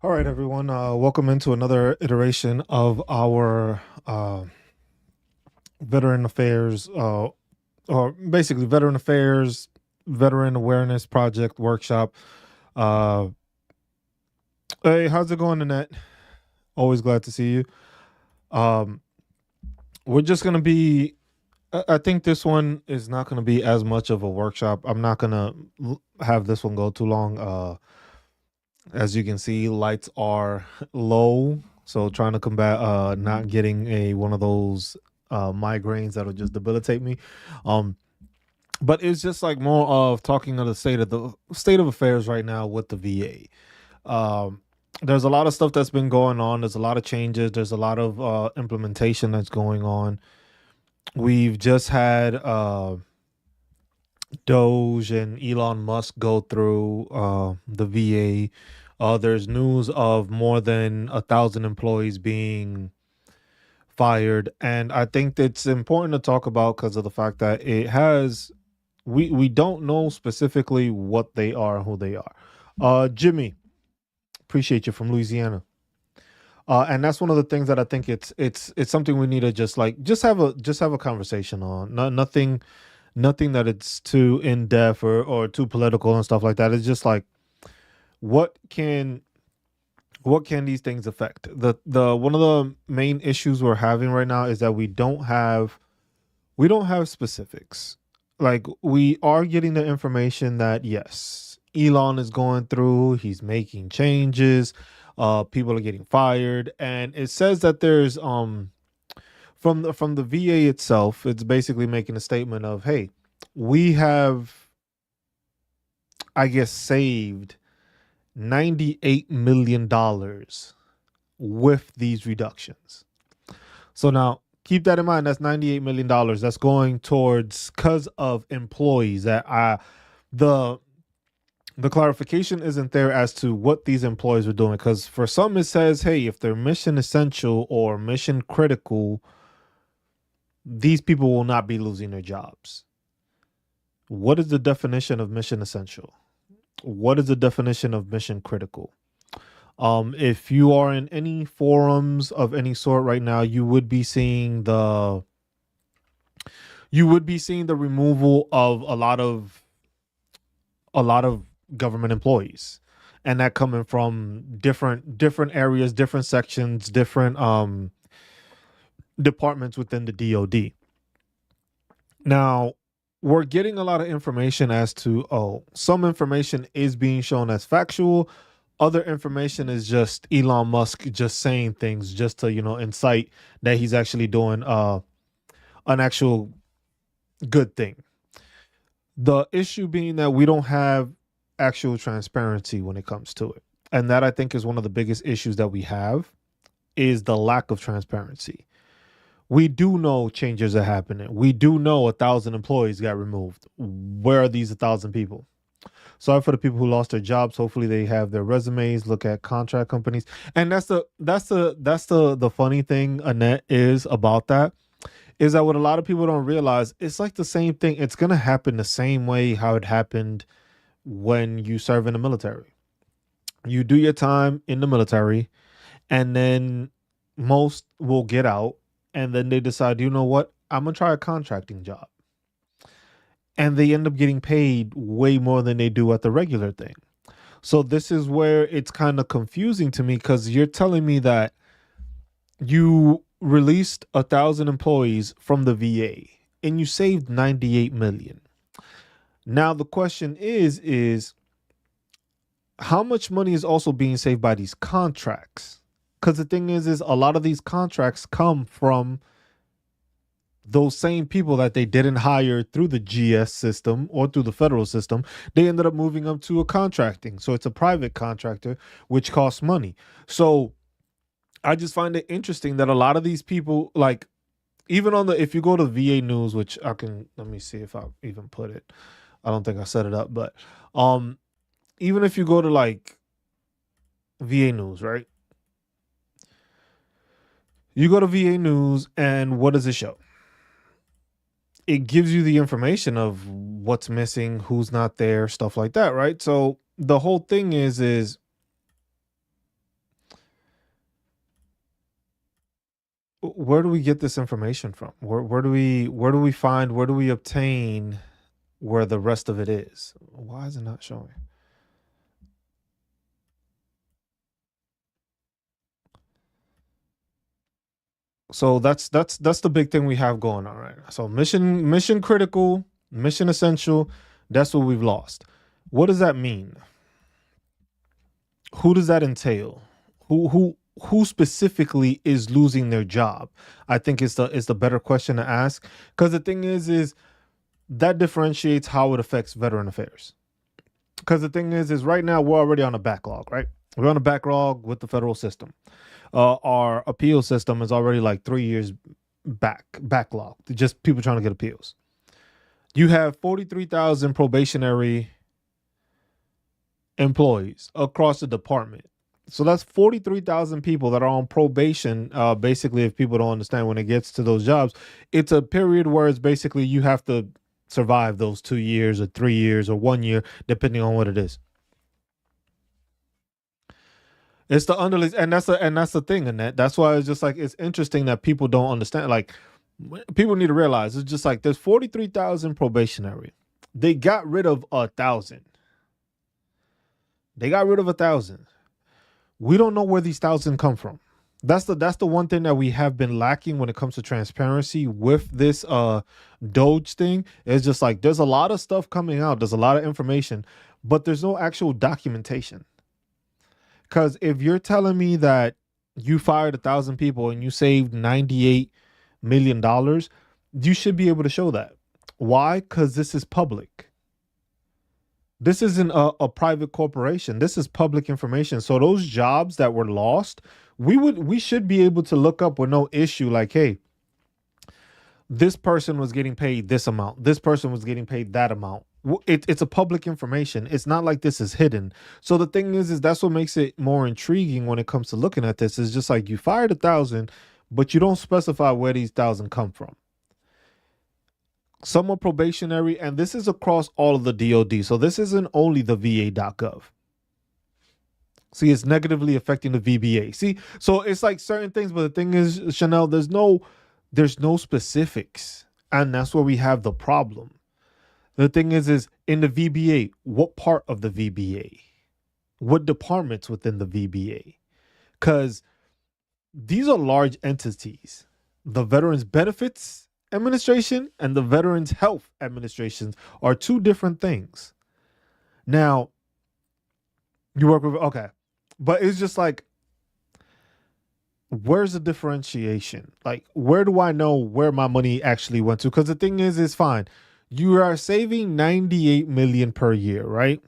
All right, everyone. Welcome into another iteration of our veteran affairs, or basically veteran affairs, veteran awareness project workshop. Uh, hey, how's it going, Annette? Always glad to see you. Um, we're just gonna be. I think this one is not gonna be as much of a workshop. I'm not gonna have this one go too long. As you can see, lights are low, so trying to combat not getting a one of those migraines that'll just debilitate me. Um, but it's just like more of talking of the state of affairs right now with the VA. There's a lot of stuff that's been going on. There's a lot of changes. There's a lot of implementation that's going on. We've just had Doge and Elon Musk go through the VA. There's news of more than 1,000 employees being fired, and I think it's important to talk about because of the fact that it has we don't know specifically what they are and who they are. Jimmy, appreciate you from Louisiana. And that's one of the things that I think it's something we need to just have a conversation on. Nothing that it's too in depth or too political and stuff like that. It's just like what can what can these things affect? The one of the main issues we're having right now is that we don't have specifics. Like we are getting the information that yes, Elon is going through, he's making changes, people are getting fired, and it says that there's from the VA itself, it's basically making a statement of, hey, we have, I guess, saved $98 million with these reductions. So now keep that in mind. That's $98 million. That's going towards because of employees that the the clarification isn't there as to what these employees are doing. Because for some it says, hey, if they're mission essential or mission critical, these people will not be losing their jobs. What is the definition of mission essential? What is the definition of mission critical? If you are in any forums of any sort right now, you would be seeing the removal of a lot of government employees, and that coming from different areas, different sections, different departments within the DoD. Now, we're getting a lot of information as to, some information is being shown as factual, other information is just Elon Musk just saying things just to incite that he's actually doing an actual good thing. The issue being that we don't have actual transparency when it comes to it, and that I think is one of the biggest issues that we have is the lack of transparency. We do know changes are happening. We do know 1,000 employees got removed. Where are these 1,000 people? Sorry for the people who lost their jobs. Hopefully they have their resumes. Look at contract companies, and that's the funny thing, Annette, is about that is that what a lot of people don't realize. It's like the same thing. It's gonna happen the same way how it happened when you serve in the military. You do your time in the military, and then most will get out, and then they decide, you know what, I'm gonna try a contracting job, and they end up getting paid way more than they do at the regular thing. So this is where it's kind of confusing to me because you're telling me that you released 1,000 employees from the VA and you saved 98 million. Now the question is how much money is also being saved by these contracts? Because the thing is a lot of these contracts come from those same people that they didn't hire through the GS system or through the federal system. They ended up moving them to a contracting. So it's a private contractor, which costs money. So I just find it interesting that a lot of these people, like, even if you go to VA news, which let me see if I even put it. I don't think I set it up, but um, even if you go to like VA news, right? You go to VA news, and what does it show? It gives you the information of what's missing, who's not there, stuff like that, right? So the whole thing is where do we get this information from? Where do we find, where do we obtain where the rest of it is? Why is it not showing? So that's the big thing we have going on right now. So mission critical, mission essential, that's what we've lost. What does that mean? Who does that entail? Who specifically is losing their job? I think is the better question to ask, because the thing is that differentiates how it affects veteran affairs. Because the thing is right now we're already on a backlog, right? We're on a backlog with the federal system. Our appeal system is already like 3 years backlog. Just people trying to get appeals. You have 43,000 probationary employees across the department. So that's 43,000 people that are on probation. Basically, if people don't understand, when it gets to those jobs, it's a period where it's basically you have to survive those 2 years or 3 years or 1 year, depending on what it is. It's the underlings, and that's the thing, and that's why it's just like it's interesting that people don't understand. Like, people need to realize it's just like there's 43,000 probationary. They got rid of 1,000. They got rid of 1,000. We don't know where these 1,000 come from. That's the one thing that we have been lacking when it comes to transparency with this Doge thing. It's just like there's a lot of stuff coming out. There's a lot of information, but there's no actual documentation. Because if you're telling me that you fired 1,000 people and you saved $98 million, you should be able to show that. Why? Because this is public. This isn't a private corporation. This is public information. So those jobs that were lost, we should be able to look up with no issue. Like, hey, this person was getting paid this amount. This person was getting paid that amount. It's a public information. It's not like this is hidden. So the thing is that's what makes it more intriguing when it comes to looking at this. Is just like you fired 1,000, but you don't specify where these 1,000 come from. Some are probationary, and this is across all of the DoD. So this isn't only the VA.gov. See, it's negatively affecting the VBA. See, so it's like certain things, but the thing is, Chanel, there's no specifics, and that's where we have the problem. The thing is in the VBA, what part of the VBA? What departments within the VBA? Because these are large entities. The Veterans Benefits Administration and the Veterans Health Administration are two different things. Now, you work with, okay, but it's just like, where's the differentiation? Like, where do I know where my money actually went to? Because the thing is fine. You are saving 98 million per year, right?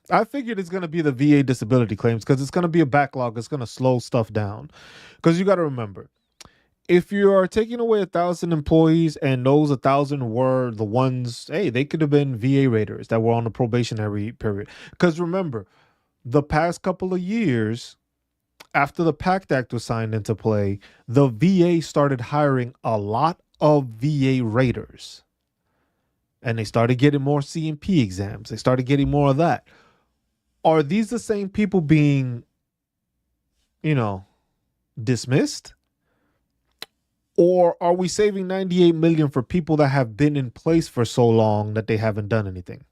I figured it's going to be the VA disability claims because it's going to be a backlog. It's going to slow stuff down. Because you got to remember, if you are taking away 1,000 employees and those 1,000 were the ones, hey, they could have been VA raiders that were on the probationary period. Because remember, the past couple of years, after the PACT Act was signed into play, the VA started hiring a lot of VA raiders. And they started getting more CMP exams. They started getting more of that. Are these the same people being, dismissed? Or are we saving 98 million for people that have been in place for so long that they haven't done anything?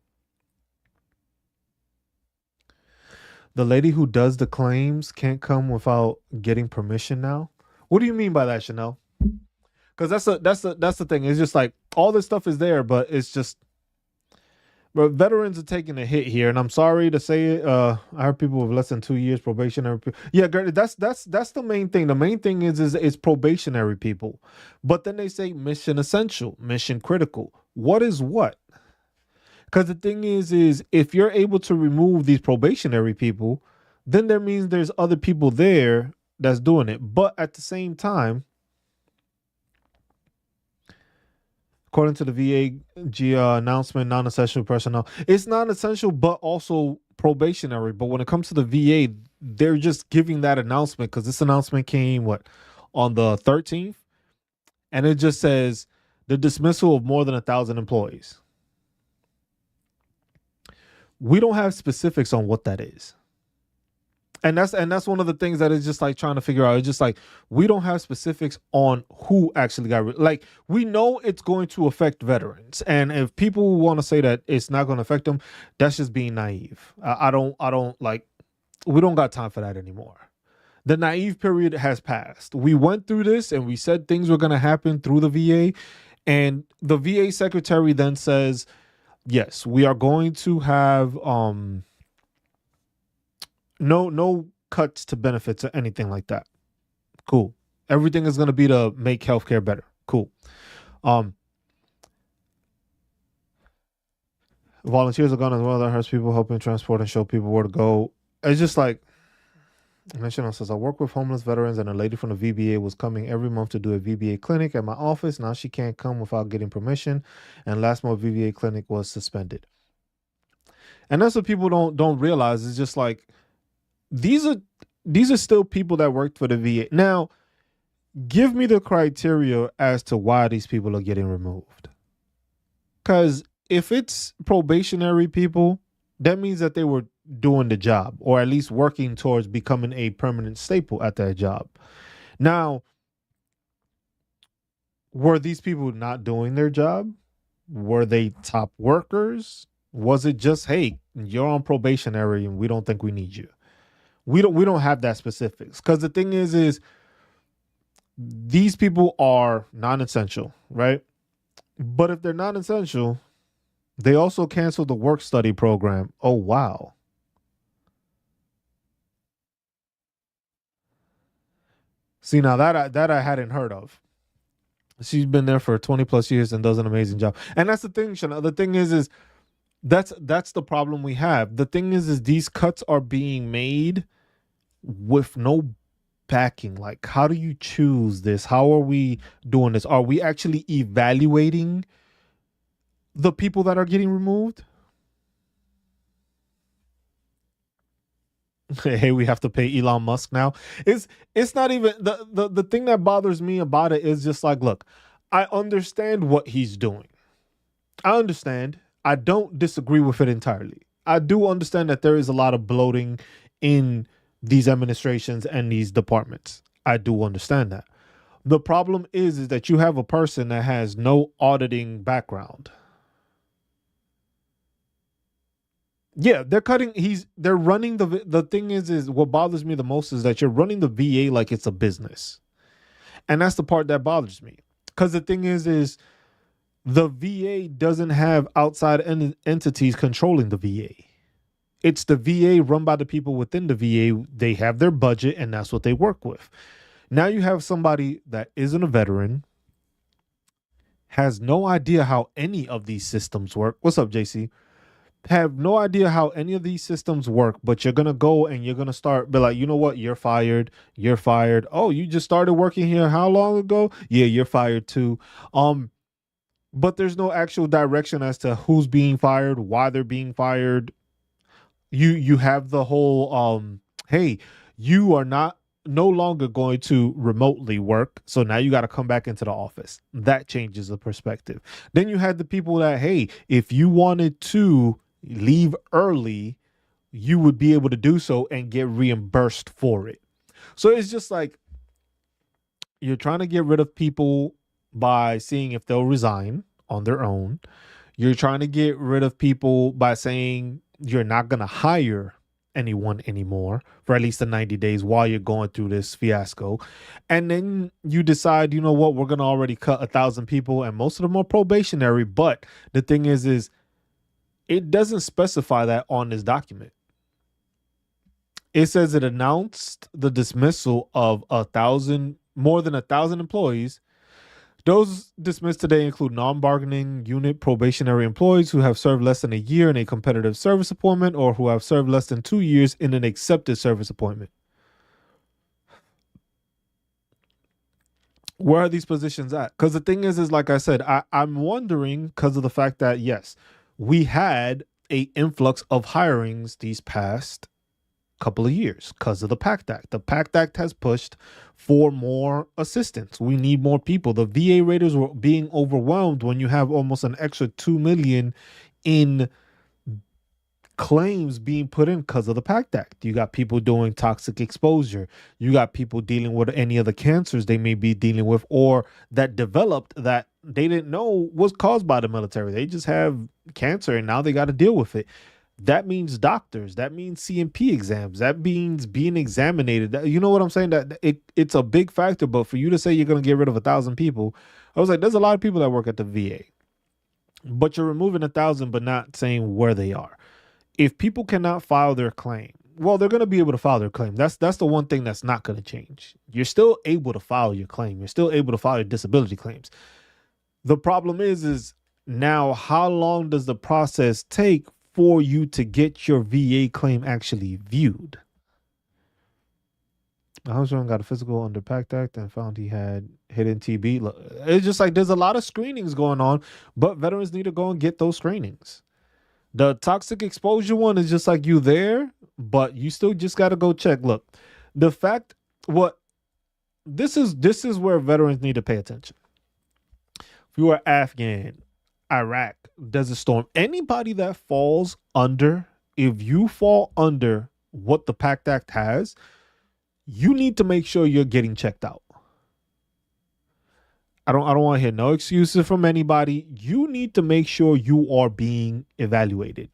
The lady who does the claims can't come without getting permission now. What do you mean by that, Chanel? Because that's the thing. It's just like all this stuff is there, but it's just, but veterans are taking a hit here, and I'm sorry to say it. I heard people with less than 2 years probationary. Yeah, that's the main thing. The main thing is probationary people, but then they say mission essential, mission critical. What is what? Because the thing is if you're able to remove these probationary people, then that means there's other people there that's doing it. But at the same time, according to the VA announcement, non-essential personnel, it's non-essential, but also probationary. But when it comes to the VA, they're just giving that announcement because this announcement came, on the 13th? And it just says the dismissal of more than 1,000 employees. We don't have specifics on what that is. And that's one of the things that is just like trying to figure out. It's just like we don't have specifics on who actually like we know it's going to affect veterans, and if people want to say that it's not going to affect them, that's just being naive. I don't like, we don't got time for that anymore. The naive period has passed. We went through this and we said things were going to happen through the VA, and the VA secretary then says, yes, we are going to have no cuts to benefits or anything like that. Cool. Everything is going to be to make healthcare better. Cool. Um, Volunteers are gone as well. That hurts people, helping transport and show people where to go. It's just like, National says, I work with homeless veterans, and a lady from the VBA was coming every month to do a VBA clinic at my office. Now she can't come without getting permission, and last month VBA clinic was suspended. And that's what people don't realize. It's just like these are these are still people that worked for the VA. Now, give me the criteria as to why these people are getting removed. Because if it's probationary people, that means that they were doing the job, or at least working towards becoming a permanent staple at that job. Now, were these people not doing their job? Were they top workers? Was it just, hey, you're on probationary and we don't think we need you? We don't have that specifics, because the thing is these people are non-essential, right? But if they're non-essential, they also canceled the work study program. Oh wow. See, now that I hadn't heard of. She's been there for 20 plus years and does an amazing job. And that's the thing, Shana. The thing is that's the problem we have. The thing is these cuts are being made with no backing. Like, how do you choose this? How are we doing this? Are we actually evaluating the people that are getting removed? Hey, we have to pay Elon Musk now. It's not even the thing that bothers me about it is just like, look, I understand what he's doing. I understand. I don't disagree with it entirely. I do understand that there is a lot of bloating in these administrations and these departments. I do understand that. The problem is that you have a person that has no auditing background. Yeah, they're cutting. They're running the thing is what bothers me the most is that you're running the VA like it's a business, and that's the part that bothers me. Because the thing is the VA doesn't have outside entities controlling the VA. It's the VA run by the people within the VA. They have their budget, and that's what they work with. Now you have somebody that isn't a veteran, has no idea how any of these systems work. What's up, JC? Have no idea how any of these systems work, but you're gonna go and you're gonna start be like, you know what, you're fired. You're fired. Oh, you just started working here how long ago? Yeah, you're fired too. But there's no actual direction as to who's being fired, why they're being fired. You have the whole hey, you are not no longer going to remotely work, so now you got to come back into the office. That changes the perspective. Then you had the people that, hey, if you wanted to leave early, you would be able to do so and get reimbursed for it. So it's just like you're trying to get rid of people by seeing if they'll resign on their own. You're trying to get rid of people by saying you're not going to hire anyone anymore for at least the 90 days while you're going through this fiasco. And then you decide, you know what, we're going to already cut 1,000 people and most of them are probationary. But the thing is it doesn't specify that on this document. It says it announced the dismissal of more than 1,000 employees. Those dismissed today include non-bargaining unit probationary employees who have served less than a year in a competitive service appointment or who have served less than 2 years in an accepted service appointment. Where are these positions at? Because the thing is like I said, I'm wondering because of the fact that, yes, we had a influx of hirings these past couple of years because of the PACT Act. The PACT Act has pushed for more assistance. We need more people. The VA raiders were being overwhelmed when you have almost an extra 2 million in claims being put in because of the PACT Act. You got people doing toxic exposure. You got people dealing with any other cancers they may be dealing with or that developed that they didn't know was caused by the military. They just have cancer and now they got to deal with it. That means doctors. That means CMP exams. That means being examined. You know what I'm saying? That it's a big factor. But for you to say you're going to get rid of 1,000 people, I was like, there's a lot of people that work at the VA, but you're removing 1,000, but not saying where they are. If people cannot file their claim, well, they're going to be able to file their claim. That's the one thing that's not going to change. You're still able to file your claim. You're still able to file your disability claims. The problem is now how long does the process take for you to get your VA claim actually viewed? My husband got a physical under PACT Act and found he had hidden TB. Look, it's just like there's a lot of screenings going on, but veterans need to go and get those screenings. The toxic exposure one is just like you there, but you still just got to go check. Look, the fact this is where veterans need to pay attention. If you are Afghan, Iraq, Desert Storm, anybody that falls under, if you fall under what the PACT Act has, you need to make sure you're getting checked out. I don't want to hear no excuses from anybody. You need to make sure you are being evaluated.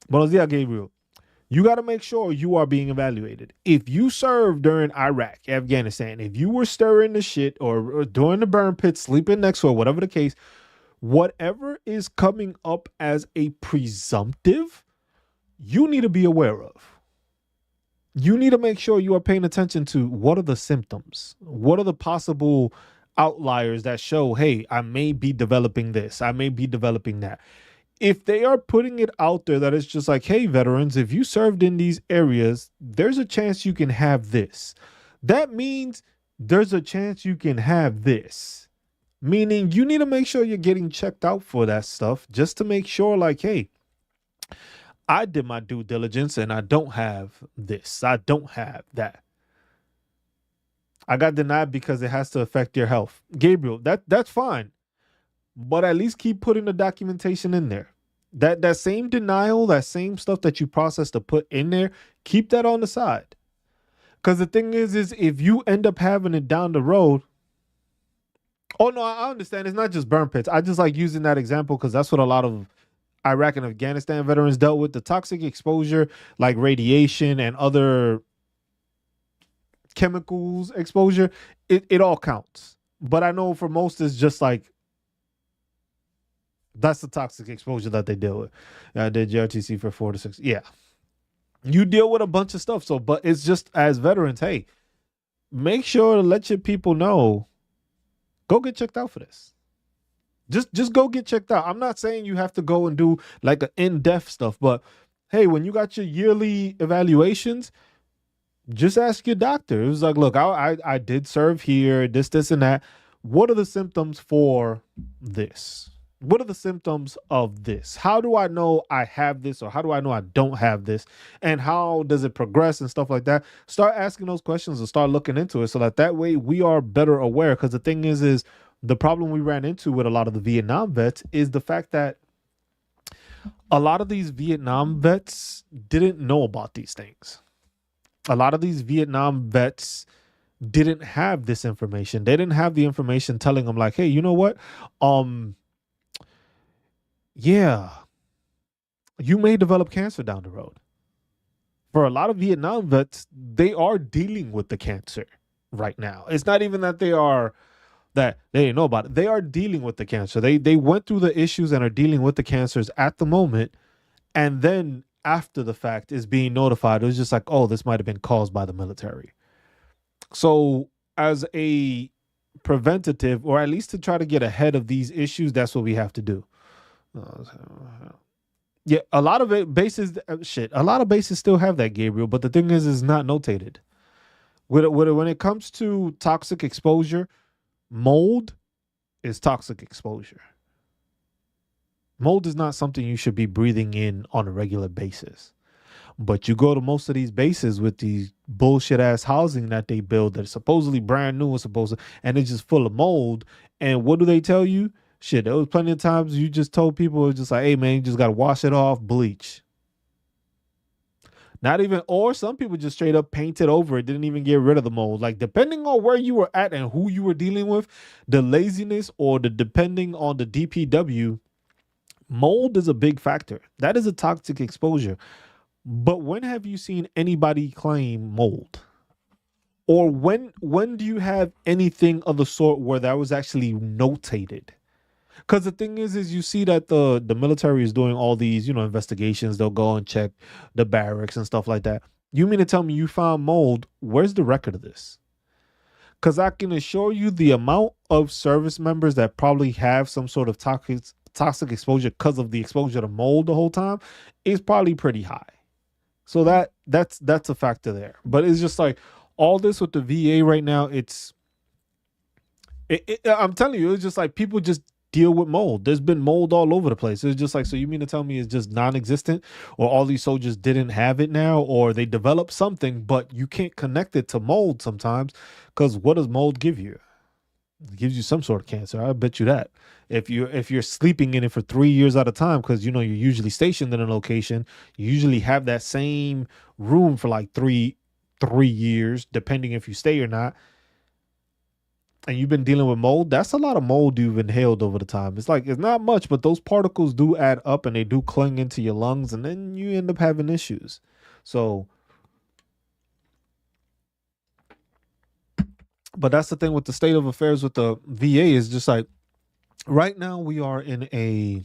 Buenos dias, Gabriel. You got to make sure you are being evaluated. If you served during Iraq, Afghanistan, if you were stirring the shit or during the burn pit, sleeping next to or whatever the case, whatever is coming up as a presumptive, you need to be aware of. You need to make sure you are paying attention to what are the symptoms, what are the possible outliers that show, hey, I may be developing this, I may be developing that. If they are putting it out there that it's just like, hey, veterans, if you served in these areas, there's a chance you can have this. That means there's a chance you can have this. Meaning you need to make sure you're getting checked out for that stuff just to make sure like, hey, I did my due diligence and I don't have this. I don't have that. I got denied because it has to affect your health. Gabriel, that's fine. But at least keep putting the documentation in there. That same denial, that same stuff that you process to put in there, keep that on the side. Because the thing is if you end up having it down the road. Oh, no, I understand. It's not just burn pits. I just like using that example because that's what a lot of Iraq and Afghanistan veterans dealt with. The toxic exposure, like radiation and other chemicals exposure, it all counts. But I know for most it's just like that's the toxic exposure that they deal with. I did JRTC for 4 to 6. Yeah. You deal with a bunch of stuff. So, but it's just as veterans, hey, make sure to let your people know, go get checked out for this. Just go get checked out. I'm not saying you have to go and do like an in-depth stuff, but hey, when you got your yearly evaluations, just ask your doctor. It was like, look, I did serve here, this, and that. What are the symptoms for this? What are the symptoms of this? How do I know I have this or how do I know I don't have this? And how does it progress and stuff like that? Start asking those questions and start looking into it so that way we are better aware. Because the thing is the problem we ran into with a lot of the Vietnam vets is the fact that a lot of these Vietnam vets didn't know about these things. A lot of these Vietnam vets didn't have this information. They didn't have the information telling them like, hey, you know what? Yeah, you may develop cancer down the road. For a lot of Vietnam vets, they are dealing with the cancer right now. It's not even that that they didn't know about it. They are dealing with the cancer. They went through the issues and are dealing with the cancers at the moment. And then after the fact is being notified. It was just like, oh, this might have been caused by the military. So as a preventative, or at least to try to get ahead of these issues, that's what we have to do. Yeah, a lot of bases still have that, Gabriel, but the thing is not notated. When it comes to toxic exposure, mold is toxic exposure. Mold is not something you should be breathing in on a regular basis. But you go to most of these bases with these bullshit ass housing that they build that's supposedly brand new and it's just full of mold. And what do they tell you? Shit, there was plenty of times you just told people, it's just like, hey man, you just got to wash it off, bleach. Not even, or some people just straight up painted over it, didn't even get rid of the mold. Like, depending on where you were at and who you were dealing with, the laziness or the depending on the DPW, mold is a big factor. That is a toxic exposure. But when have you seen anybody claim mold? Or when do you have anything of the sort where that was actually notated? Because the thing is you see that the military is doing all these, investigations. They'll go and check the barracks and stuff like that. You mean to tell me you found mold? Where's the record of this? Because I can assure you the amount of service members that probably have some sort of toxic exposure because of the exposure to mold the whole time is probably pretty high. So that's a factor there. But it's just like all this with the VA right now. I'm telling you, it's just like people just deal with mold. There's been mold all over the place. It's just like, so you mean to tell me it's just non-existent, or all these soldiers didn't have it now, or they developed something, but you can't connect it to mold sometimes, because what does mold give you? It gives you some sort of cancer. I bet you that. If you're sleeping in it for 3 years at a time, because you're usually stationed in a location, you usually have that same room for like three years, depending if you stay or not, and you've been dealing with mold, that's a lot of mold you've inhaled over the time. It's like, it's not much, but those particles do add up and they do cling into your lungs, and then you end up having issues. So, but that's the thing with the state of affairs with the VA, is just like right now we are in I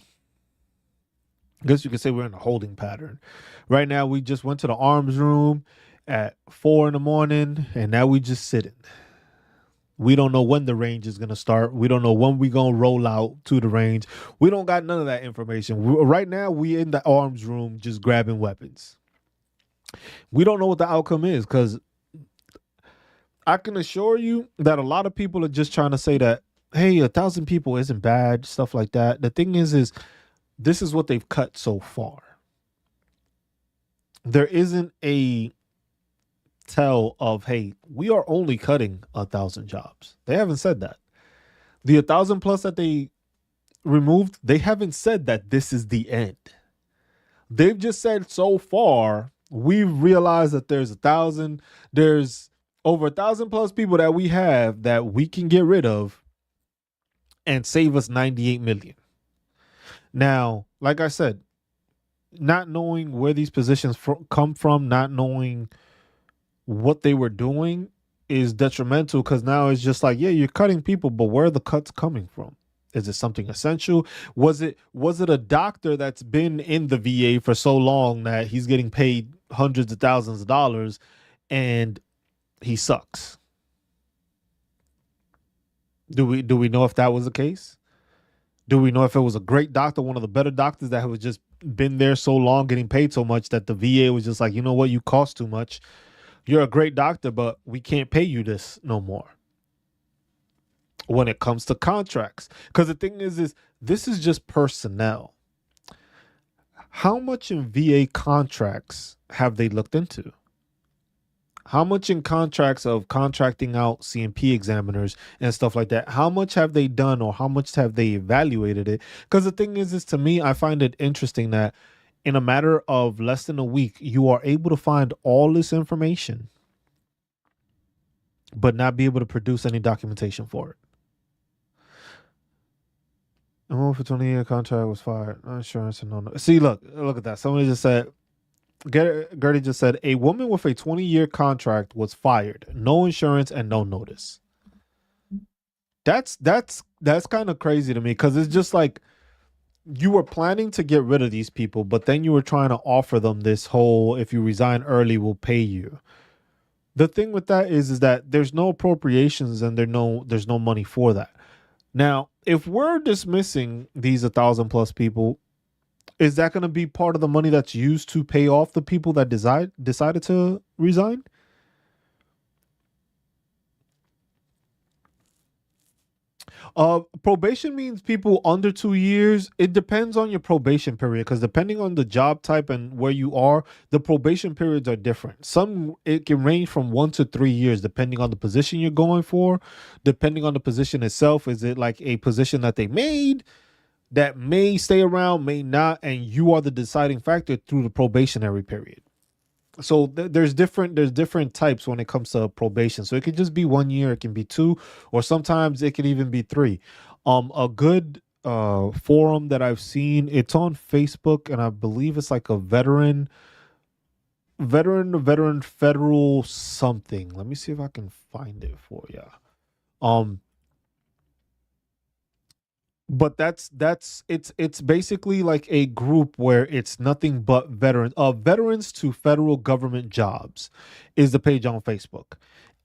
guess you could say we're in a holding pattern. Right now we just went to the arms room at 4 a.m, and now we just sitting. We don't know when the range is going to start. We don't know when we going to roll out to the range. We don't got none of that information. Right now, we in the arms room just grabbing weapons. We don't know what the outcome is, because I can assure you that a lot of people are just trying to say that, hey, 1,000 people isn't bad, stuff like that. The thing is this is what they've cut so far. There isn't a tell of, hey, we are only cutting 1,000 jobs. They haven't said that. The 1,000 plus that they removed, they haven't said that this is the end. They've just said so far we've realized that there's over 1,000 plus people that we have that we can get rid of and save us 98 million. Now, like I said, not knowing where these positions come from, not knowing what they were doing is detrimental, because now it's just like, yeah, you're cutting people, but where are the cuts coming from? Is it something essential? Was it a doctor that's been in the VA for so long that he's getting paid hundreds of thousands of dollars and he sucks? Do we know if that was the case? Do we know if it was a great doctor, one of the better doctors that was just been there so long, getting paid so much that the VA was just like, you know what, you cost too much. You're a great doctor, but we can't pay you this no more. When it comes to contracts, because the thing is this is just personnel. How much in VA contracts have they looked into? How much in contracts of contracting out CMP examiners and stuff like that? How much have they done, or how much have they evaluated it? Because the thing is to me, I find it interesting that in a matter of less than a week, you are able to find all this information, but not be able to produce any documentation for it. A woman for 20-year contract was fired. No insurance and no. See, look at that. Somebody just said, Gertie just said, a woman with a 20-year contract was fired. No insurance and no notice. That's kind of crazy to me, because it's just like, you were planning to get rid of these people, but then you were trying to offer them this whole, if you resign early, we'll pay you. The thing with that is that there's no appropriations and there's no money for that. Now, if we're dismissing these 1,000 plus people, is that going to be part of the money that's used to pay off the people that decided to resign? Probation means people under 2 years. It depends on your probation period, because depending on the job type and where you are, the probation periods are different. It can range from 1 to 3 years, depending on the position you're going for, depending on the position itself. Is it like a position that they made that may stay around, may not, and you are the deciding factor through the probationary period? So there's different types when it comes to probation. So it could just be 1 year, it can be two, or sometimes it could even be three. A good forum that I've seen, it's on Facebook, and I believe it's like a veteran federal something. Let me see if I can find it for you. Um, but it's basically like a group where it's nothing but veterans to federal government jobs is the page on Facebook.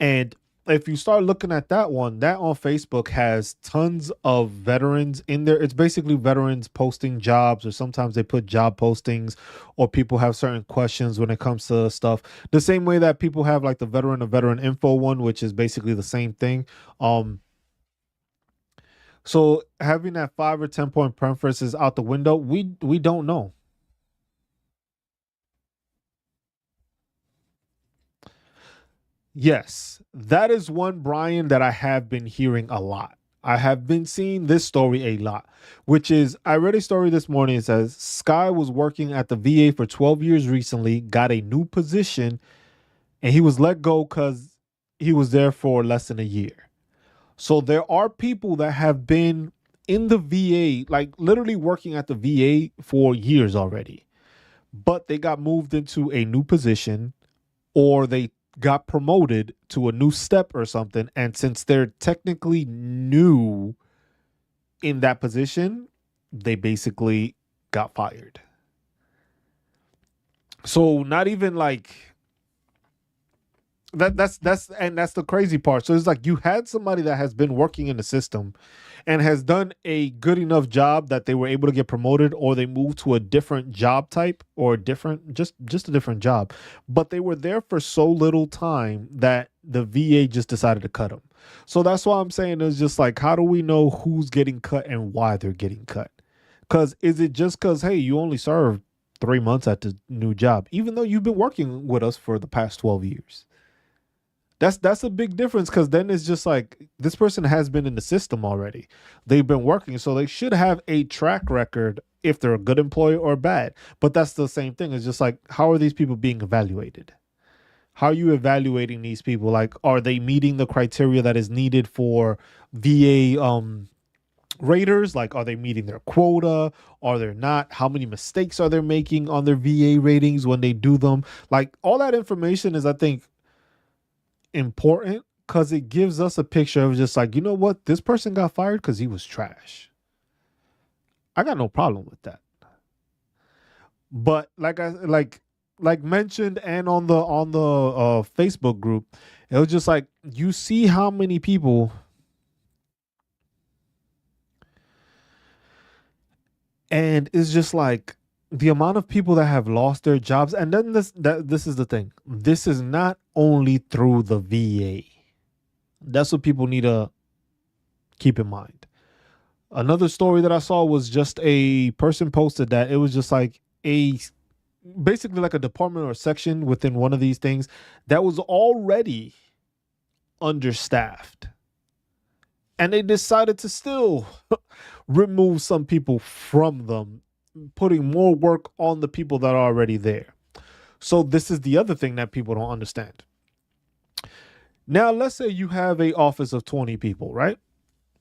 And if you start looking at that one, that on Facebook has tons of veterans in there. It's basically veterans posting jobs, or sometimes they put job postings, or people have certain questions when it comes to stuff, the same way that people have like the veteran info one, which is basically the same thing. So having that 5 or 10 point preference is out the window. We don't know. Yes, that is one, Brian, that I have been hearing a lot. I have been seeing this story a lot, which is I read a story this morning. It says Sky was working at the VA for 12 years recently, got a new position, and he was let go because he was there for less than a year. So there are people that have been in the VA, like literally working at the VA for years already, but they got moved into a new position, or they got promoted to a new step or something. And since they're technically new in that position, they basically got fired. So not even like that's the crazy part. So it's like you had somebody that has been working in the system and has done a good enough job that they were able to get promoted, or they moved to a different job type, or different just a different job, but they were there for so little time that the VA just decided to cut them. So that's why I'm saying it's just like, how do we know who's getting cut and why they're getting cut? Because is it just because, hey, you only served 3 months at the new job, even though you've been working with us for the past 12 years? That's a big difference, because then it's just like this person has been in the system already. They've been working, so they should have a track record if they're a good employee or bad. But that's the same thing. It's just like, how are these people being evaluated? How are you evaluating these people? Like, are they meeting the criteria that is needed for VA raters? Like, are they meeting their quota? Are they not? How many mistakes are they making on their VA ratings when they do them? Like, all that information is, I think, important, because it gives us a picture of just like, you know what, this person got fired because he was trash. I got no problem with that. But like mentioned, and on the Facebook group, it was just like, you see how many people, and it's just like the amount of people that have lost their jobs. And then this is the thing, this is not only through the VA. That's what people need to keep in mind. Another story that I saw was just a person posted that it was just like a basically like a department or section within one of these things that was already understaffed. And they decided to still remove some people from them, putting more work on the people that are already there. So this is the other thing that people don't understand. Now, let's say you have a office of 20 people, right?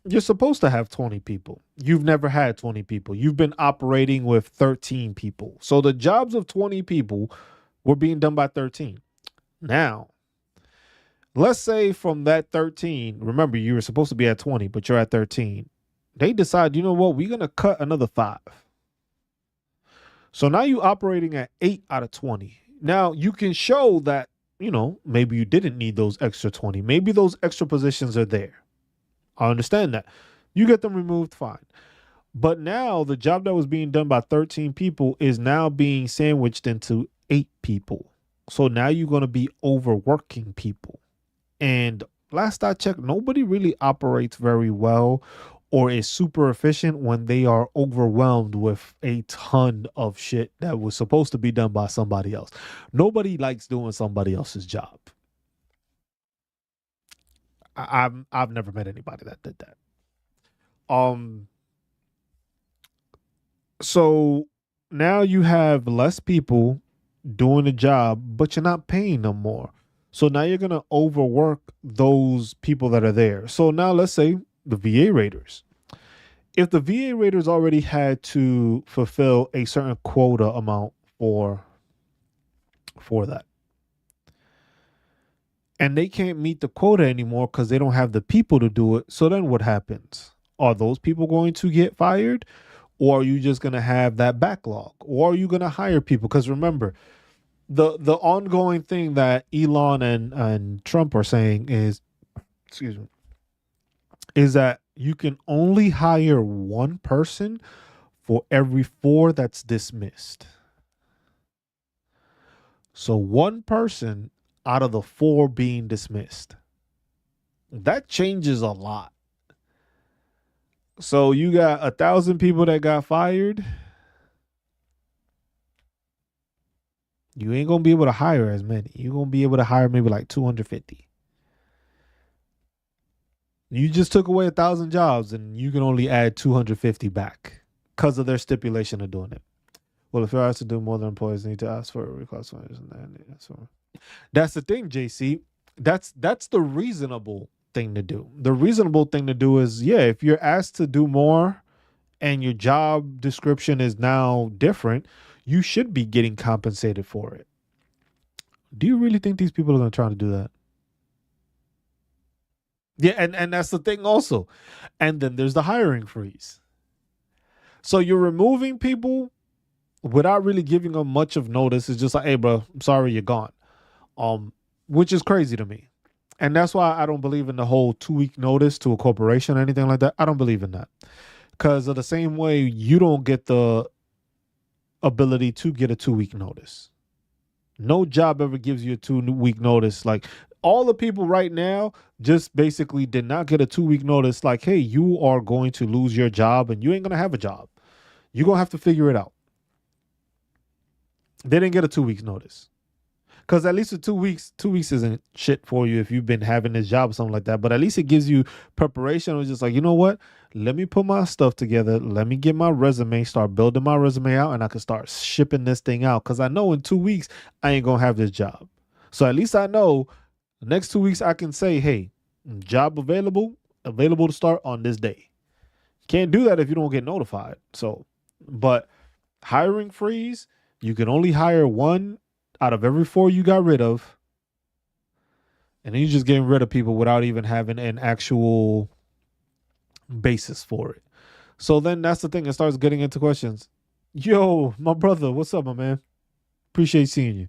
You're supposed to have 20 people. You've never had 20 people. You've been operating with 13 people. So the jobs of 20 people were being done by 13. Now, let's say from that 13, remember you were supposed to be at 20, but you're at 13. They decide, you know what, we're going to cut another 5. So now you're operating at 8 out of 20. Now you can show that, maybe you didn't need those extra 20. Maybe those extra positions are there. I understand that. You get them removed, fine. But now the job that was being done by 13 people is now being sandwiched into 8 people. So now you're going to be overworking people. And last I checked, nobody really operates very well or is super efficient when they are overwhelmed with a ton of shit that was supposed to be done by somebody else. Nobody likes doing somebody else's job. I've never met anybody that did that. Um, so now you have less people. doing the job, but you're not paying them more. So now you're going to overwork those people that are there. So now let's say the VA raters. If the VA raters already had to fulfill a certain quota amount for that, and they can't meet the quota anymore because they don't have the people to do it. So then what happens? Are those people going to get fired? Or are you just going to have that backlog? Or are you going to hire people? Because remember, the ongoing thing that Elon and Trump are saying is, excuse me, is that you can only hire one person for every four that's dismissed. So one person out of the four being dismissed. That changes a lot. So you got 1,000 people that got fired. You ain't gonna be able to hire as many. You're gonna be able to hire maybe like 250. You just took away 1,000 jobs and you can only add 250 back because of their stipulation of doing it. Well, if you're asked to do more than employees need to ask for a reclassification, that's the thing, JC. That's the reasonable thing to do. The reasonable thing to do is, yeah, if you're asked to do more and your job description is now different, you should be getting compensated for it. Do you really think these people are going to try to do that? Yeah, and that's the thing also. And then there's the hiring freeze. So you're removing people without really giving them much of notice. It's just like, hey, bro, I'm sorry, you're gone. Which is crazy to me. And that's why I don't believe in the whole 2-week notice to a corporation or anything like that. I don't believe in that. Because of the same way you don't get the ability to get a 2-week notice. No job ever gives you a 2-week notice. Like all the people right now just basically did not get a 2-week notice. Like, hey, you are going to lose your job and you ain't going to have a job. You're going to have to figure it out. They didn't get a 2 weeks notice. Because at least for 2 weeks, 2 weeks isn't shit for you if you've been having this job or something like that. But at least it gives you preparation. It's just like, you know what? Let me put my stuff together. Let me get my resume, start building my resume out, and I can start shipping this thing out. Because I know in 2 weeks, I ain't going to have this job. So at least I know the next 2 weeks I can say, hey, job available to start on this day. Can't do that if you don't get notified. So, but hiring freeze, you can only hire one out of every four you got rid of. And then you're just getting rid of people without even having an actual basis for it. So then that's the thing. It starts getting into questions. Yo, my brother, what's up, my man? Appreciate seeing you.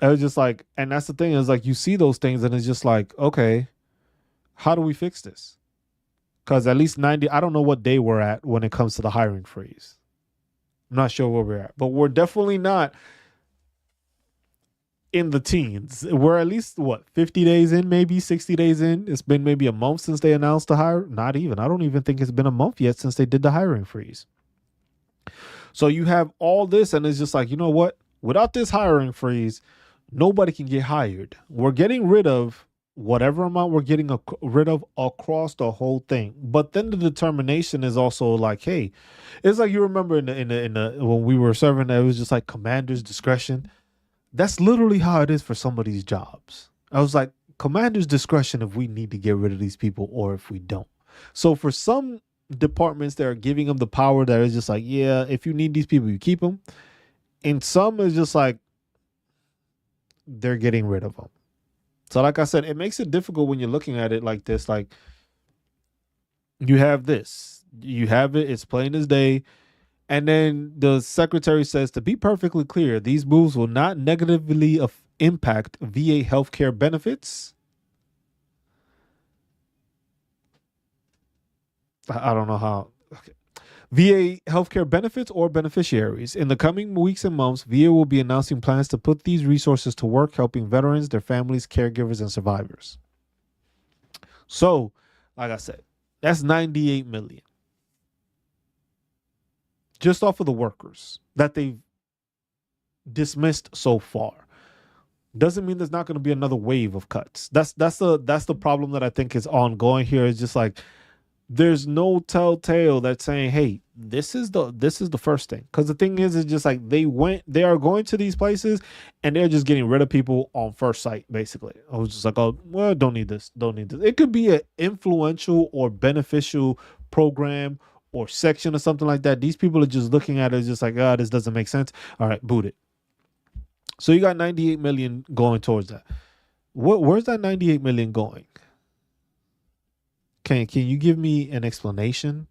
I was just like, and that's the thing is like, you see those things and it's just like, okay, how do we fix this? Because at least 90, I don't know what day we're at when it comes to the hiring freeze. I'm not sure where we're at, but we're definitely not in the teens. We're at least 50 days in, maybe 60 days in. It's been maybe a month since they announced the hire. Not even. I don't even think it's been a month yet since they did the hiring freeze. So you have all this, and it's just like, you know what? Without this hiring freeze, nobody can get hired. We're getting rid of whatever amount we're getting rid of across the whole thing. But then the determination is also like, hey, it's like you remember in the when we were serving, it was just like commander's discretion. That's literally how it is for some of these jobs. I was like, commander's discretion if we need to get rid of these people or if we don't. So for some departments that are giving them the power that is just like, yeah, if you need these people, you keep them. And some is just like, they're getting rid of them. So like I said, it makes it difficult when you're looking at it like this. Like you have this, you have it, it's plain as day. And then the secretary says, to be perfectly clear, these moves will not negatively impact VA healthcare benefits. I don't know how. Okay. VA healthcare benefits or beneficiaries. In the coming weeks and months, VA will be announcing plans to put these resources to work, helping veterans, their families, caregivers, and survivors. So, like I said, that's 98 million. Just off of the workers that they've dismissed so far. Doesn't mean there's not going to be another wave of cuts. That's the problem that I think is ongoing here. Is just like There's no telltale that's saying, hey, this is the first thing. Because the thing is just like they are going to these places and they're just getting rid of people on first sight, basically. I was just like, oh well, don't need this, don't need this. It could be an influential or beneficial program or section or something like that. These people are just looking at it just like, ah, this doesn't make sense. All right, boot it. So you got 98 million going towards that. Where's that 98 million going? Can you give me an explanation?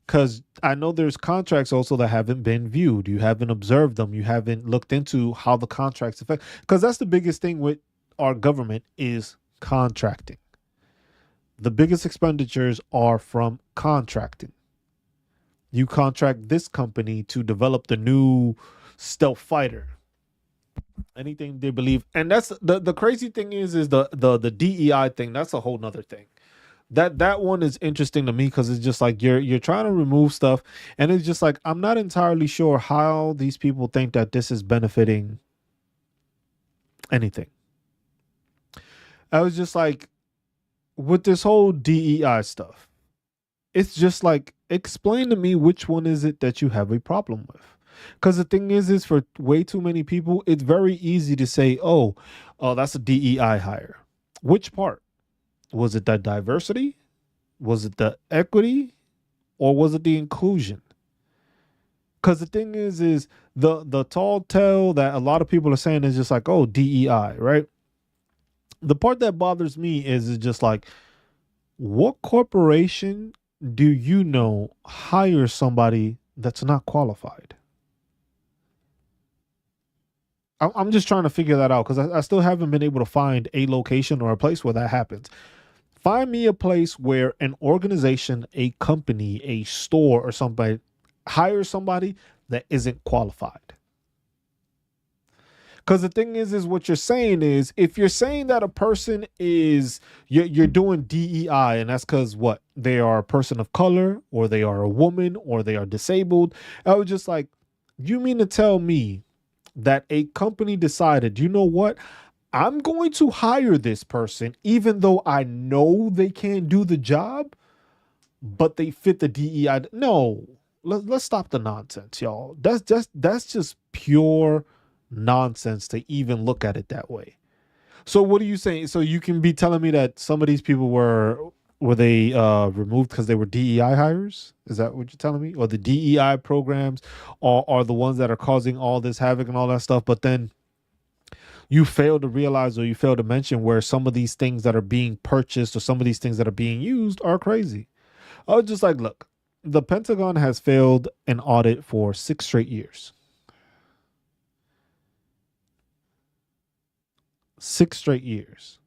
Because I know there's contracts also that haven't been viewed. You haven't observed them. You haven't looked into how the contracts affect. Because that's the biggest thing with our government is contracting. The biggest expenditures are from contracting. You contract this company to develop the new stealth fighter. Anything they believe, and that's the crazy thing is the DEI thing. That's a whole nother thing. That one is interesting to me because it's just like you're trying to remove stuff, and it's just like I'm not entirely sure how these people think that this is benefiting anything. I was just like, with this whole DEI stuff, it's just like, explain to me which one is it that you have a problem with. Because the thing is for way too many people, it's very easy to say, oh, that's a DEI hire. Which part? Was it the diversity? Was it the equity? Or was it the inclusion? Because the thing is the tall tale that a lot of people are saying is just like, oh, DEI, right? The part that bothers me is just like, what corporation do you know hire somebody that's not qualified? I'm just trying to figure that out because I still haven't been able to find a location or a place where that happens. Find me a place where an organization, a company, a store, or somebody hires somebody that isn't qualified. Because the thing is what you're saying is, if you're saying that a person is, you're doing DEI, and that's because what? They are a person of color, or they are a woman, or they are disabled. I was just like, you mean to tell me that a company decided, you know what? I'm going to hire this person, even though I know they can't do the job, but they fit the DEI. No, let's stop the nonsense, y'all. That's just pure nonsense to even look at it that way. So what are you saying? So you can be telling me that some of these people were they removed because they were DEI hires? Is that what you're telling me? Or the DEI programs are the ones that are causing all this havoc and all that stuff, but then you fail to realize or you fail to mention where some of these things that are being purchased or some of these things that are being used are crazy. I was just like, look, the Pentagon has failed an audit for 6 straight years. 6 straight years.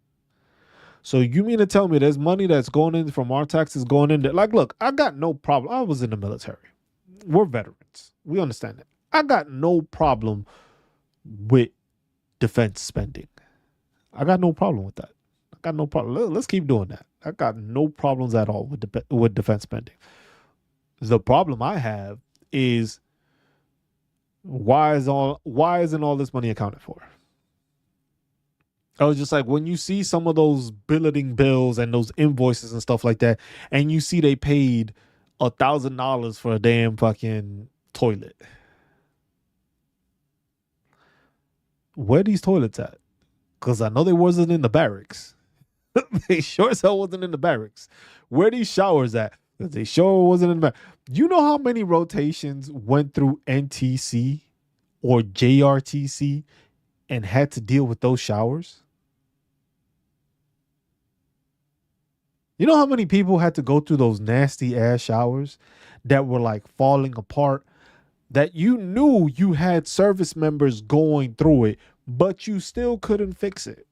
So you mean to tell me there's money that's going in from our taxes going in there? Like, look, I got no problem. I was in the military. We're veterans. We understand that. I got no problem with defense spending. I got no problem with that. I got no problem. Let's keep doing that. I got no problems at all with defense spending. The problem I have is why isn't all this money accounted for? I was just like, when you see some of those billeting bills and those invoices and stuff like that, and you see they paid $1,000 for a damn fucking toilet. Where are these toilets at? Because I know they wasn't in the barracks. They sure as hell wasn't in the barracks. Where are these showers at? They sure wasn't in the back. You know how many rotations went through NTC or JRTC and had to deal with those showers? You know how many people had to go through those nasty ass showers that were like falling apart, that you knew you had service members going through it, but you still couldn't fix it?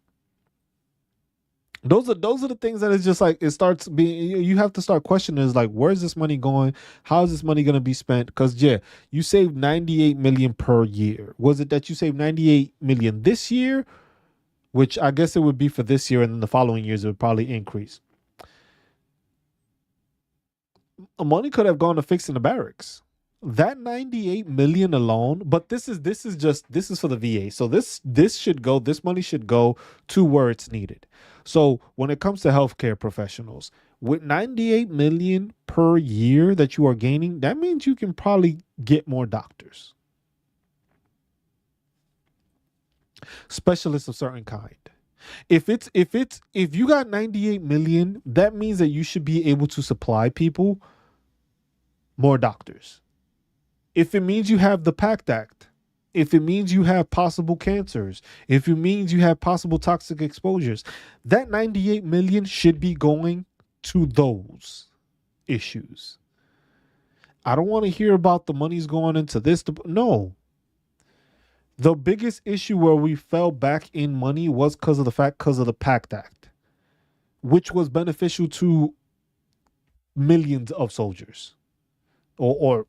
Those are the things that it's just like, it starts being, you have to start questioning, is like, where's this money going? How is this money going to be spent? Because yeah, you saved 98 million per year. Was it that you saved 98 million this year, which I guess it would be for this year, and then the following years it would probably increase? Money could have gone to fixing the barracks. That 98 million alone, but this is for the VA. So this money should go to where it's needed. So when it comes to healthcare professionals, With 98 million per year that you are gaining, that means you can probably get more doctors, specialists of certain kind. If you got 98 million, that means that you should be able to supply people more doctors. If it means you have the PACT Act, if it means you have possible cancers, if it means you have possible toxic exposures, that 98 million should be going to those issues. I don't want to hear about the money's going into this. No. The biggest issue where we fell back in money was because of the PACT Act, which was beneficial to millions of soldiers or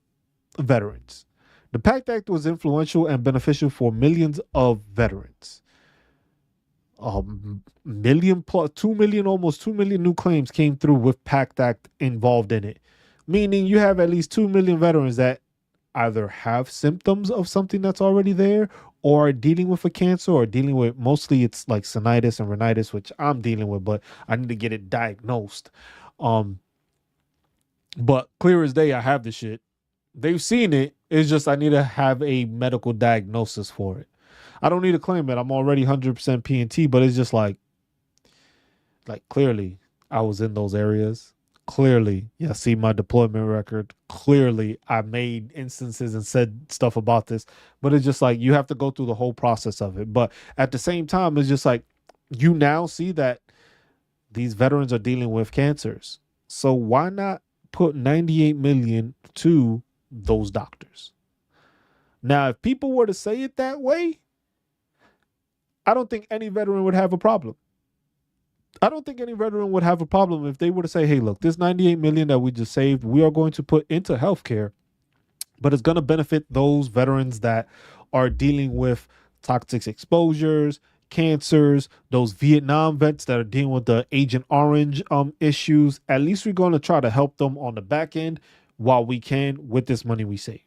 veterans. The PACT Act was influential and beneficial for millions of veterans. Million plus 2 million, almost 2 million new claims came through with PACT Act involved in it, meaning you have at least 2 million veterans that either have symptoms of something that's already there or are dealing with a cancer or dealing with, mostly it's like sinusitis and rhinitis, which I'm dealing with, but I need to get it diagnosed. But clear as day, I have the shit. They've seen it. It's just I need to have a medical diagnosis for it. I don't need to claim it. I'm already 100% PNT, but it's just like clearly I was in those areas. Clearly, yeah, see my deployment record. Clearly, I made instances and said stuff about this, but it's just like you have to go through the whole process of it. But at the same time, it's just like you now see that these veterans are dealing with cancers. So why not put 98 million to those doctors? Now, if people were to say it that way, I don't think any veteran would have a problem. I don't think any veteran would have a problem if they were to say, hey, look, this 98 million that we just saved, we are going to put into healthcare, but it's going to benefit those veterans that are dealing with toxic exposures, cancers, those Vietnam vets that are dealing with the Agent Orange issues. At least we're going to try to help them on the back end while we can with this money we saved.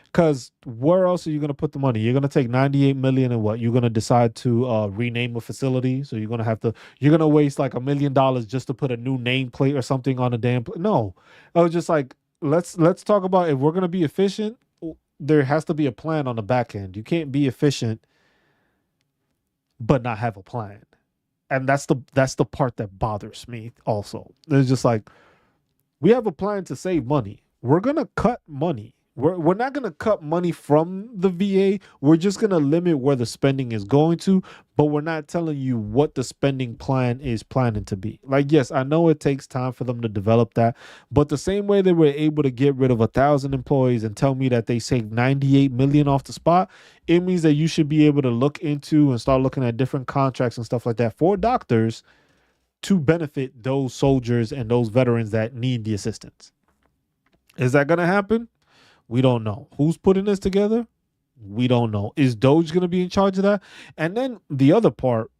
Because where else are you going to put the money? You're going to take 98 million and what? You're going to decide to rename a facility. So you're going to waste like $1 million just to put a new nameplate or something on a damn. No, I was just like, let's talk about if we're going to be efficient. There has to be a plan on the back end. You can't be efficient but not have a plan, and that's the part that bothers me. Also, it's just like we have a plan to save money. We're gonna cut money. We're not going to cut money from the VA. We're just going to limit where the spending is going to, but we're not telling you what the spending plan is planning to be. Like, yes, I know it takes time for them to develop that, but the same way they were able to get rid of 1,000 employees and tell me that they saved 98 million off the spot, it means that you should be able to look into and start looking at different contracts and stuff like that for doctors to benefit those soldiers and those veterans that need the assistance. Is that going to happen? We don't know. Who's putting this together? We don't know. Is Doge going to be in charge of that? And then the other part,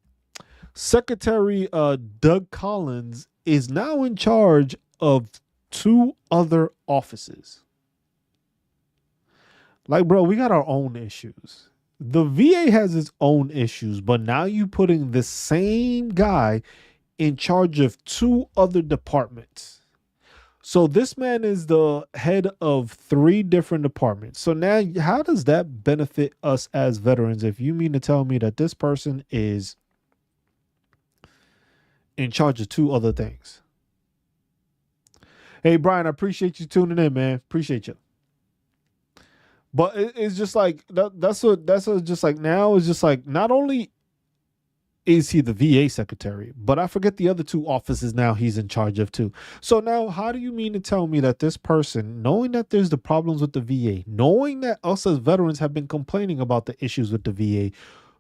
Secretary Doug Collins is now in charge of 2 other offices. Like, bro, we got our own issues. The VA has its own issues, but now you putting the same guy in charge of 2 other departments. So this man is the head of 3 different departments. So now how does that benefit us as veterans if you mean to tell me that this person is in charge of 2 other things? Hey, Brian, I appreciate you tuning in, man. Appreciate you. But it's just like that's what just like now is just like not only is he the VA secretary, but I forget the other 2 offices now he's in charge of too. So now how do you mean to tell me that this person, knowing that there's the problems with the VA, knowing that us as veterans have been complaining about the issues with the VA,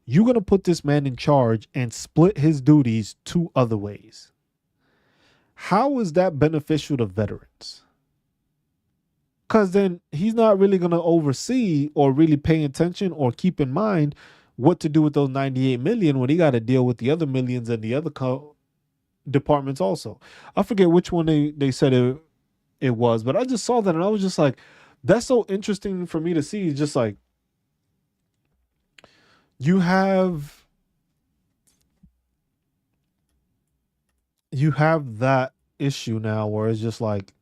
you're going to put this man in charge and split his duties 2 other ways? How is that beneficial to veterans? Because then he's not really going to oversee or really pay attention or keep in mind what to do with those 98 million when he got to deal with the other millions and the other departments also. I forget which one they said it was, but I just saw that and I was just like, that's so interesting for me to see. Just like you have you have that issue now where it's just like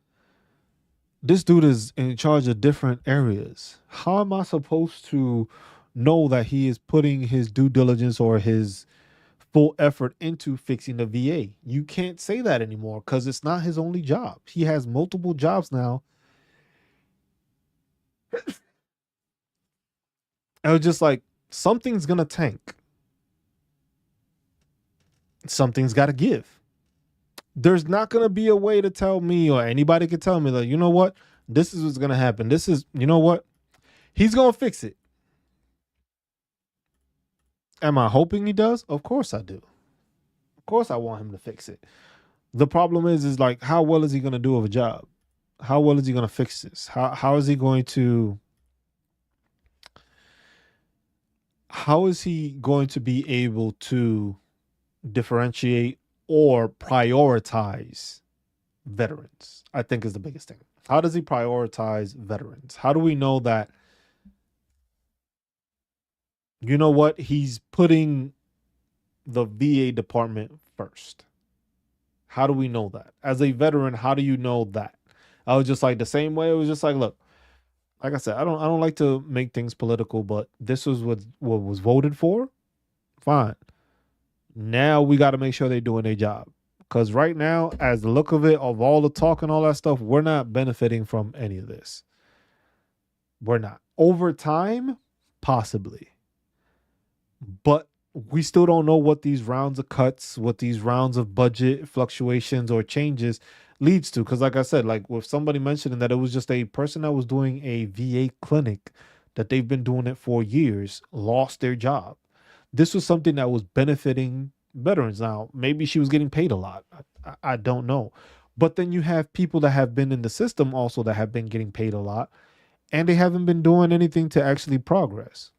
this dude is in charge of different areas. How am I supposed to know that he is putting his due diligence or his full effort into fixing the VA? You can't say that anymore because it's not his only job. He has multiple jobs now. I was just like, something's gonna tank. Something's got to give. There's not gonna be a way to tell me or anybody could tell me that, you know what, this is what's gonna happen. This is, you know what, he's gonna fix it. Am I hoping he does? Of course I do. Of course I want him to fix it. The problem is like, how well is he gonna do of a job? How well is he gonna fix this? How is he going to be able to differentiate or prioritize veterans? I think is the biggest thing. How does he prioritize veterans? How do we know that, you know what, he's putting the VA department first? How do we know that? As a veteran, how do you know that? I was just like, the same way, it was just like, look, like I said, I don't like to make things political, but this was what was voted for. Fine. Now we got to make sure they're doing their job. Because right now, as the look of it, of all the talk and all that stuff, we're not benefiting from any of this. We're not. Over time, possibly. But we still don't know what these rounds of cuts, what these rounds of budget fluctuations or changes leads to. Because like I said, like with somebody mentioning that it was just a person that was doing a VA clinic, that they've been doing it for years, lost their job. This was something that was benefiting veterans. Now, maybe she was getting paid a lot. I don't know. But then you have people that have been in the system also that have been getting paid a lot, and they haven't been doing anything to actually progress.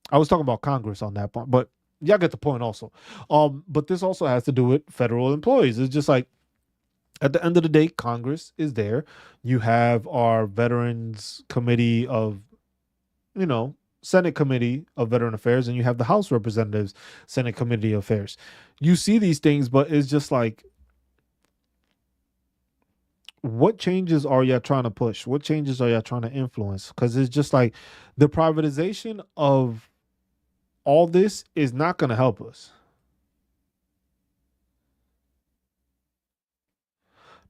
I was talking about Congress on that point, but y'all get the point also. But this also has to do with federal employees. It's just like, at the end of the day, Congress is there. You have our Veterans Committee of, you know, Senate Committee of Veteran Affairs, and you have the House Representatives Senate Committee of Affairs. You see these things, but it's just like, what changes are y'all trying to push? What changes are y'all trying to influence? Because it's just like the privatization of all this is not going to help us.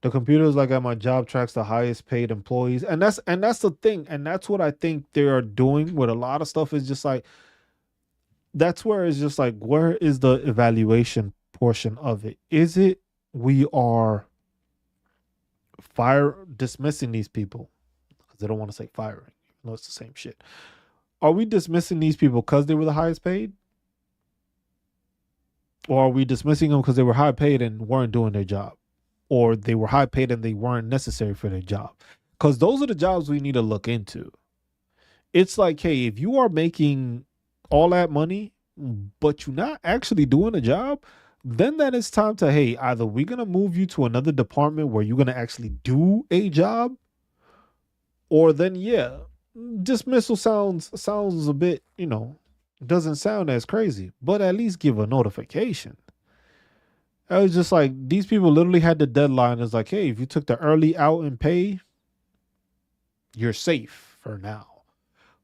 The computers like at my job tracks the highest paid employees, and that's the thing, and that's what I think they are doing with a lot of stuff. Is just like, that's where it's just like, where is the evaluation portion of it? Is it we are fire dismissing these people because they don't want to say firing? No, it's the same shit. Are we dismissing these people because they were the highest paid? Or are we dismissing them because they were high paid and weren't doing their job? Or they were high paid and they weren't necessary for their job? Because those are the jobs we need to look into. It's like, hey, if you are making all that money, but you're not actually doing a job, then that is time to, hey, either we're going to move you to another department where you're going to actually do a job, or then, yeah, dismissal sounds a bit, doesn't sound as crazy, but at least give a notification. I was just like, these people literally had the deadline. It's like, hey, if you took the early out and pay, you're safe for now.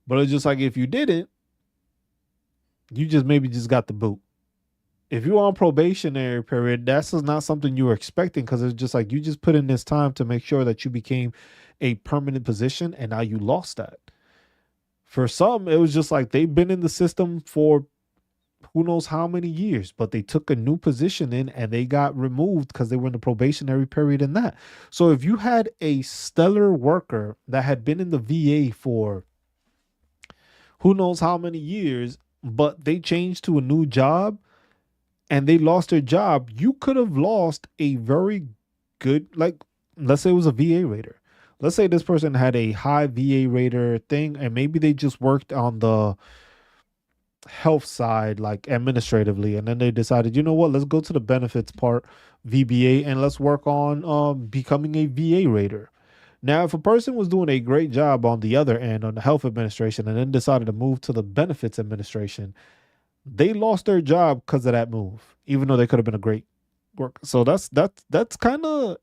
But it's just like, if you didn't, you just maybe just got the boot. If you're on probationary period, that's not something you were expecting, because it's just like, you just put in this time to make sure that you became a permanent position, and now you lost that. For some, it was just like they've been in the system for who knows how many years, but they took a new position in and they got removed because they were in the probationary period in that. So if you had a stellar worker that had been in the VA for who knows how many years, but they changed to a new job and they lost their job, you could have lost a very good, like, let's say it was a VA rater. Let's say this person had a high VA rater thing, and maybe they just worked on the health side, like administratively, and then they decided, you know what, let's go to the benefits part, VBA, and let's work on becoming a VA rater. Now, if a person was doing a great job on the other end on the health administration and then decided to move to the benefits administration, they lost their job because of that move, even though they could have been a great work. So that's kind of,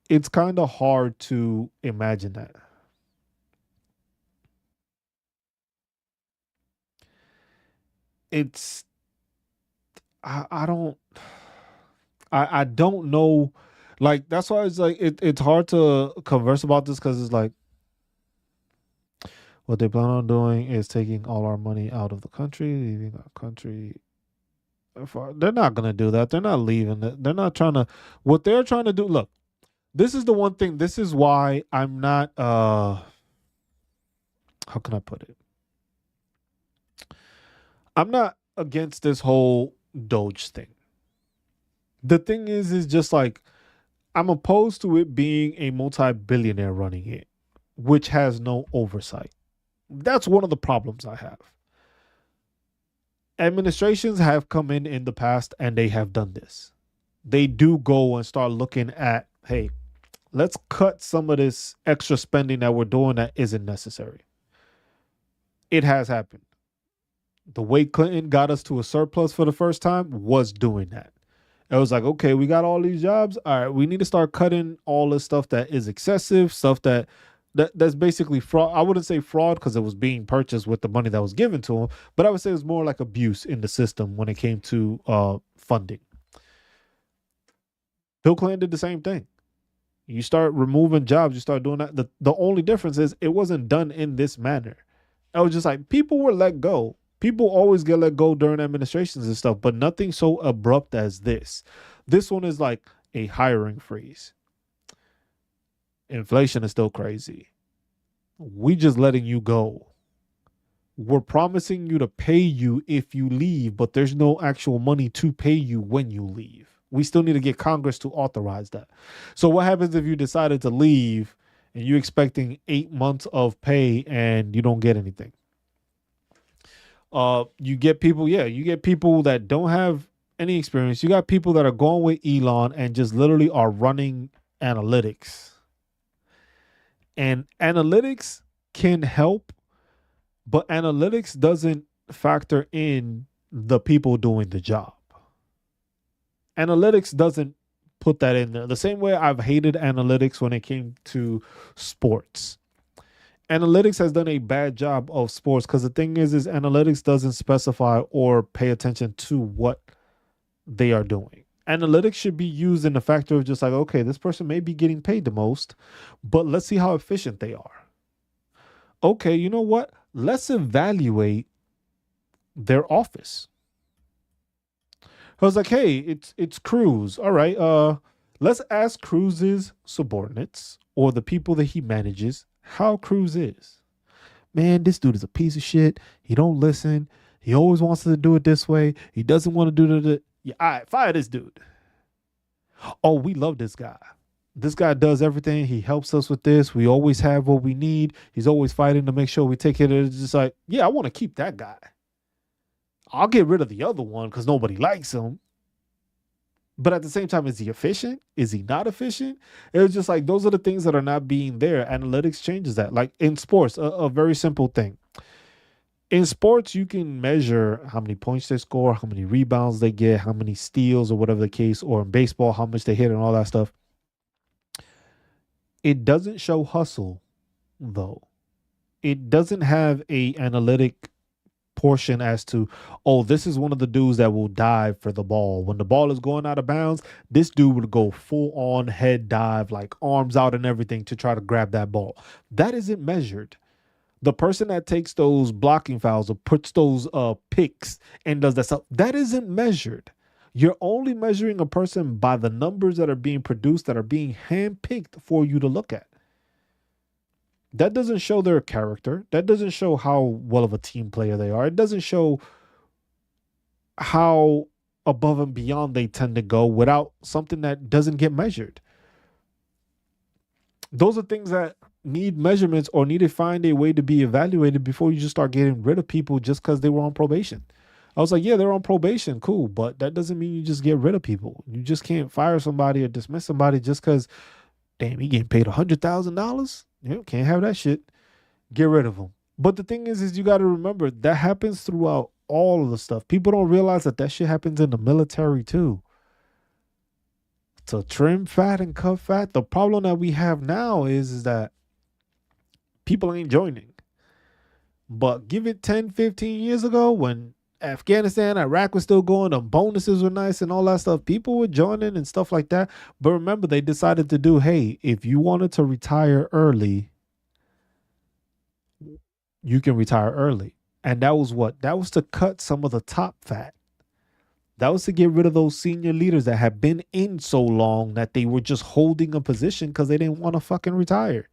it's kind of hard to imagine that. It's I don't I don't know. Like that's why it's like it's hard to converse about this because it's like what they plan on doing is taking all our money out of the country, leaving our country. They're not gonna do that. They're not leaving it. They're not trying to. What they're trying to do. Look, this is the one thing. This is why I'm not. How can I put it? I'm not against this whole Doge thing. The thing is just like I'm opposed to it being a multi-billionaire running it, which has no oversight. That's one of the problems I have. Administrations have come in the past and they have done this. They do go and start looking at, hey, let's cut some of this extra spending that we're doing that isn't necessary. It has happened. The way Clinton got us to a surplus for the first time was doing that. It was like, okay, we got all these jobs. All right, we need to start cutting all this stuff that is excessive, stuff that's basically fraud. I wouldn't say fraud because it was being purchased with the money that was given to him, but I would say it was more like abuse in the system when it came to funding. Bill Clinton did the same thing. You start removing jobs, you start doing that. The only difference is it wasn't done in this manner. I was just like people were let go. People always get let go during administrations and stuff, but nothing so abrupt as this. This one is like a hiring freeze. Inflation is still crazy. We just letting you go. We're promising you to pay you if you leave, but there's no actual money to pay you when you leave. We still need to get Congress to authorize that. So what happens if you decided to leave and you're expecting 8 months of pay and you don't get anything? You get people, yeah, you get people that don't have any experience. You got people that are going with Elon and just literally are running analytics. And analytics can help, but analytics doesn't factor in the people doing the job. Analytics doesn't put that in there. The same way I've hated analytics when it came to sports. Analytics has done a bad job of sports because the thing is analytics doesn't specify or pay attention to what they are doing. Analytics should be used in the factor of just like, okay, this person may be getting paid the most, but let's see how efficient they are. Okay, you know what? Let's evaluate their office. I was like, hey, it's Cruz. All right, let's ask Cruz's subordinates or the people that he manages how Cruz is. Man, this dude is a piece of shit. He don't listen. He always wants to do it this way. He doesn't want to do it. Yeah, all right, fire this dude. Oh, we love this guy. This guy does everything. He helps us with this. We always have what we need. He's always fighting to make sure we take care of it. It's just like, yeah, I want to keep that guy. I'll get rid of the other one because nobody likes him. But at the same time, is he efficient? Is he not efficient? It was just like those are the things that are not being there. Analytics changes that. Like in sports, a very simple thing. In sports, you can measure how many points they score, how many rebounds they get, how many steals or whatever the case, or in baseball, how much they hit and all that stuff. It doesn't show hustle, though. It doesn't have a analytic portion as to, oh, this is one of the dudes that will dive for the ball. When the ball is going out of bounds, this dude would go full on head dive, like arms out and everything to try to grab that ball. That isn't measured. The person that takes those blocking fouls or puts those picks and does that stuff, that isn't measured. You're only measuring a person by the numbers that are being produced, that are being handpicked for you to look at. That doesn't show their character. That doesn't show how well of a team player they are. It doesn't show how above and beyond they tend to go without something that doesn't get measured. Those are things that need measurements or need to find a way to be evaluated before you just start getting rid of people just because they were on probation. I was like, yeah, they're on probation. Cool. But that doesn't mean you just get rid of people. You just can't fire somebody or dismiss somebody just because, damn, he getting paid $100,000. You can't have that shit. Get rid of them. But the thing is you got to remember that happens throughout all of the stuff. People don't realize that shit happens in the military too. to trim fat and cut fat. The problem that we have now is that people ain't joining. But give it 10, 15 years ago when Afghanistan, Iraq was still going, the bonuses were nice and all that stuff. People were joining and stuff like that. But remember, they decided to do, hey, if you wanted to retire early, you can retire early. And that was what? That was to cut some of the top fat. That was to get rid of those senior leaders that had been in so long that they were just holding a position because they didn't want to fucking retire.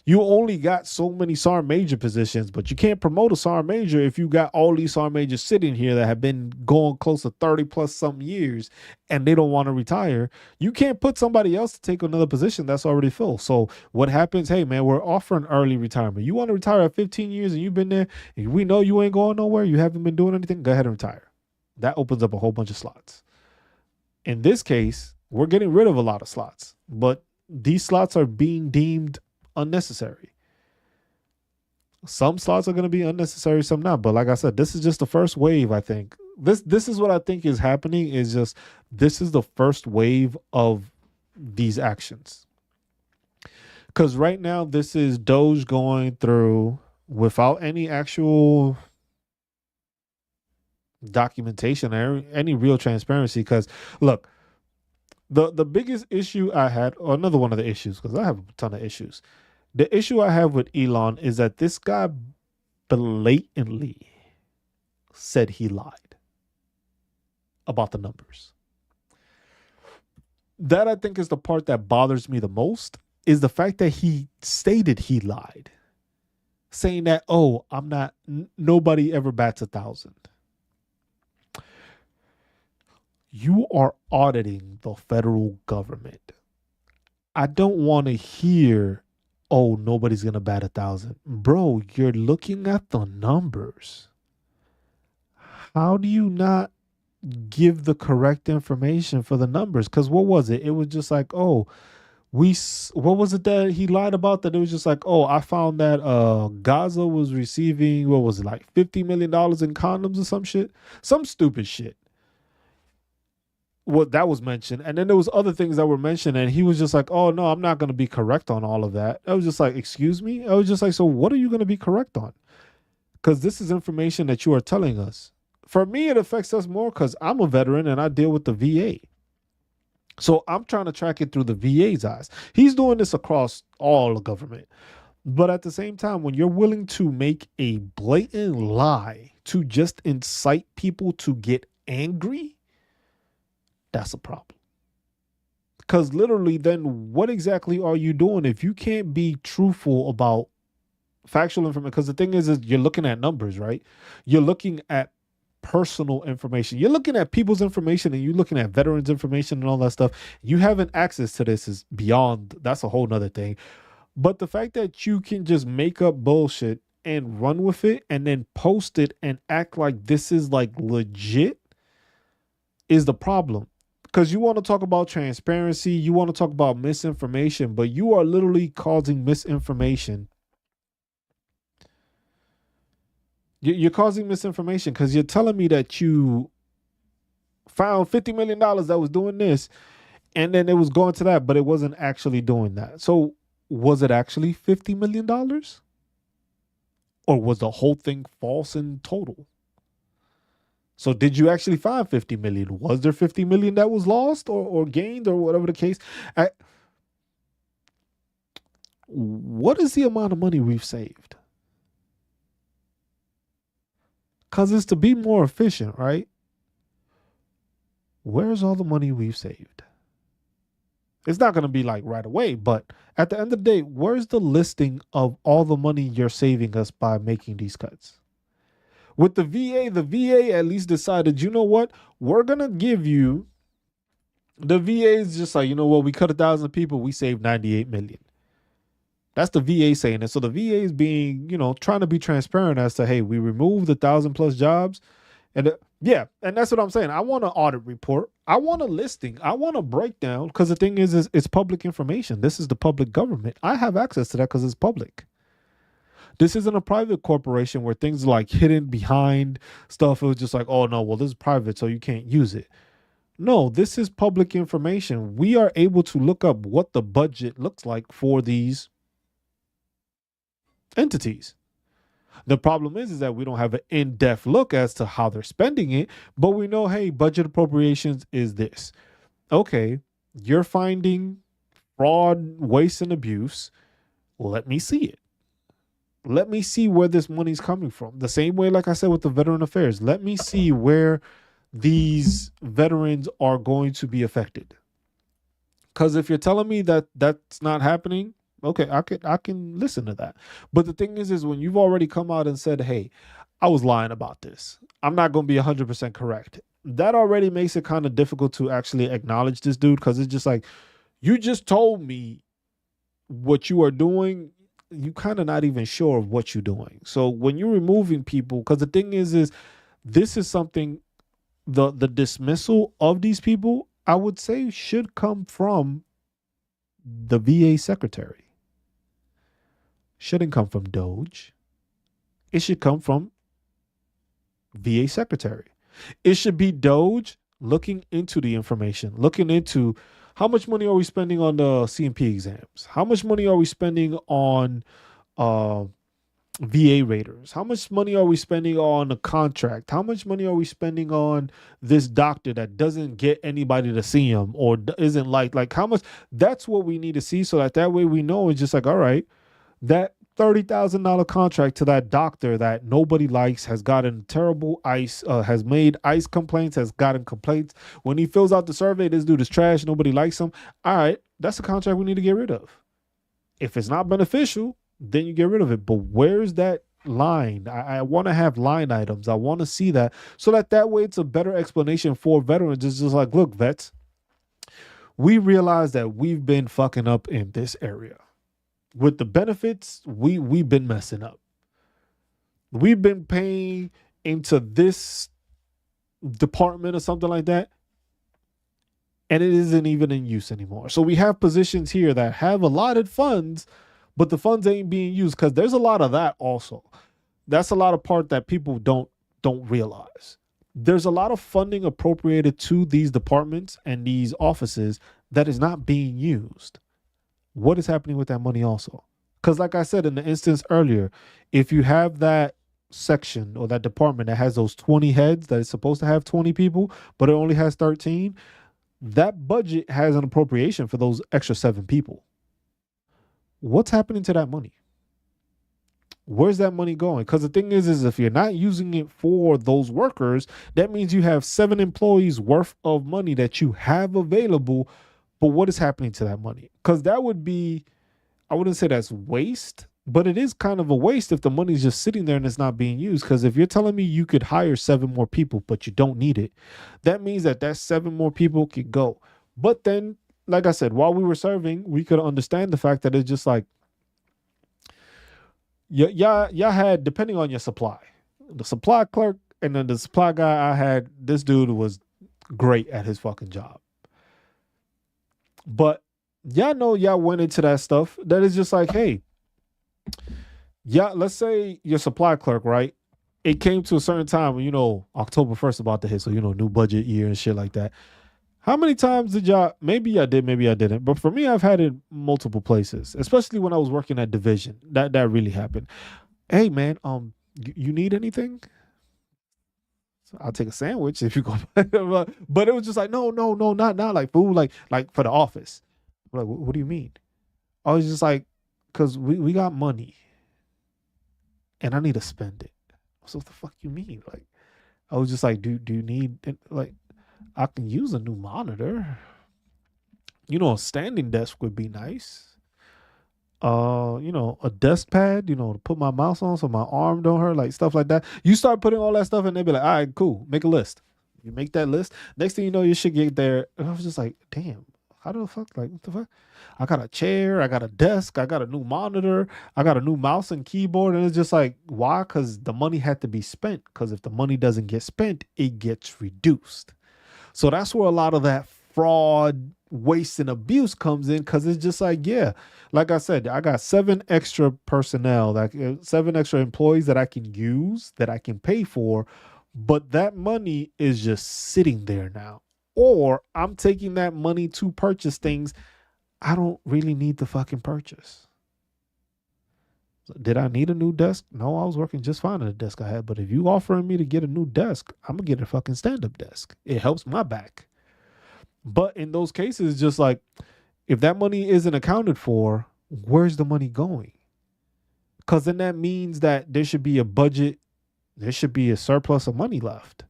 You only got so many SAR major positions, but you can't promote a SAR major if you got all these SAR majors sitting here that have been going close to 30 plus something years and they don't want to retire. You can't put somebody else to take another position that's already filled. So what happens? Hey man, we're offering early retirement. You want to retire at 15 years and you've been there and we know you ain't going nowhere. You haven't been doing anything. Go ahead and retire. That opens up a whole bunch of slots. In this case, we're getting rid of a lot of slots, but these slots are being deemed unnecessary. Some slots are going to be unnecessary, some not. But like I said, this is just the first wave. I think this is what I think is happening. Is just this is the first wave of these actions. Because right now, this is Doge going through without any actual documentation or any real transparency. Because look, the biggest issue I had, or another one of the issues, because I have a ton of issues. The issue I have with Elon is that this guy blatantly said he lied about the numbers. That I think is the part that bothers me the most, is the fact that he stated he lied, saying that, oh, I'm not, nobody ever bats 1,000. You are auditing the federal government. I don't want to hear, oh, nobody's going to bat 1,000. Bro, you're looking at the numbers. How do you not give the correct information for the numbers? Because what was it? It was just like, oh, what was it that he lied about? That it was just like, oh, I found that Gaza was receiving, what was it, like $50 million in condoms or some shit? Some stupid shit. What that was mentioned, and then there was other things that were mentioned, and he was just like, oh no, I'm not going to be correct on all of that. I was just like, excuse me. I was just like, so what are you going to be correct on? Because this is information that you are telling us. For me, it affects us more because I'm a veteran and I deal with the VA, so I'm trying to track it through the VA's eyes. He's doing this across all the government, but at the same time, when you're willing to make a blatant lie to just incite people to get angry, that's a problem. Because literally, then what exactly are you doing if you can't be truthful about factual information? Because the thing is you're looking at numbers, right? You're looking at personal information. You're looking at people's information and you're looking at veterans' information and all that stuff. You having access to this is beyond, that's a whole nother thing. But the fact that you can just make up bullshit and run with it and then post it and act like this is like legit is the problem. Because you want to talk about transparency, you want to talk about misinformation, but you are literally causing misinformation. You're causing misinformation because you're telling me that you found $50 million that was doing this, and then it was going to that, but it wasn't actually doing that. So was it actually $50 million? Or was the whole thing false in total? So did you actually find 50 million? Was there 50 million that was lost or gained or whatever the case? What is the amount of money we've saved? Because it's to be more efficient, right? Where's all the money we've saved? It's not going to be like right away, but at the end of the day, where's the listing of all the money you're saving us by making these cuts? With the VA at least decided, you know what? We're going to give you, the VA is just like, you know what? We cut 1,000 people. We saved 98 million. That's the VA saying it. So the VA is being, trying to be transparent as to, hey, we removed 1,000 plus jobs. And yeah, and that's what I'm saying. I want an audit report. I want a listing. I want a breakdown because the thing is it's public information. This is the public government. I have access to that because it's public. This isn't a private corporation where things are like hidden behind stuff. It was just like, oh no, well, this is private, so you can't use it. No, this is public information. We are able to look up what the budget looks like for these entities. The problem is that we don't have an in-depth look as to how they're spending it, but we know, hey, budget appropriations is this. Okay, you're finding fraud, waste, and abuse. Let me see it. Let me see where this money's coming from. The same way, like I said, with the veteran affairs, let me see where these veterans are going to be affected. Because if you're telling me that that's not happening, okay, I can listen to that. But the thing is when you've already come out and said, hey, I was lying about this, I'm not going to be 100% correct. That already makes it kind of difficult to actually acknowledge this dude, because it's just like, you just told me what you are doing. You kind of not even sure of what you're doing. So when you're removing people, because the thing is this is something, the dismissal of these people, I would say, should come from the VA secretary. Shouldn't come from Doge. It should come from VA secretary. It should be Doge looking into the information, looking into how much money are we spending on the CMP exams? How much money are we spending on uh, VA raters? How much money are we spending on a contract? How much money are we spending on this doctor that doesn't get anybody to see him or isn't like how much? That's what we need to see, so that way we know it's just like, all right, that $30,000 contract to that doctor that nobody likes, has gotten terrible ice, has made ice complaints, has gotten complaints. When he fills out the survey, this dude is trash, nobody likes him. All right, that's a contract we need to get rid of. If it's not beneficial, then you get rid of it. But where's that line? I want to have line items. I want to see that, so that way it's a better explanation for veterans. It's just like, look, vets, we realize that we've been fucking up in this area. With the benefits, we've been messing up. We've been paying into this department or something like that, and it isn't even in use anymore. So we have positions here that have allotted funds, but the funds ain't being used, because there's a lot of that also. That's a lot of part that people don't realize. There's a lot of funding appropriated to these departments and these offices that is not being used. What is happening with that money also? Because like I said in the instance earlier, if you have that section or that department that has those 20 heads that is supposed to have 20 people, but it only has 13, that budget has an appropriation for those extra 7 people. What's happening to that money? Where's that money going? Because the thing is if you're not using it for those workers, that means you have 7 employees worth of money that you have available. But what is happening to that money? Because that would be, I wouldn't say that's waste, but it is kind of a waste if the money's just sitting there and it's not being used. Because if you're telling me you could hire 7 more people, but you don't need it, that means that 7 more people could go. But then, like I said, while we were serving, we could understand the fact that it's just like, y'all had, depending on your supply, the supply clerk and then the supply guy I had, this dude was great at his fucking job. But y'all know y'all went into that stuff that is just like, hey, yeah, let's say your supply clerk, right? It came to a certain time when, October 1st about to hit. So, new budget year and shit like that. How many times did y'all, maybe I did, maybe I didn't. But for me, I've had it multiple places, especially when I was working at division. That really happened. Hey man, you need anything? So I'll take a sandwich if you go. But it was just like, no, not like food, like for the office. I'm like, what do you mean? I was just like, because we got money and I need to spend it. So what the fuck you mean? Like, I was just like, do you need it? Like, I can use a new monitor. A standing desk would be nice. A desk pad, to put my mouse on so my arm don't hurt, like stuff like that. You start putting all that stuff and they be like, all right, cool, make a list. You make that list. Next thing you know, you should get there. And I was just like, damn, how the fuck? Like, what the fuck? I got a chair, I got a desk, I got a new monitor, I got a new mouse and keyboard. And it's just like, why? Because the money had to be spent. Because if the money doesn't get spent, it gets reduced. So that's where a lot of that fraud, waste, and abuse comes in, because it's just like, yeah, like I said, I got 7 extra personnel, like 7 extra employees that I can use, that I can pay for, but that money is just sitting there now. or I'm taking that money to purchase things I don't really need to fucking purchase. Did I need a new desk? No, I was working just fine on the desk I had. But if you offering me to get a new desk, I'm gonna get a fucking stand-up desk. It helps my back. But in those cases, just like if that money isn't accounted for, where's the money going? Because then that means that there should be a budget, there should be a surplus of money left.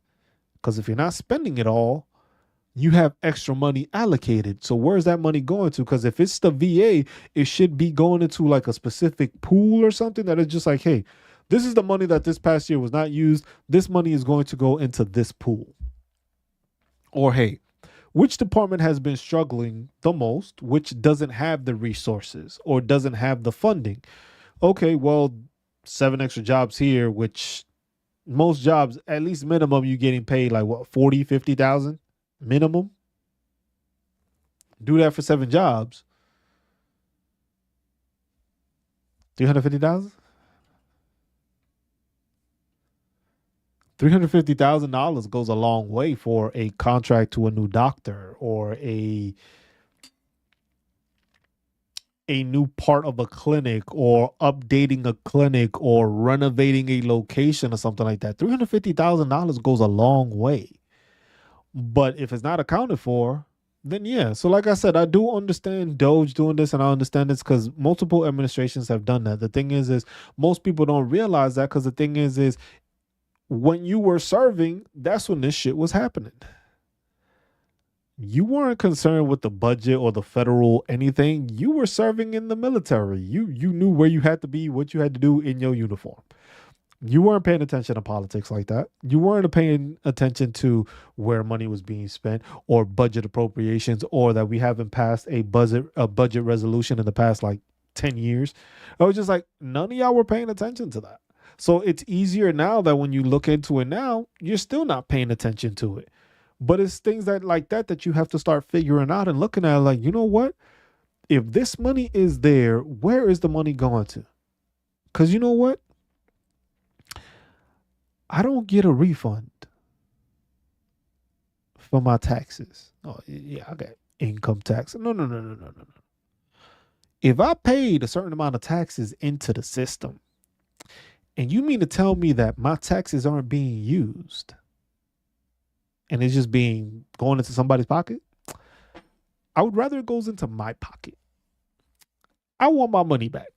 Because if you're not spending it all, you have extra money allocated. So where's that money going to? Because if it's the VA, it should be going into like a specific pool or something that is just like, hey, this is the money that this past year was not used. This money is going to go into this pool. Or hey, which department has been struggling the most, which doesn't have the resources or doesn't have the funding? Okay, well, 7 extra jobs here, which most jobs, at least minimum, you getting paid like what, 40, 50,000 minimum? Do that for 7 jobs. 350,000? $350,000 goes a long way for a contract to a new doctor or a new part of a clinic or updating a clinic or renovating a location or something like that. $350,000 goes a long way. But if it's not accounted for, then yeah. So like I said, I do understand Doge doing this, and I understand this because multiple administrations have done that. The thing is most people don't realize that, because the thing is when you were serving, that's when this shit was happening. You weren't concerned with the budget or the federal anything. You were serving in the military. You knew where you had to be, what you had to do in your uniform. You weren't paying attention to politics like that. You weren't paying attention to where money was being spent or budget appropriations, or that we haven't passed a budget resolution in the past like 10 years. I was just like, none of y'all were paying attention to that. So it's easier now that when you look into it now, you're still not paying attention to it. But it's things that like that you have to start figuring out and looking at, like, you know what? If this money is there, where is the money going to? Because you know what? I don't get a refund for my taxes. Oh, yeah, I got income tax. No. If I paid a certain amount of taxes into the system, and you mean to tell me that my taxes aren't being used and it's just being going into somebody's pocket, I would rather it goes into my pocket. I want my money back.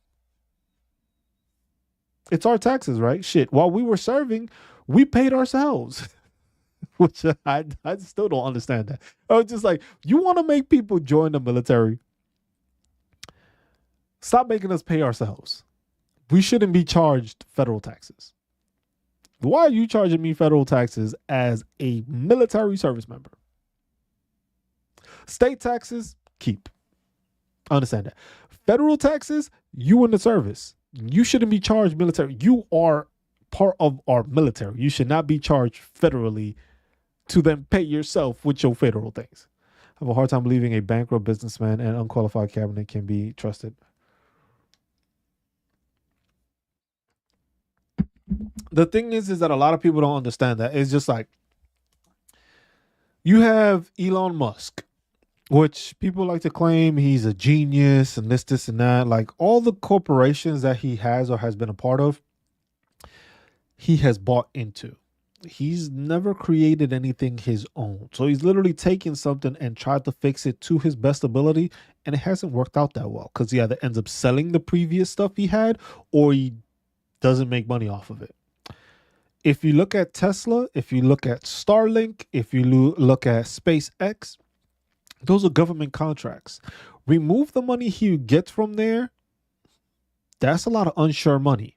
It's our taxes, right? Shit. While we were serving, we paid ourselves, which I still don't understand that. I was just like, you want to make people join the military? Stop making us pay ourselves. We shouldn't be charged federal taxes. Why are you charging me federal taxes as a military service member? State taxes, keep. I understand that. Federal taxes, you in the service. You shouldn't be charged military. You are part of our military. You should not be charged federally to then pay yourself with your federal things. I have a hard time believing a bankrupt businessman and unqualified cabinet can be trusted. The thing is that a lot of people don't understand that. It's just like, you have Elon Musk, which people like to claim he's a genius and this, and that. Like, all the corporations that he has or has been a part of, he has bought into. He's never created anything his own. So he's literally taken something and tried to fix it to his best ability, and it hasn't worked out that well, because he either ends up selling the previous stuff he had, or he doesn't make money off of it. If you look at Tesla, if you look at Starlink, if you look at SpaceX, those are government contracts. Remove the money he gets from there, that's a lot of unsure money.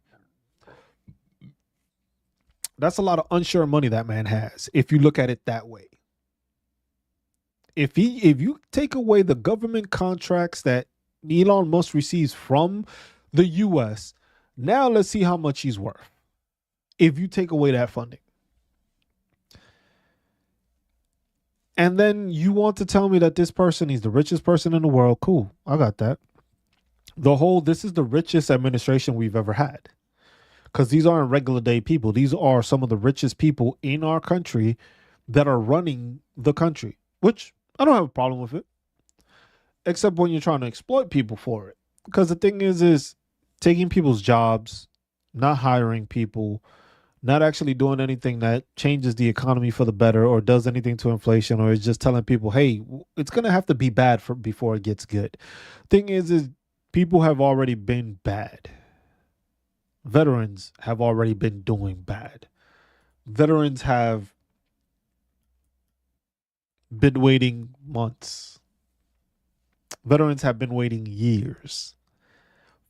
That's a lot of unsure money that man has, if you look at it that way. If you take away the government contracts that Elon Musk receives from the US, now let's see how much he's worth. If you take away that funding. And then you want to tell me that this person is the richest person in the world. Cool. I got that. This is the richest administration we've ever had. Because these aren't regular day people. These are some of the richest people in our country that are running the country. which I don't have a problem with it, except when you're trying to exploit people for it. Because the thing is taking people's jobs, not hiring people, not actually doing anything that changes the economy for the better or does anything to inflation, or is just telling people, hey, it's going to have to be bad for before it gets good. Thing is people have already been bad. Veterans have already been doing bad. Veterans have been waiting months. Veterans have been waiting years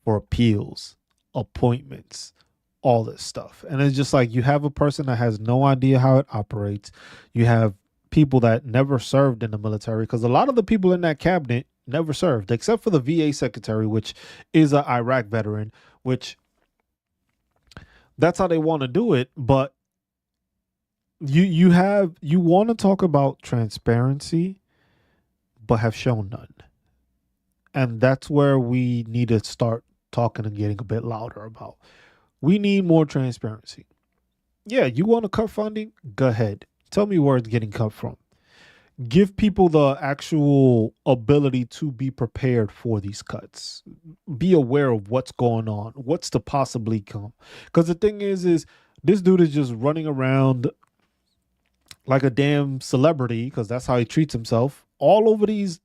for appeals, appointments, all this stuff. And it's just like you have a person that has no idea how it operates. You have people that never served in the military, because a lot of the people in that cabinet never served, except for the VA secretary, which is an Iraq veteran, which that's how they want to do it. But you want to talk about transparency, but have shown none. And that's where we need to start talking and getting a bit louder about. We need more transparency. Yeah, you want to cut funding? Go ahead. Tell me where it's getting cut from. Give people the actual ability to be prepared for these cuts. Be aware of what's going on, what's to possibly come. Because the thing is this dude is just running around like a damn celebrity, because that's how he treats himself, all over these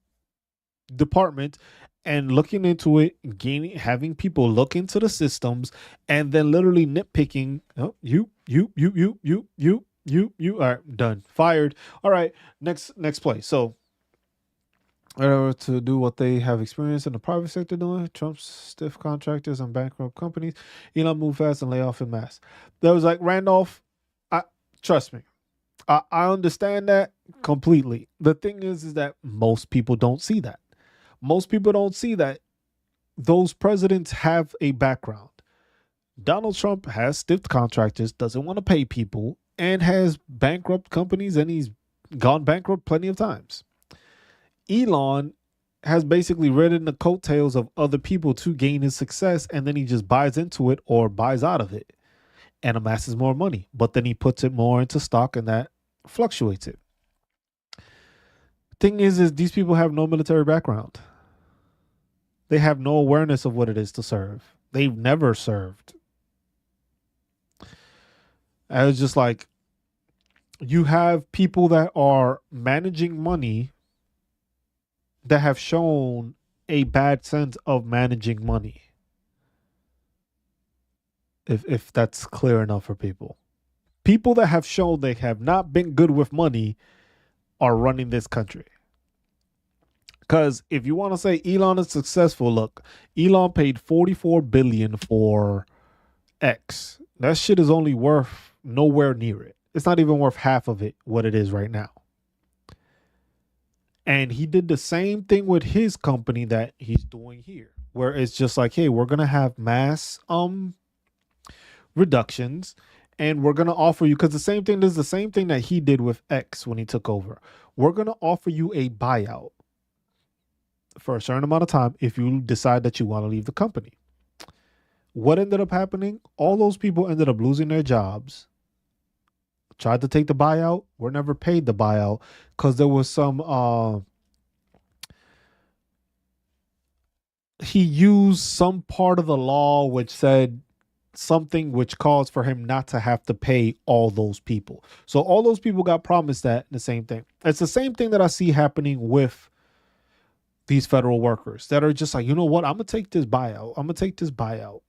departments and looking into it, having people look into the systems, and then literally nitpicking. Oh, you. All right, done, fired. All right, next play. So, to do what they have experienced in the private sector doing, Trump's stiff contractors and bankrupt companies, move fast and lay off in mass. There was like Randolph. I trust me. I understand that completely. The thing is that most people don't see that. Most people don't see that those presidents have a background. Donald Trump has stiff contractors, doesn't want to pay people, and has bankrupt companies, and he's gone bankrupt plenty of times. Elon has basically ridden the coattails of other people to gain his success, and then he just buys into it or buys out of it and amasses more money. But then he puts it more into stock, and that fluctuates it. Thing is these people have no military background. They have no awareness of what it is to serve. They've never served. And it's just like you have people that are managing money that have shown a bad sense of managing money. If that's clear enough for people. People that have shown they have not been good with money are running this country. Because if you want to say Elon is successful, look, Elon paid $44 billion for X. That shit is only worth nowhere near it. It's not even worth half of it, what it is right now. And he did the same thing with his company that he's doing here, where it's just like, hey, we're going to have mass reductions, and we're going to offer you, because this is the same thing that he did with X when he took over. We're going to offer you a buyout for a certain amount of time if you decide that you want to leave the company. What ended up happening? All those people ended up losing their jobs, tried to take the buyout, were never paid the buyout because there was some he used some part of the law which said something which caused for him not to have to pay all those people. So all those people got promised that the same thing. It's the same thing that I see happening with these federal workers that are just like, you know what? I'm going to take this buyout.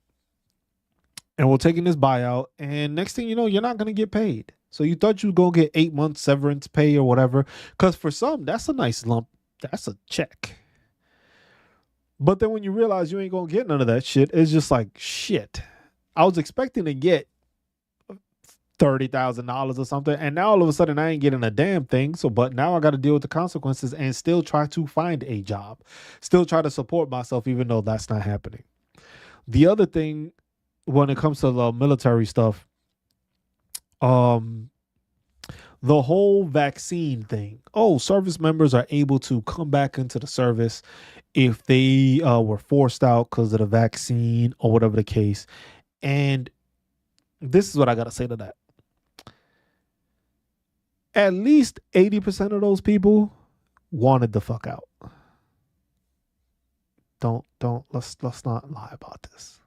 And we're taking this buyout. And next thing you know, you're not going to get paid. So you thought you were going to get 8 months severance pay or whatever. Because for some, that's a nice lump. That's a check. But then when you realize you ain't going to get none of that shit, it's just like, shit. I was expecting to get $30,000 or something, and now all of a sudden I ain't getting a damn thing. So, but now I got to deal with the consequences and still try to find a job, still try to support myself, even though that's not happening. The other thing, when it comes to the military stuff, the whole vaccine thing. Oh, service members are able to come back into the service if they were forced out because of the vaccine or whatever the case. And this is what I got to say to that. At least 80% of those people wanted the fuck out. Don't let's not lie about this.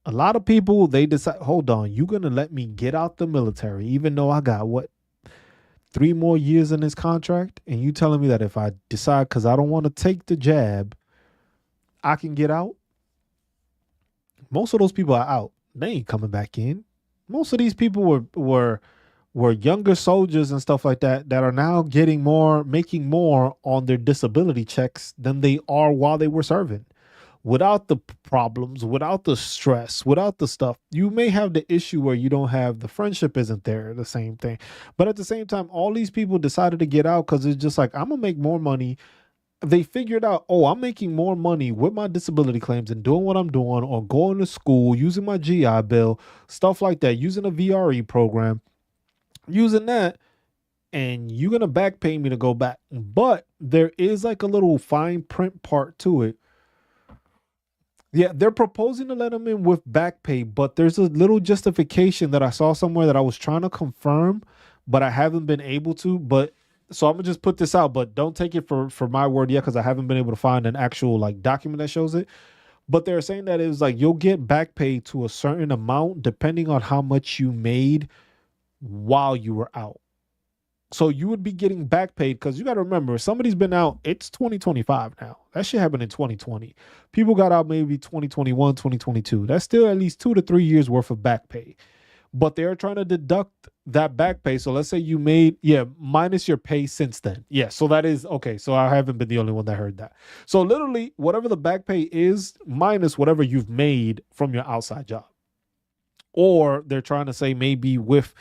A lot of people they decide, hold on, you gonna let me get out the military, even though I got what 3 more years in this contract, and you telling me that if I decide because I don't want to take the jab, I can get out. Most of those people are out. They ain't coming back in. Most of these people were younger soldiers and stuff like that that are now getting more, making more on their disability checks than they are while they were serving. Without the problems, without the stress, without the stuff, you may have the issue where you don't have the friendship isn't there, the same thing. But at the same time, all these people decided to get out because it's just like, I'm gonna make more money. They figured out, oh, I'm making more money with my disability claims and doing what I'm doing, or going to school, using my GI Bill, stuff like that, using a VRE program, using that, and you're gonna back pay me to go back. But there is like a little fine print part to it. Yeah, they're proposing to let them in with back pay, but there's a little justification that I saw somewhere that I was trying to confirm, but I haven't been able to. But so I'm gonna just put this out, but don't take it for my word yet because I haven't been able to find an actual like document that shows it. But they're saying that it was like you'll get back pay to a certain amount depending on how much you made while you were out. So you would be getting back paid because you got to remember somebody's been out. It's 2025 now. That shit happened in 2020. People got out maybe 2021, 2022. That's still at least 2 to 3 years worth of back pay. But they're trying to deduct that back pay. So let's say you made, yeah, minus your pay since then. Yeah. So that is okay. So I haven't been the only one that heard that. So literally, whatever the back pay is, minus whatever you've made from your outside job. Or they're trying to say maybe with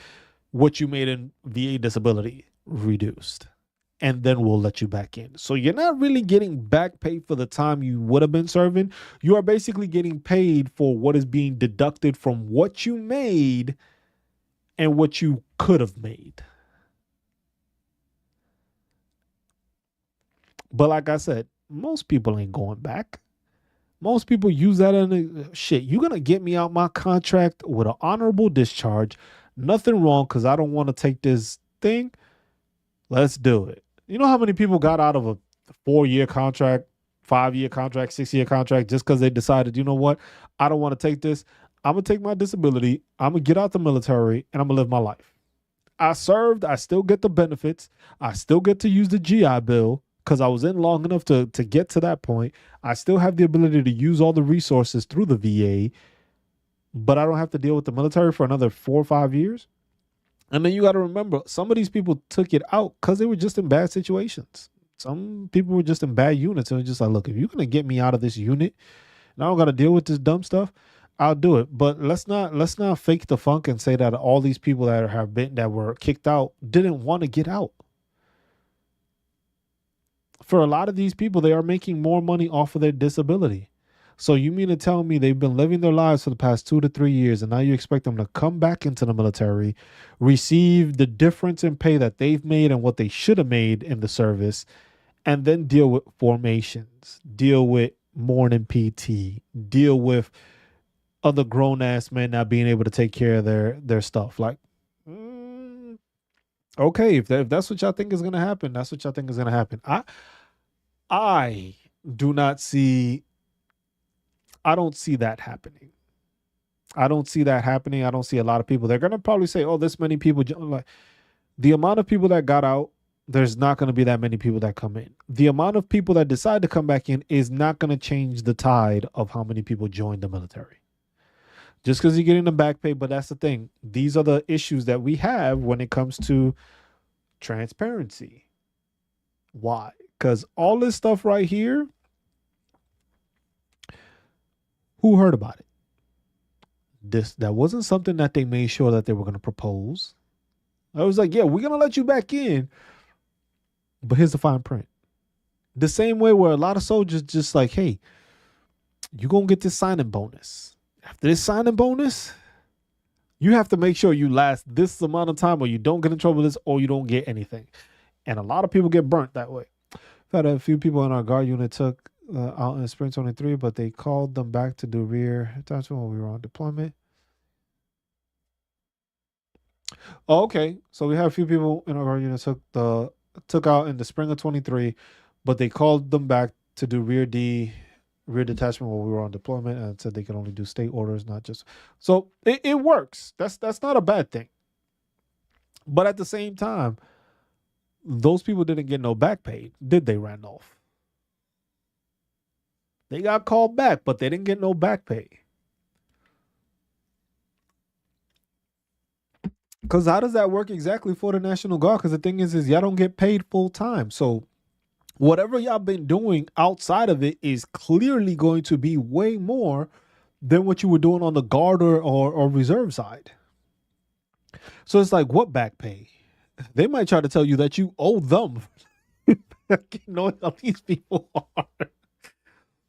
what you made in VA disability reduced, and then we'll let you back in. So you're not really getting back pay for the time you would have been serving. You are basically getting paid for what is being deducted from what you made and what you could have made. But like I said, most people ain't going back. Most people use that in the shit. You're gonna get me out my contract with an honorable discharge. Nothing wrong because I don't want to take this thing. Let's do it. You know how many people got out of a 4 year contract, 5 year contract, 6 year contract just because they decided, you know what? I don't want to take this. I'm going to take my disability. I'm going to get out the military and I'm going to live my life. I served. I still get the benefits. I still get to use the GI Bill because I was in long enough to get to that point. I still have the ability to use all the resources through the VA, but I don't have to deal with the military for another 4 or 5 years. And then you got to remember, some of these people took it out because they were just in bad situations. Some people were just in bad units. And it was just like, look, if you're going to get me out of this unit and I don't got to deal with this dumb stuff, I'll do it. But let's not fake the funk and say that all these people that were kicked out didn't want to get out. For a lot of these people, they are making more money off of their disability. So you mean to tell me they've been living their lives for the past 2 to 3 years and now you expect them to come back into the military, receive the difference in pay that they've made and what they should have made in the service, and then deal with formations, deal with morning PT, deal with other grown ass men not being able to take care of their stuff. Like, mm, okay, if that's what y'all think is gonna happen, that's what y'all think is gonna happen. I do not see I don't see that happening. I don't see that happening. I don't see a lot of people. They're gonna probably say, "Oh, this many people." Like the amount of people that got out, there's not gonna be that many people that come in. The amount of people that decide to come back in is not gonna change the tide of how many people join the military. Just because you're getting the back pay, but that's the thing. These are the issues that we have when it comes to transparency. Why? Because all this stuff right here, who heard about it? That wasn't something that they made sure that they were going to propose. I was like, yeah, we're going to let you back in, but here's the fine print. The same way where a lot of soldiers just like, hey, you're going to get this signing bonus. After this signing bonus, you have to make sure you last this amount of time or you don't get in trouble with this or you don't get anything. And a lot of people get burnt that way. I've had a few people in our guard unit took out in spring 23, but they called them back to do rear attachment when we were on deployment. Oh, okay. So we have a few people in our guard unit took the took out in the spring of 23, but they called them back to do rear detachment while we were on deployment, and said they could only do state orders, not just. So it works. That's not a bad thing. But at the same time, those people didn't get no back pay, did they, Randolph? They got called back, but they didn't get no back pay. Because how does that work exactly for the National Guard? Because the thing is y'all don't get paid full time. So whatever y'all been doing outside of it is clearly going to be way more than what you were doing on the guard or reserve side. So it's like, what back pay? They might try to tell you that you owe them. Knowing how these people are.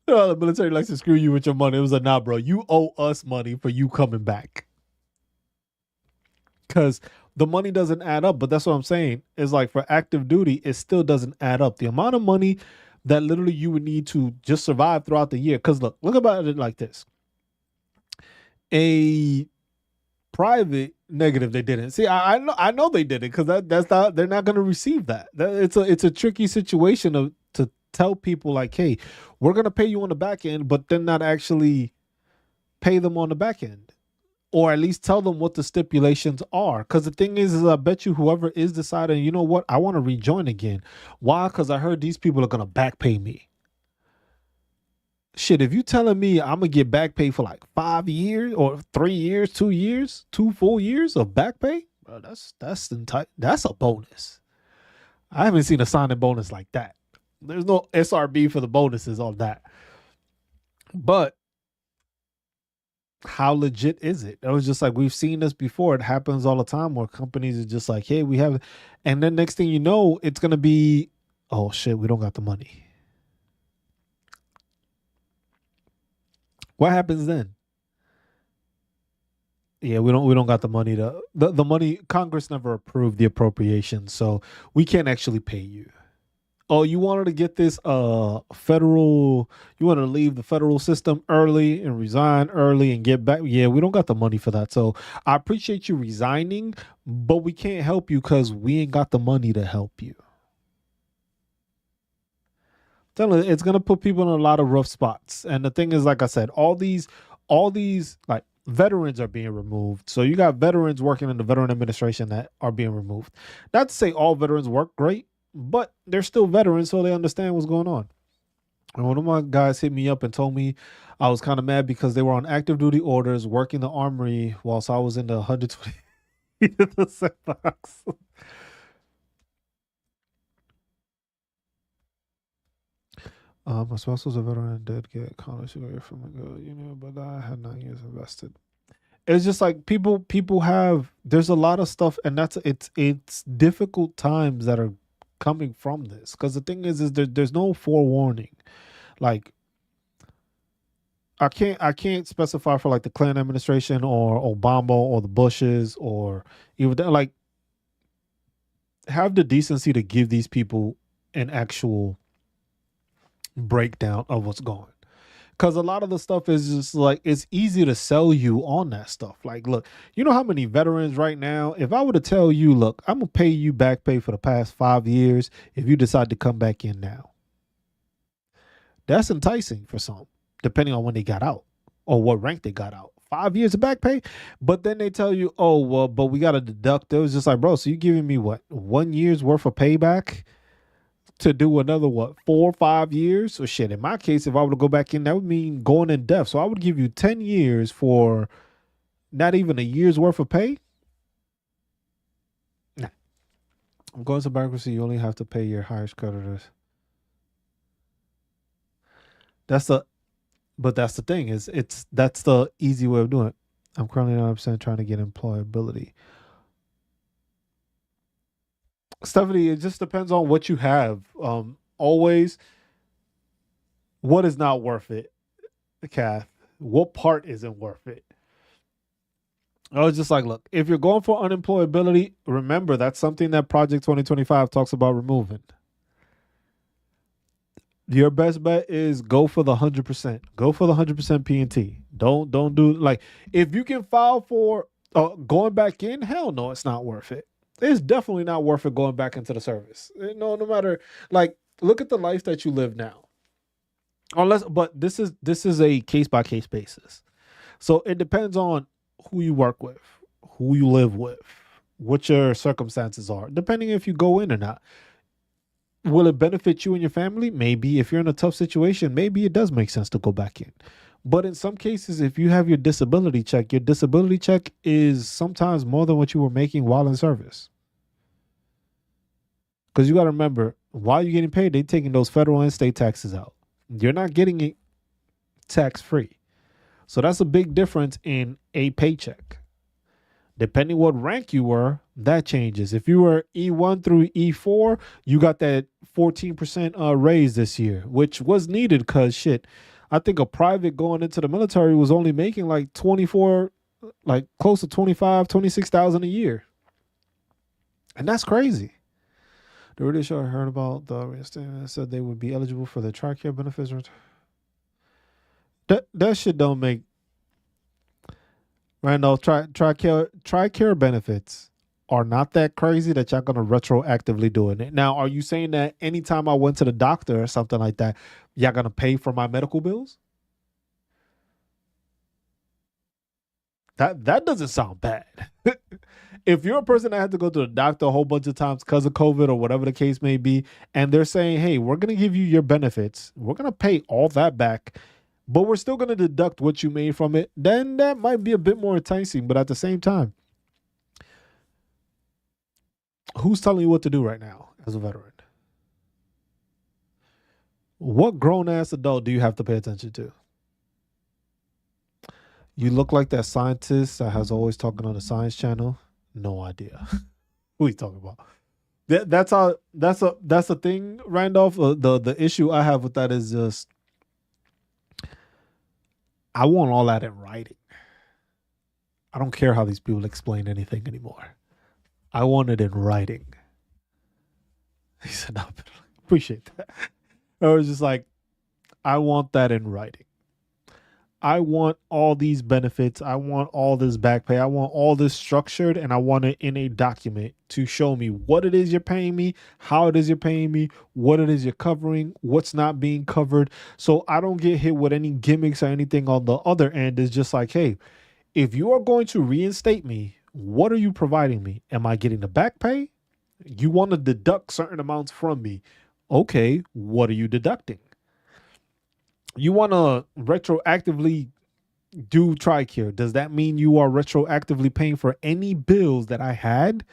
The military likes to screw you with your money. It was like, nah, bro, you owe us money for you coming back. Because the money doesn't add up. But that's what I'm saying. It's like for active duty, it still doesn't add up. The amount of money that literally you would need to just survive throughout the year. Because look about it like this. A private negative, they didn't. See, I know they did it because that's not, they're not going to receive that. It's a tricky situation to tell people like, hey, we're going to pay you on the back end, but then not actually pay them on the back end. Or at least tell them what the stipulations are. Because the thing is I bet you whoever is deciding, you know what, I want to rejoin again. Why? Because I heard these people are going to back pay me. Shit, if you telling me I'm going to get back pay for like 5 years or 3 years, 2 years, 2 full years of back pay, bro, that's a bonus. I haven't seen a signing bonus like that. There's no SRB for the bonuses on that. But how legit is it? It was just like, we've seen this before. It happens all the time where companies are just like, hey, we have, and then next thing you know, it's going to be, oh shit, we don't got the money. What happens then? Yeah, we don't got the money to the money. Congress never approved the appropriation, so we can't actually pay you. Oh, you wanted to get this federal, you wanted to leave the federal system early and resign early and get back. Yeah, we don't got the money for that. So I appreciate you resigning, but we can't help you because we ain't got the money to help you. Telling you, it's gonna put people in a lot of rough spots. And the thing is, like I said, all these like veterans are being removed. So you got veterans working in the veteran administration that are being removed. Not to say all veterans work great, but they're still veterans, so they understand what's going on. And one of my guys hit me up and told me I was kind of mad because they were on active duty orders working the armory whilst I was in the 120 the setbacks. My spouse was a veteran and did get college degree from a good union, but I had 9 years invested. It's just like people have, there's a lot of stuff, and it's difficult times that are coming from this, because the thing is there's no forewarning. Like I can't specify for like the Clinton administration or Obama or the Bushes or even like have the decency to give these people an actual breakdown of what's going. Because a lot of the stuff is just like, it's easy to sell you on that stuff. Like, look, you know how many veterans right now, if I were to tell you, look, I'm going to pay you back pay for the past 5 years if you decide to come back in now. That's enticing for some, depending on when they got out or what rank they got out. 5 years of back pay. But then they tell you, oh, well, but we got to deduct. It was just like, bro, so you giving me what, 1 year's worth of payback to do another what, 4 or 5 years? So shit, in my case, if I were to go back in, that would mean going in depth. So I would give you 10 years for not even a year's worth of pay. Nah. I'm going to bankruptcy. You only have to pay your highest creditors. That's the, but that's the thing, is that's the easy way of doing it. I'm currently 9% trying to get employability. Stephanie, it just depends on what you have. Always, what is not worth it, Kath? What part isn't worth it? I was just like, look, if you're going for unemployability, remember that's something that Project 2025 talks about removing. Your best bet is go for the 100%. Go for the 100% P&T. Don't do, like, if you can file for going back in, hell no, it's not worth it. It's definitely not worth it going back into the service. No matter, like, look at the life that you live now. Unless, but this is a case by case basis. So it depends on who you work with, who you live with, what your circumstances are, depending if you go in or not. Will it benefit you and your family? Maybe. If you're in a tough situation, maybe it does make sense to go back in. But in some cases, if you have your disability check is sometimes more than what you were making while in service. Because you got to remember, while you're getting paid, they're taking those federal and state taxes out. You're not getting it tax free. So that's a big difference in a paycheck. Depending what rank you were, that changes. If you were E1 through E4, you got that 14% raise this year, which was needed because shit, I think a private going into the military was only making like 24, like close to 25, 26,000 a year. And that's crazy. The radio show I heard about the reinstatement said they would be eligible for the TRICARE benefits. That shit don't make Randolph, TRICARE benefits are not that crazy that y'all gonna retroactively doing it. Now, are you saying that anytime I went to the doctor or something like that, y'all gonna pay for my medical bills? That doesn't sound bad. If you're a person that had to go to the doctor a whole bunch of times because of COVID or whatever the case may be, and they're saying, hey, we're gonna give you your benefits, we're gonna pay all that back, but we're still gonna deduct what you made from it, then that might be a bit more enticing. But at the same time, who's telling you what to do right now as a veteran? What grown ass adult do you have to pay attention to? You look like that scientist that has always talking on the science channel. No idea. Who you talking about? That's how. That's a thing, Randolph. The issue I have with that is just I want all that in writing. I don't care how these people explain anything anymore. I want it in writing. He said, no, appreciate that. I was just like, I want that in writing. I want all these benefits. I want all this back pay. I want all this structured, and I want it in a document to show me what it is you're paying me, how it is you're paying me, what it is you're covering, what's not being covered. So I don't get hit with any gimmicks or anything on the other end. It's just like, hey, if you are going to reinstate me, what are you providing me? Am I getting the back pay? You want to deduct certain amounts from me. Okay, what are you deducting? You want to retroactively do TRICARE. Does that mean you are retroactively paying for any bills that I had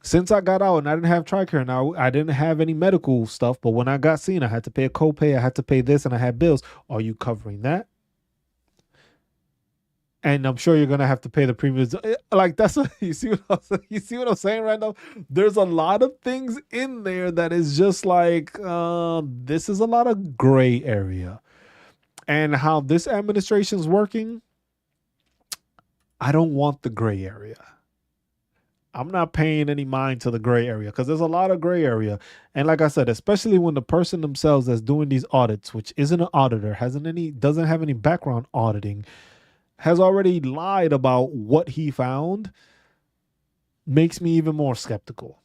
since I got out and I didn't have TRICARE? Now I didn't have any medical stuff, but when I got seen, I had to pay a copay. I had to pay this, and I had bills. Are you covering that? And I'm sure you're gonna have to pay the premiums. Like that's what you see. You see what I'm saying right now? There's a lot of things in there that is just like this is a lot of gray area, and how this administration's working. I don't want the gray area. I'm not paying any mind to the gray area because there's a lot of gray area. And like I said, especially when the person themselves that's doing these audits, which isn't an auditor, doesn't have any background auditing, has already lied about what he found, makes me even more skeptical.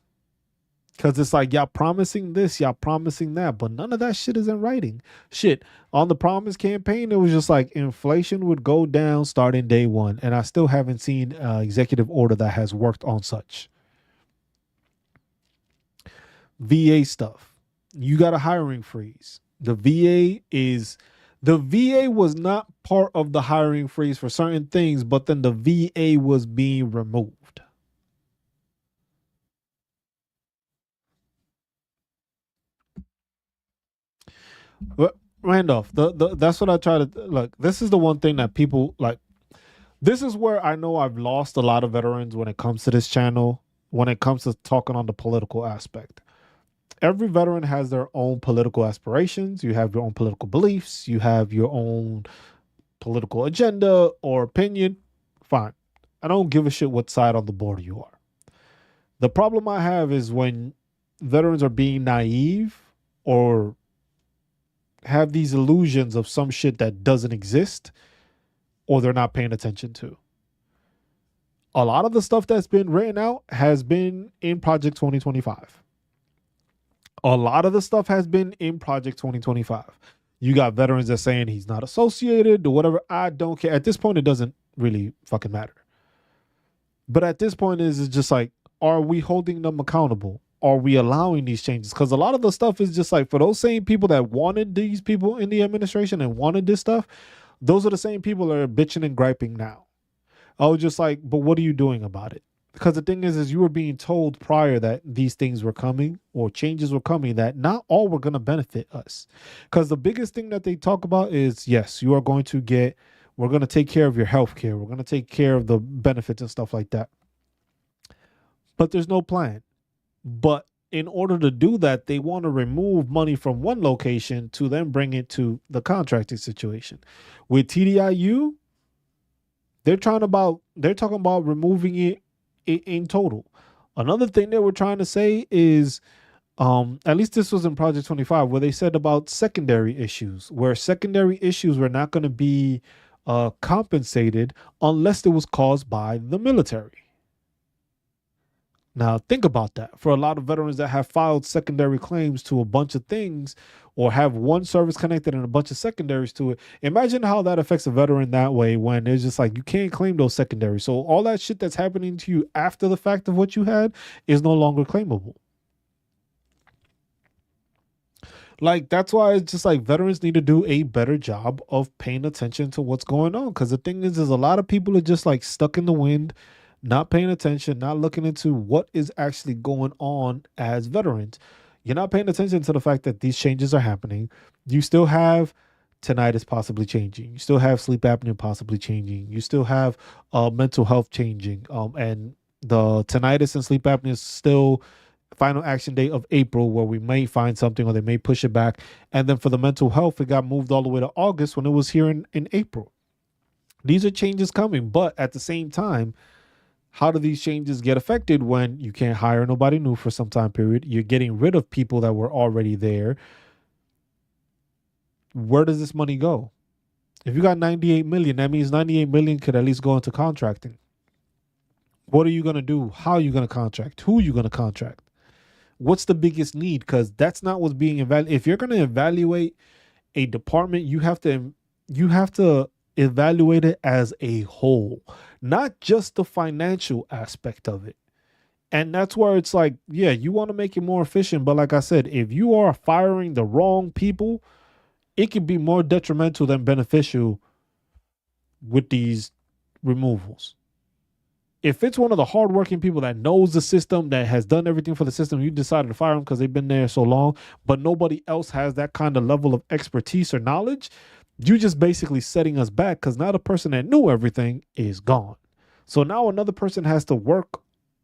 Because it's like, y'all promising this, y'all promising that, but none of that shit is in writing. Shit, on the promise campaign, it was just like inflation would go down starting day one. And I still haven't seen an executive order that has worked on such. VA stuff. You got a hiring freeze. The VA was not part of the hiring freeze for certain things, but then the VA was being removed. But Randolph, that's what I try to look. This is the one thing that people like. This is where I know I've lost a lot of veterans when it comes to this channel, when it comes to talking on the political aspect. Every veteran has their own political aspirations. You have your own political beliefs. You have your own political agenda or opinion. Fine. I don't give a shit what side on the border you are. The problem I have is when veterans are being naive or have these illusions of some shit that doesn't exist or they're not paying attention to. A lot of the stuff that's been written out has been in Project 2025. A lot of the stuff has been in Project 2025. You got veterans that saying he's not associated or whatever. I don't care. At this point, it doesn't really fucking matter. But at this point, it's just like, are we holding them accountable? Are we allowing these changes? Because a lot of the stuff is just like, for those same people that wanted these people in the administration and wanted this stuff, those are the same people that are bitching and griping now. I was just like, but what are you doing about it? Because the thing is you were being told prior that these things were coming or changes were coming, that not all were going to benefit us. Because the biggest thing that they talk about is, yes, we're going to take care of your health care. We're going to take care of the benefits and stuff like that. But there's no plan. But in order to do that, they want to remove money from one location to then bring it to the contracting situation. With TDIU, they're talking about removing it in total. Another thing they were trying to say is, at least this was in Project 25, where they said about secondary issues, where secondary issues were not going to be compensated unless it was caused by the military. Now, think about that. For a lot of veterans that have filed secondary claims to a bunch of things or have one service connected and a bunch of secondaries to it, imagine how that affects a veteran that way, when it's just like you can't claim those secondaries. So all that shit that's happening to you after the fact of what you had is no longer claimable. Like, that's why it's just like veterans need to do a better job of paying attention to what's going on. Because the thing is a lot of people are just like stuck in the wind, not paying attention, not looking into what is actually going on as veterans. You're not paying attention to the fact that these changes are happening. You still have tinnitus possibly changing. You still have sleep apnea possibly changing. You still have mental health changing. And the tinnitus and sleep apnea is still final action date of April, where we may find something or they may push it back. And then for the mental health, it got moved all the way to August when it was here in April. These are changes coming, but at the same time, how do these changes get affected when you can't hire nobody new for some time period? You're getting rid of people that were already there. Where does this money go? If you got 98 million, that means 98 million could at least go into contracting. What are you going to do? How are you going to contract? Who are you going to contract? What's the biggest need? Because that's not what's being evaluated. If you're going to evaluate a department, you have to evaluate it as a whole, not just the financial aspect of it. And that's where it's like, yeah, you want to make it more efficient. But like I said, if you are firing the wrong people, it can be more detrimental than beneficial with these removals. If it's one of the hardworking people that knows the system, that has done everything for the system, you decided to fire them because they've been there so long, but nobody else has that kind of level of expertise or knowledge, you're just basically setting us back, because now the person that knew everything is gone. So now another person has to work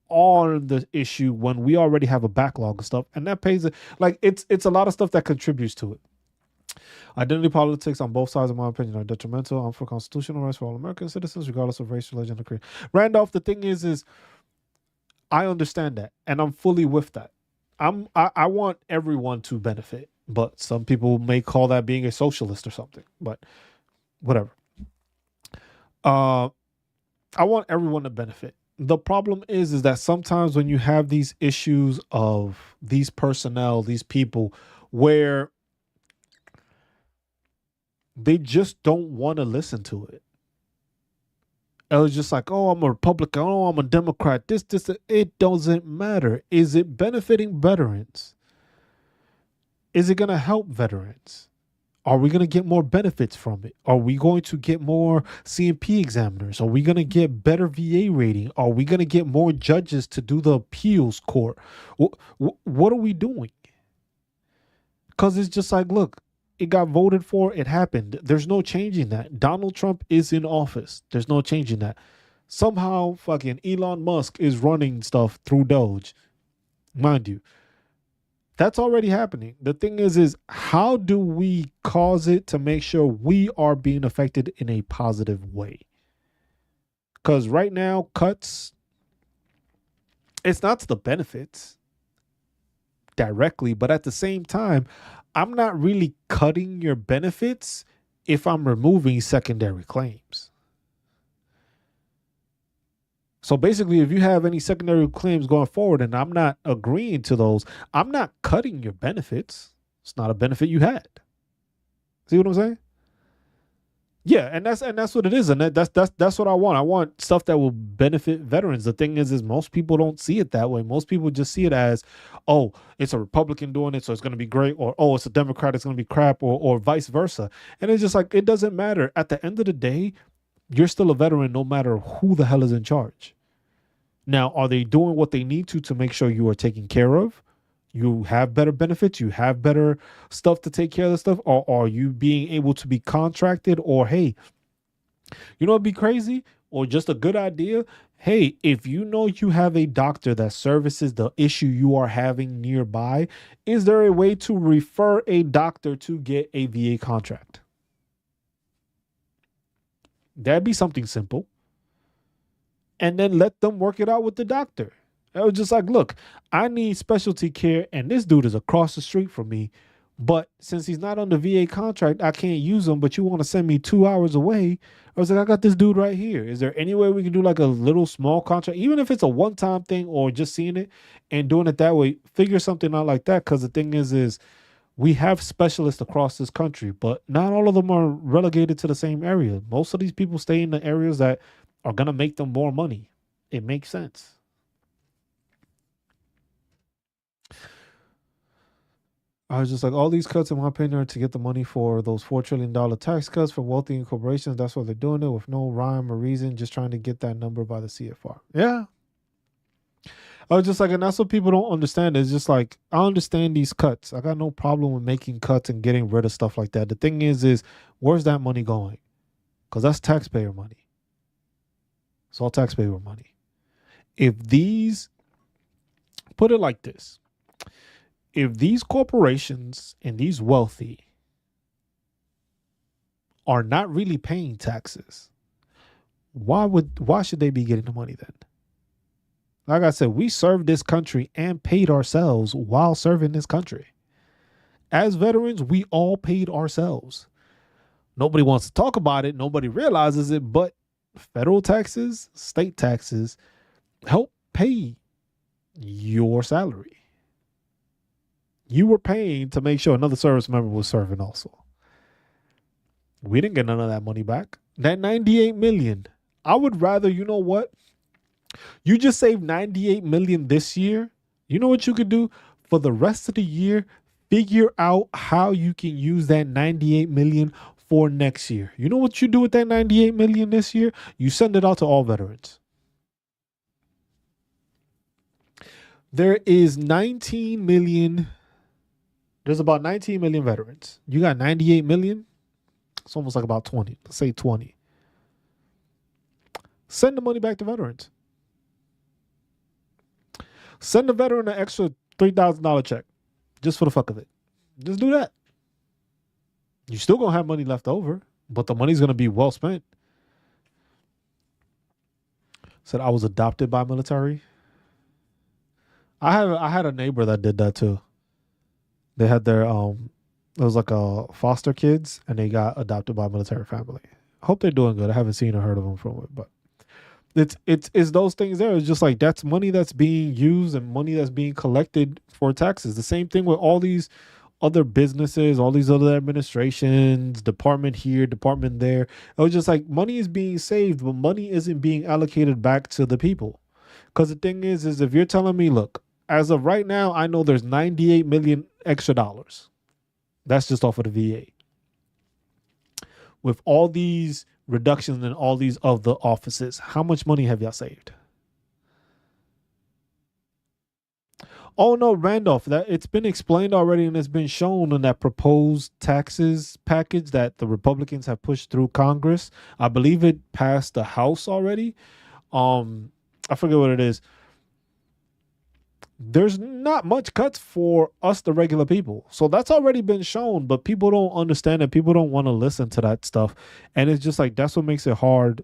on the issue when we already have a backlog of stuff, and that pays it. Like, it's a lot of stuff that contributes to it. Identity politics on both sides, in my opinion, are detrimental for constitutional rights for all American citizens, regardless of race, religion, or creed. Randolph, the thing is I understand that, and I'm fully with that. I want everyone to benefit, but some people may call that being a socialist or something. But whatever. I want everyone to benefit. The problem is that sometimes when you have these issues of these personnel, these people, where they just don't want to listen to it. It was just like, oh, I'm a Republican, oh, I'm a Democrat, this, it doesn't matter. Is it benefiting veterans? Is it going to help veterans? Are we going to get more benefits from it? Are we going to get more CMP examiners? Are we going to get better VA rating? Are we going to get more judges to do the appeals court? What are we doing? Because it's just like, look, it got voted for. It happened. There's no changing that. Donald Trump is in office. There's no changing that. Somehow fucking Elon Musk is running stuff through Doge. Mind you, that's already happening. The thing is how do we cause it to make sure we are being affected in a positive way? Because right now, cuts, it's not to the benefits directly, but at the same time, I'm not really cutting your benefits if I'm removing secondary claims. So basically, if you have any secondary claims going forward and I'm not agreeing to those, I'm not cutting your benefits. It's not a benefit you had. See what I'm saying? Yeah, and that's what it is, and that's what I want. I want stuff that will benefit veterans. The thing is most people don't see it that way. Most people just see it as, oh, it's a Republican doing it, so it's going to be great, or oh, it's a Democrat, it's going to be crap, or vice versa. And it's just like it doesn't matter. At the end of the day, you're still a veteran, no matter who the hell is in charge. Now, are they doing what they need to make sure you are taken care of? You have better benefits, you have better stuff to take care of the stuff, or are you being able to be contracted? Or hey, you know, it'd be crazy or just a good idea. Hey, if you know you have a doctor that services the issue you are having nearby, is there a way to refer a doctor to get a VA contract? That'd be something simple. And then let them work it out with the doctor. I was just like, look, I need specialty care, and this dude is across the street from me. But since he's not on the VA contract, I can't use him. But you want to send me 2 hours away? I was like, I got this dude right here. Is there any way we can do like a little small contract, even if it's a one-time thing or just seeing it and doing it that way? Figure something out like that. Because the thing is we have specialists across this country, but not all of them are relegated to the same area. Most of these people stay in the areas that are gonna make them more money. It makes sense. I was just like, all these cuts, in my opinion, are to get the money for those $4 trillion tax cuts for wealthy corporations. That's why they're doing it with no rhyme or reason, just trying to get that number by the CFR. Yeah. I was just like, and that's what people don't understand. It's just like, I understand these cuts. I got no problem with making cuts and getting rid of stuff like that. The thing is where's that money going? Because that's taxpayer money. It's all taxpayer money. If these, put it like this, if these corporations and these wealthy are not really paying taxes, why should they be getting the money then? Like I said, we served this country and paid ourselves while serving this country. As veterans, we all paid ourselves. Nobody wants to talk about it. Nobody realizes it, but federal taxes, state taxes help pay your salary. You were paying to make sure another service member was serving also. We didn't get none of that money back. That 98 million, I would rather, you know what? You just saved 98 million this year. You know what you could do for the rest of the year? Figure out how you can use that 98 million for next year. You know what you do with that 98 million this year? You send it out to all veterans. There is 19 million. There's about 19 million veterans. You got 98 million. It's almost like about 20. Let's say 20. Send the money back to veterans. Send the veteran an extra $3,000 check just for the fuck of it. Just do that. You're still going to have money left over, but the money's going to be well spent. Said I was adopted by military. I had a neighbor that did that too. They had their it was like a foster kids, and they got adopted by a military family. I hope they're doing good. I haven't seen or heard of them from it, but it's those things there. It's just like that's money that's being used and money that's being collected for taxes. The same thing with all these other businesses, all these other administrations, department here, department there. It was just like money is being saved, but money isn't being allocated back to the people. Because the thing is if you're telling me, look, as of right now, I know there's 98 million extra dollars. That's just off of the VA. With all these reductions in all these other offices, how much money have y'all saved? Oh no, Randolph, that it's been explained already and it's been shown in that proposed taxes package that the Republicans have pushed through Congress. I believe it passed the House already. I forget what it is. There's not much cuts for us, the regular people. So that's already been shown, but people don't understand it. People don't want to listen to that stuff. And it's just like, that's what makes it hard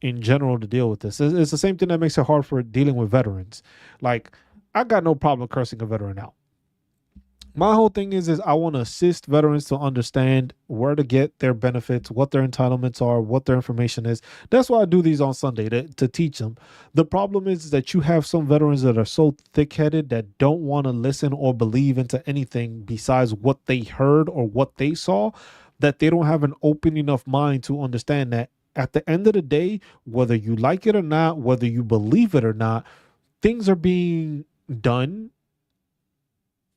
in general to deal with this. It's the same thing that makes it hard for dealing with veterans. Like, I got no problem cursing a veteran out. My whole thing is I want to assist veterans to understand where to get their benefits, what their entitlements are, what their information is. That's why I do these on Sunday to teach them. The problem is that you have some veterans that are so thick-headed that don't want to listen or believe into anything besides what they heard or what they saw, that they don't have an open enough mind to understand that at the end of the day, whether you like it or not, whether you believe it or not, things are being done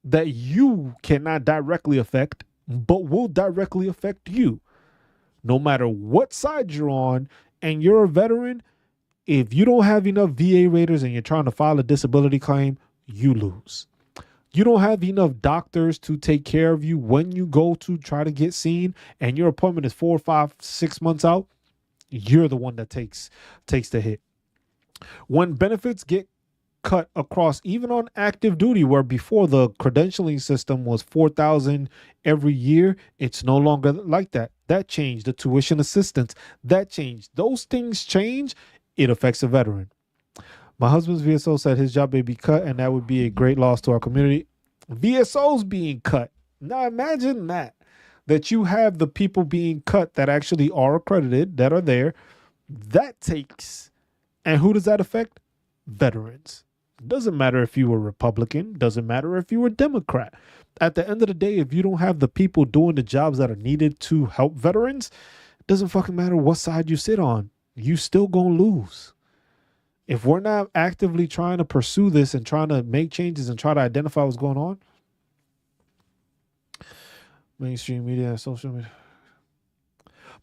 that you cannot directly affect, but will directly affect you. No matter what side you're on, and you're a veteran, if you don't have enough VA raters and you're trying to file a disability claim, you lose. You don't have enough doctors to take care of you when you go to try to get seen, and your appointment is 4 or 5, 6 months out, you're the one that takes the hit. When benefits get cut across even on active duty, where before the credentialing system was 4,000 every year, it's no longer like that. That changed. The tuition assistance, that changed. Those things change, it affects a veteran. My husband's VSO said his job may be cut, and that would be a great loss to our community. VSOs being cut, now imagine that you have the people being cut that actually are accredited, that are there. That takes, and who does that affect? Veterans. Doesn't matter if you were Republican, doesn't matter if you were Democrat. At the end of the day, if you don't have the people doing the jobs that are needed to help veterans, it doesn't fucking matter what side you sit on. You still gonna lose. If we're not actively trying to pursue this and trying to make changes and try to identify what's going on, mainstream media and social media.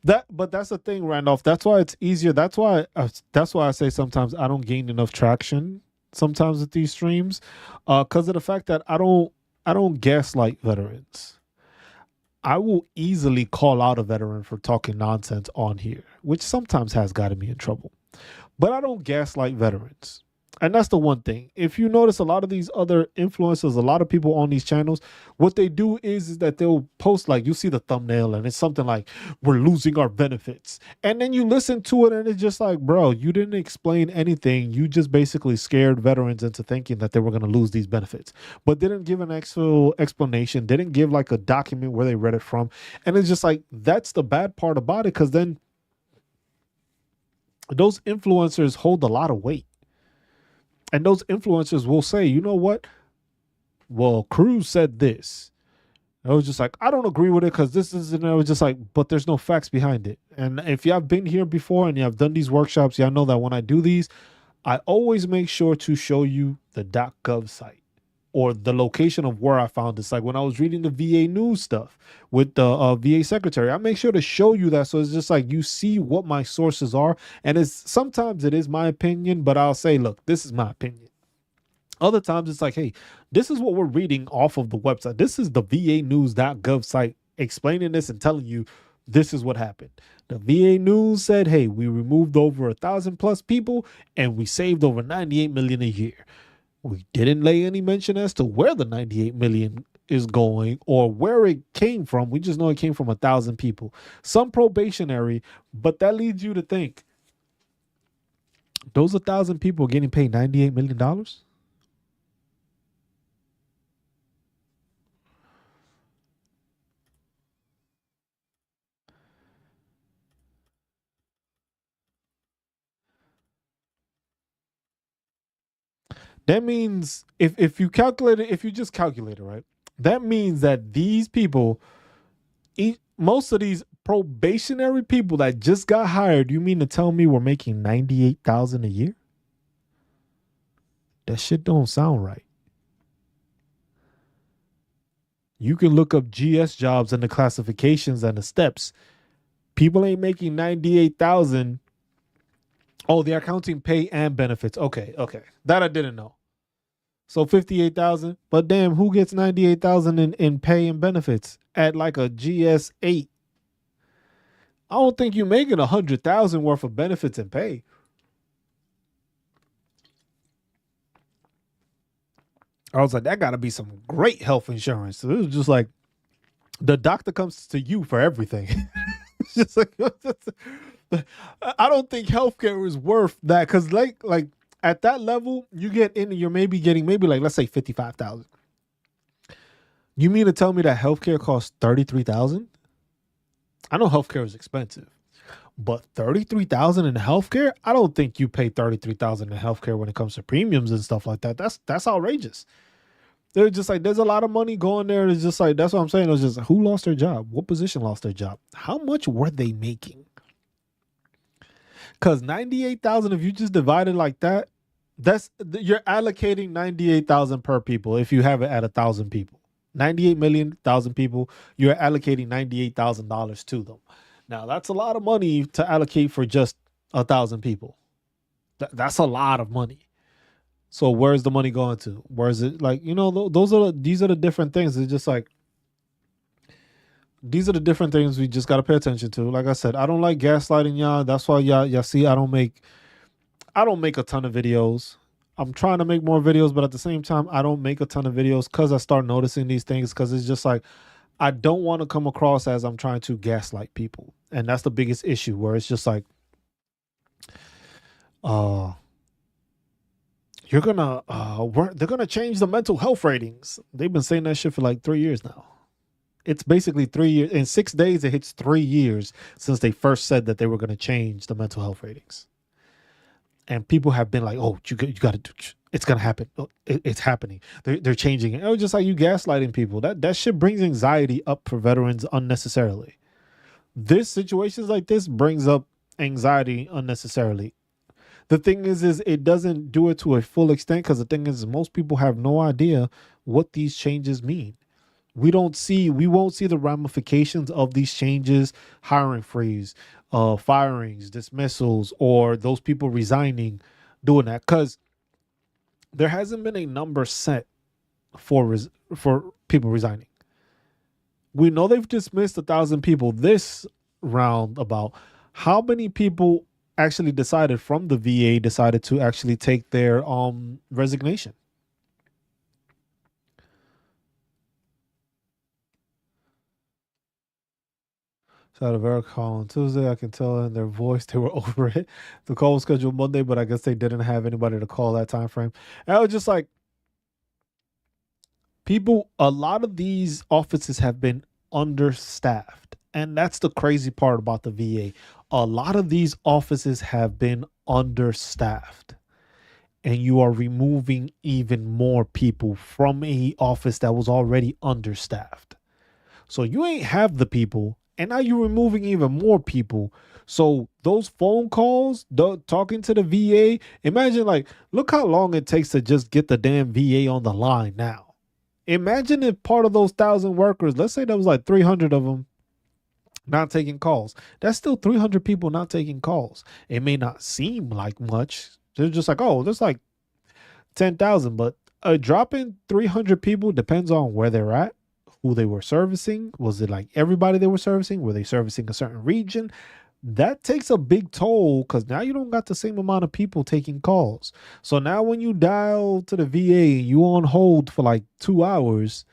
But that's the thing, Randolph. That's why it's easier. That's why I say sometimes I don't gain enough traction sometimes with these streams, because of the fact that I don't gaslight veterans. I will easily call out a veteran for talking nonsense on here, which sometimes has gotten me in trouble. But I don't gaslight veterans. And that's the one thing. If you notice, a lot of these other influencers, a lot of people on these channels, what they do is that they'll post, like, you see the thumbnail and it's something like, we're losing our benefits. And then you listen to it and it's just like, bro, you didn't explain anything. You just basically scared veterans into thinking that they were going to lose these benefits, but didn't give an actual explanation, didn't give like a document where they read it from. And it's just like, that's the bad part about it, because then those influencers hold a lot of weight. And those influencers will say, you know what? Well, Cruz said this. I was just like, I don't agree with it because this is, and I was just like, but there's no facts behind it. And if y'all been here before and y'all done these workshops, y'all know that when I do these, I always make sure to show you the .gov site or the location of where I found this. Like when I was reading the VA news stuff with the VA secretary, I make sure to show you that. So it's just like you see what my sources are. And it's sometimes it is my opinion, but I'll say, look, this is my opinion. Other times it's like, hey, this is what we're reading off of the website. This is the VAnews.gov site explaining this and telling you this is what happened. The VA News said, hey, we removed over 1,000 plus people and we saved over 98 million a year. We didn't lay any mention as to where the 98 million is going or where it came from. We just know it came from 1,000 people. Some probationary, but that leads you to think those 1,000 people getting paid $98 million? That means if you calculate it, if you just calculate it, right? That means that these people, most of these probationary people that just got hired, you mean to tell me we're making 98,000 a year? That shit don't sound right. You can look up GS jobs and the classifications and the steps. People ain't making 98,000. Oh, they're counting pay and benefits. Okay. That I didn't know. So 58,000, but damn, who gets 98,000 in pay and benefits at like a GS8? I don't think you're making 100,000 worth of benefits and pay. I was like, that got to be some great health insurance. So it was just like the doctor comes to you for everything. It's just like I don't think healthcare is worth that, because like at that level, you get in, you're maybe getting maybe like let's say 55,000. You mean to tell me that healthcare costs 33,000? I know healthcare is expensive, but 33,000 in healthcare? I don't think you pay 33,000 in healthcare when it comes to premiums and stuff like that. That's outrageous. They're just like, there's a lot of money going there. It's just like, that's what I'm saying. It was just who lost their job? What position lost their job? How much were they making? Because 98,000, if you just divide it like that, you're allocating 98,000 per people if you have it at 1,000 people. 98,000,000 people, you're allocating $98,000 to them. Now, that's a lot of money to allocate for just 1,000 people. That's a lot of money. So where's the money going to? Where is it? Like, these are the different things. It's just like, these are the different things we just got to pay attention to. Like I said, I don't like gaslighting y'all. That's why y'all see I don't make a ton of videos. I'm trying to make more videos, but at the same time, I don't make a ton of videos because I start noticing these things, because it's just like, I don't want to come across as I'm trying to gaslight people. And that's the biggest issue, where it's just like, they're gonna change the mental health ratings. They've been saying that shit for like 3 years now. It's basically 3 years. In 6 days, it hits 3 years since they first said that they were gonna change the mental health ratings. And people have been like, "Oh, you got to. It's gonna happen. It's happening. They're changing it." It was just like, you gaslighting people. That shit brings anxiety up for veterans unnecessarily. Situations like this brings up anxiety unnecessarily. The thing is it doesn't do it to a full extent, because the thing is, most people have no idea what these changes mean. We won't see the ramifications of these changes: hiring freeze, firings, dismissals, or those people resigning, doing that, because there hasn't been a number set for people resigning. We know they've dismissed 1,000 people this round. About how many people actually decided to actually take their resignation? So I had a very call on Tuesday. I can tell in their voice they were over it. The call was scheduled Monday, but I guess they didn't have anybody to call that time frame. And I was just like, a lot of these offices have been understaffed. And that's the crazy part about the VA. A lot of these offices have been understaffed. And you are removing even more people from a office that was already understaffed. So you ain't have the people, and now you're removing even more people. So those phone calls, talking to the VA, imagine, like, look how long it takes to just get the damn VA on the line now. Imagine if part of those 1,000 workers, let's say there was like 300 of them not taking calls. That's still 300 people not taking calls. It may not seem like much. They're just like, oh, there's like 10,000, but a drop in 300 people depends on where they're at, who they were servicing. Was it like everybody they were servicing? Were they servicing a certain region? That takes a big toll, because now you don't got the same amount of people taking calls. So now when you dial to the VA and you on hold for like 2 hours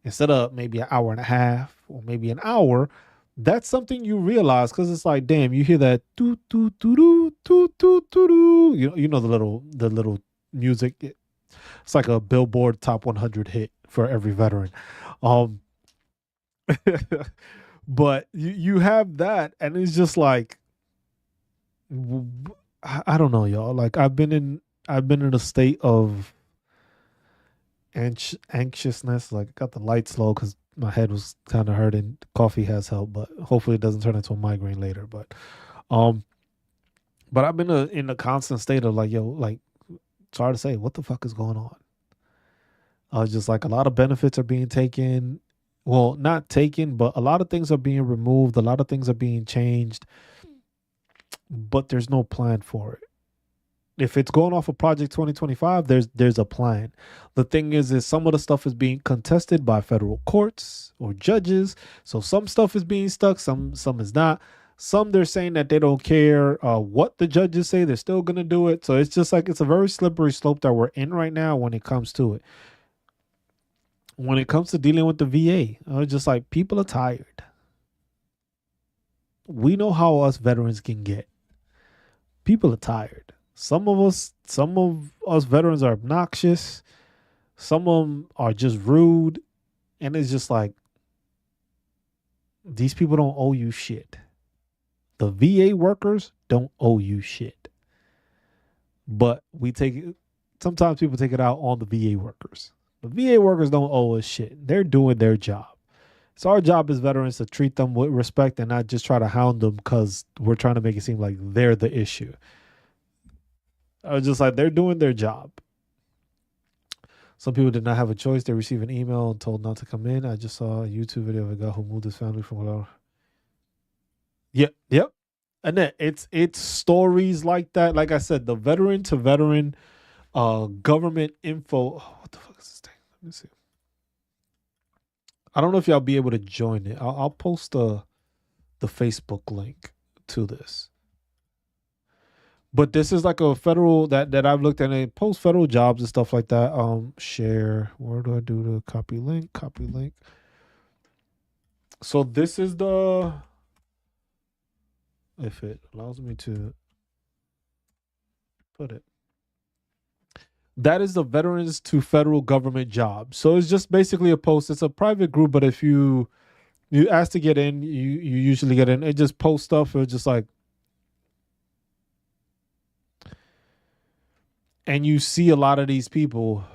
instead of maybe an hour and a half or maybe an hour, that's something you realize, because it's like, damn, you hear that doo doo doo doo doo doo doo doo. You know the little music. It's like a Billboard Top 100 hit for every veteran. Um, but you have that, and it's just like, I don't know, y'all. Like, I've been in a state of anxiousness. Like, I got the lights low because my head was kind of hurting. Coffee has helped, but hopefully it doesn't turn into a migraine later. Um, but I've been in a constant state of like, yo, like, it's hard to say what the fuck is going on. Just like, a lot of benefits are being taken. Well, not taken, but a lot of things are being removed. A lot of things are being changed, but there's no plan for it. If it's going off of Project 2025, there's a plan. The thing is some of the stuff is being contested by federal courts or judges. So some stuff is being stuck, some is not. Some, they're saying that they don't care what the judges say, they're still gonna do it. So it's just like, it's a very slippery slope that we're in right now when it comes to it. When it comes to dealing with the VA, it's just like, people are tired. We know how us veterans can get. People are tired. Some of us veterans are obnoxious. Some of them are just rude. And it's just like, these people don't owe you shit. The VA workers don't owe you shit. But we take it, sometimes people take it out on the VA workers. The VA workers don't owe us shit. They're doing their job. So our job as veterans to treat them with respect and not just try to hound them because we're trying to make it seem like they're the issue. I was just like, they're doing their job. Some people did not have a choice. They received an email and told not to come in. I just saw a YouTube video of a guy who moved his family from whatever. Yep, yep. And then it's stories like that. Like I said, the veteran to veteran government info. Oh, what the fuck is this thing? Let me see. I don't know if y'all be able to join it. I'll post the Facebook link to this. But this is like a federal that I've looked at. It post federal jobs and stuff like that. Share. Where do I do the copy link? Copy link. So this is the, if it allows me to put it. That is the veterans to federal government job. So it's just basically a post. It's a private group, but if you ask to get in, you usually get in. It just posts stuff. It's just like, and you see a lot of these people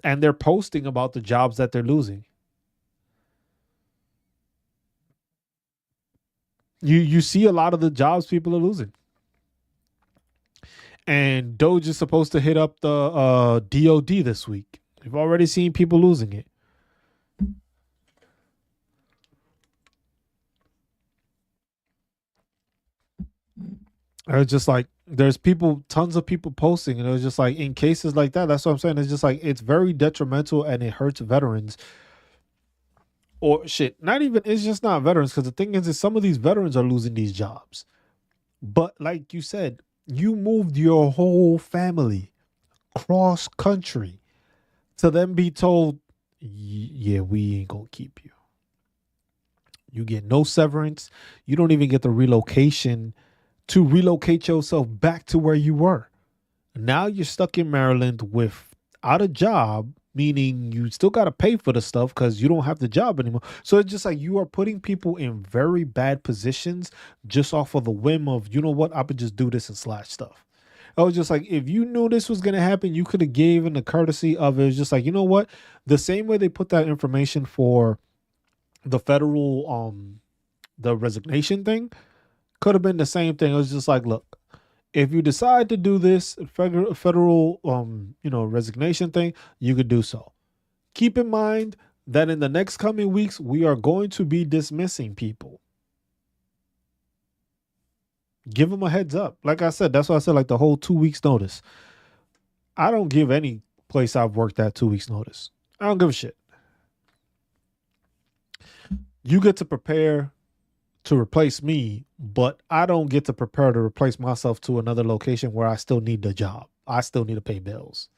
and they're posting about the jobs that they're losing. You see a lot of the jobs people are losing. And Doge is supposed to hit up the DOD this week. We've already seen people losing it. It was just like there's people, tons of people posting, and it was just like in cases like that. That's what I'm saying. It's just like it's very detrimental and it hurts veterans. Or shit, not even, it's just not veterans, because the thing is some of these veterans are losing these jobs. But like you said, you moved your whole family cross country to then be told, yeah, we ain't gonna keep you. You get no severance. You don't even get the relocation to relocate yourself back to where you were. Now you're stuck in Maryland without a job, meaning you still got to pay for the stuff because you don't have the job anymore. So it's just like you are putting people in very bad positions just off of the whim of, you know what, I could just do this and slash stuff. I was just like, if you knew this was going to happen, you could have given the courtesy of it. It's just like, you know what? The same way they put that information for the federal, the resignation thing could have been the same thing. It was just like, look, if you decide to do this federal resignation thing, you could do so. Keep in mind that in the next coming weeks, we are going to be dismissing people. Give them a heads up. Like I said, that's why I said like the whole 2 weeks notice. I don't give any place I've worked at 2 weeks notice. I don't give a shit. You get to prepare to replace me, but I don't get to prepare to replace myself to another location where I still need the job. I still need to pay bills.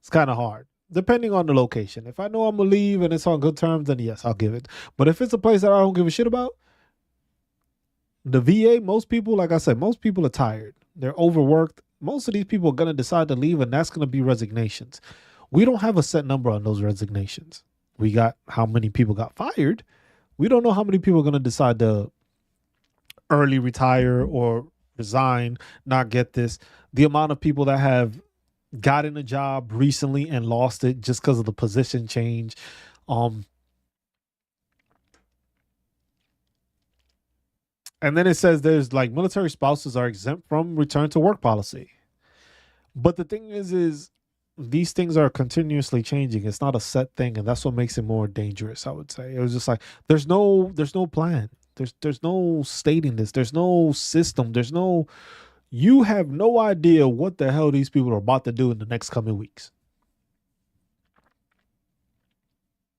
It's kind of hard, depending on the location. If I know I'm gonna leave and it's on good terms, then yes, I'll give it. But if it's a place that I don't give a shit about, the VA, most people, like I said, most people are tired. They're overworked. Most of these people are gonna decide to leave, and that's gonna be resignations. We don't have a set number on those resignations. We got how many people got fired. We don't know how many people are going to decide to early retire or resign, not get this. The amount of people that have gotten a job recently and lost it just because of the position change. And then it says there's like military spouses are exempt from return to work policy. But the thing is these things are continuously changing. It's not a set thing, and that's what makes it more dangerous, I would say. It was just like there's no plan. There's no stating this. There's no system. You have no idea what the hell these people are about to do in the next coming weeks.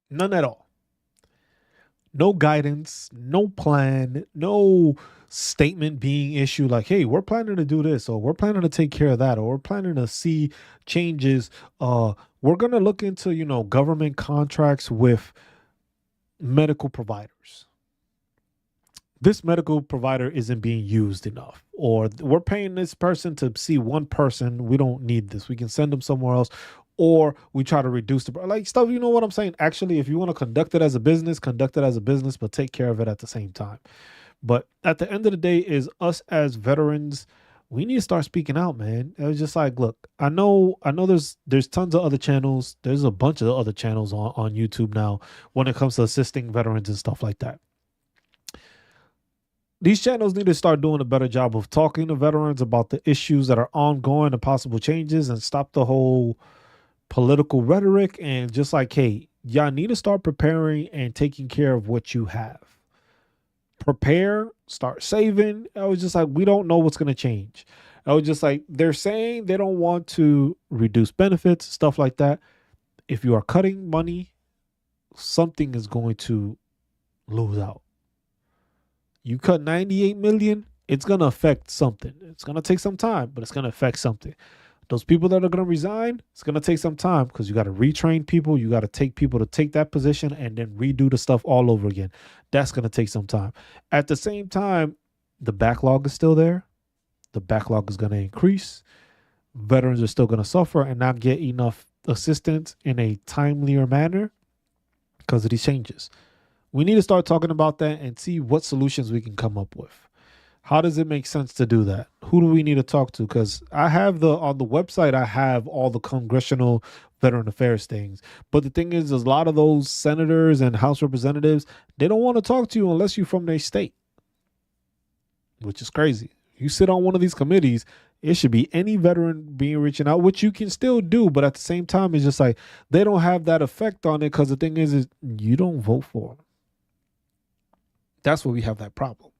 None at all. No guidance, no plan, no statement being issued like, hey, we're planning to do this, or we're planning to take care of that, or we're planning to see changes. We're going to look into, government contracts with medical providers. This medical provider isn't being used enough, or we're paying this person to see one person. We don't need this. We can send them somewhere else. or we try to reduce the like stuff. You know what I'm saying? Actually, if you want to conduct it as a business, conduct it as a business, but take care of it at the same time. But at the end of the day, is us as veterans, we need to start speaking out, man. It was just like, look, I know there's tons of other channels. There's a bunch of other channels on YouTube now when it comes to assisting veterans and stuff like that. These channels need to start doing a better job of talking to veterans about the issues that are ongoing and possible changes, and stop the whole political rhetoric, and just like, hey, y'all need to start preparing and taking care of what you have. Prepare, start saving. I was just like, we don't know what's going to change. I was just like, they're saying they don't want to reduce benefits, stuff like that. If you are cutting money, something is going to lose out. You cut 98 million, it's going to affect something. It's going to take some time, but it's going to affect something. Those people that are going to resign, it's going to take some time because you got to retrain people. You got to take people to take that position and then redo the stuff all over again. That's going to take some time. At the same time, the backlog is still there. The backlog is going to increase. Veterans are still going to suffer and not get enough assistance in a timelier manner because of these changes. We need to start talking about that and see what solutions we can come up with. How does it make sense to do that? Who do we need to talk to? Because I have on the website, I have all the congressional veteran affairs things. But the thing is, a lot of those senators and House representatives, they don't want to talk to you unless you're from their state, which is crazy. You sit on one of these committees, it should be any veteran being reaching out, which you can still do. But at the same time, it's just like they don't have that effect on it because the thing is you don't vote for them. That's where we have that problem.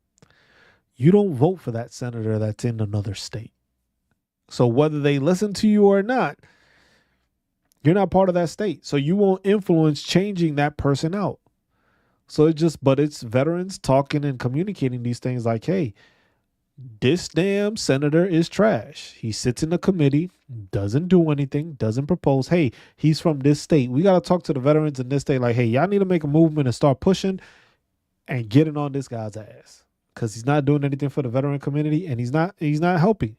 You don't vote for that senator that's in another state. So whether they listen to you or not, you're not part of that state. So you won't influence changing that person out. So it's veterans talking and communicating these things like, hey, this damn senator is trash. He sits in the committee, doesn't do anything, doesn't propose. Hey, he's from this state. We got to talk to the veterans in this state like, hey, y'all need to make a movement and start pushing and getting on this guy's ass. Because he's not doing anything for the veteran community and he's not helping.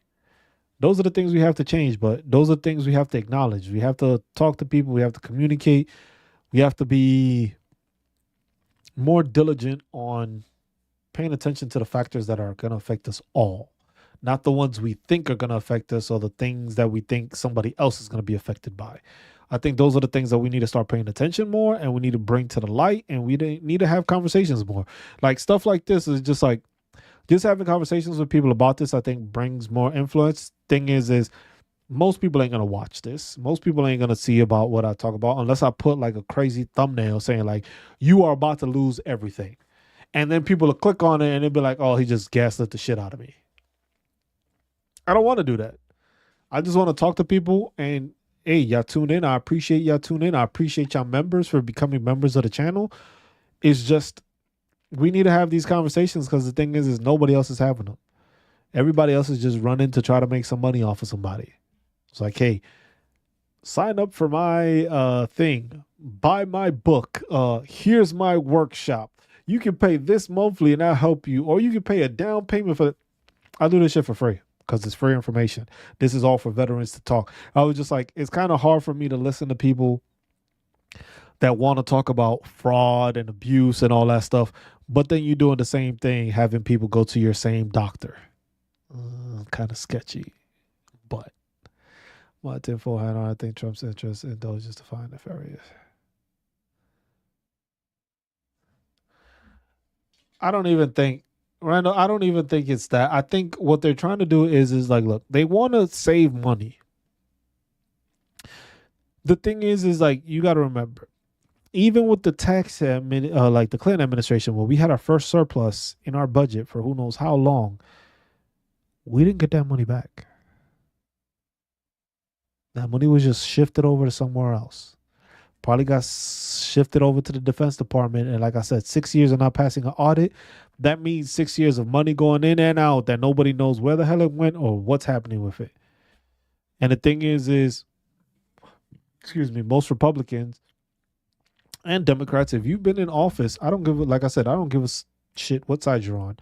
Those are the things we have to change, but those are things we have to acknowledge. We have to talk to people. We have to communicate. We have to be more diligent on paying attention to the factors that are going to affect us all, not the ones we think are going to affect us or the things that we think somebody else is going to be affected by. I think those are the things that we need to start paying attention more and we need to bring to the light, and we need to have conversations more. Like stuff like this is just like, just having conversations with people about this, I think brings more influence. Thing is most people ain't going to watch this. Most people ain't going to see about what I talk about unless I put like a crazy thumbnail saying like, you are about to lose everything. And then people will click on it and they'll be like, oh, he just gaslit the shit out of me. I don't want to do that. I just want to talk to people and, hey, y'all tune in. I appreciate y'all tune in. I appreciate y'all members for becoming members of the channel. It's just, we need to have these conversations because the thing is nobody else is having them. Everybody else is just running to try to make some money off of somebody. It's like, hey, sign up for my thing. Buy my book. Here's my workshop. You can pay this monthly and I'll help you. Or you can pay a down payment for it. I do this shit for free because it's free information. This is all for veterans to talk. I was just like, it's kind of hard for me to listen to people that want to talk about fraud and abuse and all that stuff. But then you're doing the same thing, having people go to your same doctor. Kind of sketchy. But my tinfoil hat on, I think Trump's interest in those just define nefarious. I don't even think, Randall, I don't even think it's that. I think what they're trying to do is like, look, they want to save money. The thing is like, you got to remember, even with the tax, like the Clinton administration, where we had our first surplus in our budget for who knows how long, we didn't get that money back. That money was just shifted over to somewhere else. Probably got shifted over to the Defense Department. And like I said, 6 years of not passing an audit. That means 6 years of money going in and out that nobody knows where the hell it went or what's happening with it. And the thing is, excuse me, most Republicans and Democrats, if you've been in office, I don't give a shit what side you're on.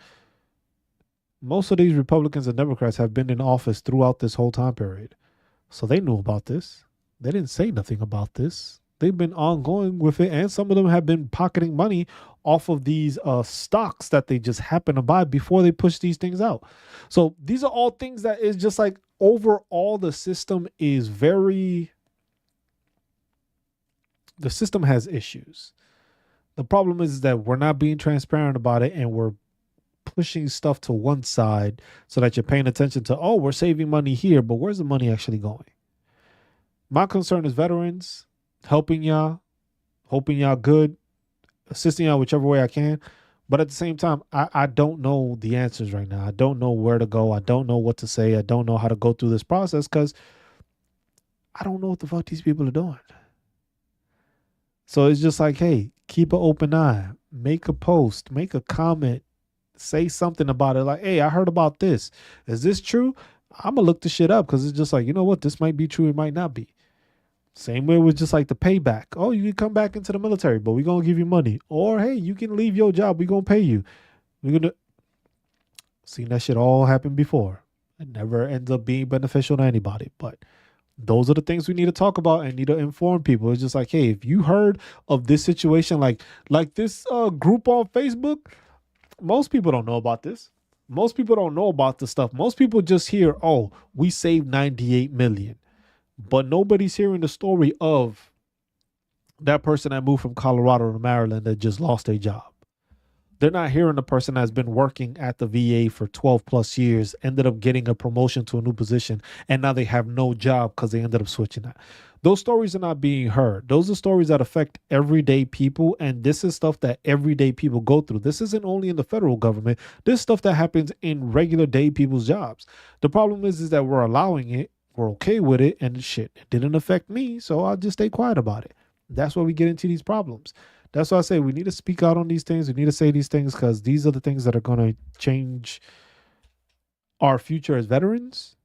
Most of these Republicans and Democrats have been in office throughout this whole time period. So they knew about this. They didn't say nothing about this. They've been ongoing with it, and some of them have been pocketing money off of these stocks that they just happen to buy before they push these things out. So these are all things that is just like overall the system has issues. The problem is that we're not being transparent about it, and we're pushing stuff to one side so that you're paying attention to, oh, we're saving money here, but where's the money actually going? My concern is veterans, helping y'all, hoping y'all good, assisting y'all whichever way I can. But at the same time, I don't know the answers right now. I don't know where to go. I don't know what to say. I don't know how to go through this process because I don't know what the fuck these people are doing. So it's just like, hey, keep an open eye, make a post, make a comment, say something about it. Like, hey, I heard about this. Is this true? I'm gonna look the shit up because it's just like, you know what, this might be true, it might not be. Same way with just like the payback. Oh, you can come back into the military, but we're gonna give you money. Or hey, you can leave your job, we're gonna pay you. We're gonna seen that shit all happen before. It never ends up being beneficial to anybody. But those are the things we need to talk about and need to inform people. It's just like, hey, if you heard of this situation, like this group on Facebook, most people don't know about this. Most people don't know about this stuff. Most people just hear, oh, we saved 98 million. But nobody's hearing the story of that person that moved from Colorado to Maryland that just lost their job. They're not hearing the person that's been working at the VA for 12 plus years, ended up getting a promotion to a new position, and now they have no job because they ended up switching that. Those stories are not being heard. Those are stories that affect everyday people, and this is stuff that everyday people go through. This isn't only in the federal government. This stuff that happens in regular day people's jobs. The problem is that we're allowing it, we're okay with it, and shit, it didn't affect me, so I'll just stay quiet about it. That's why we get into these problems. That's why I say we need to speak out on these things. We need to say these things because these are the things that are going to change our future as veterans,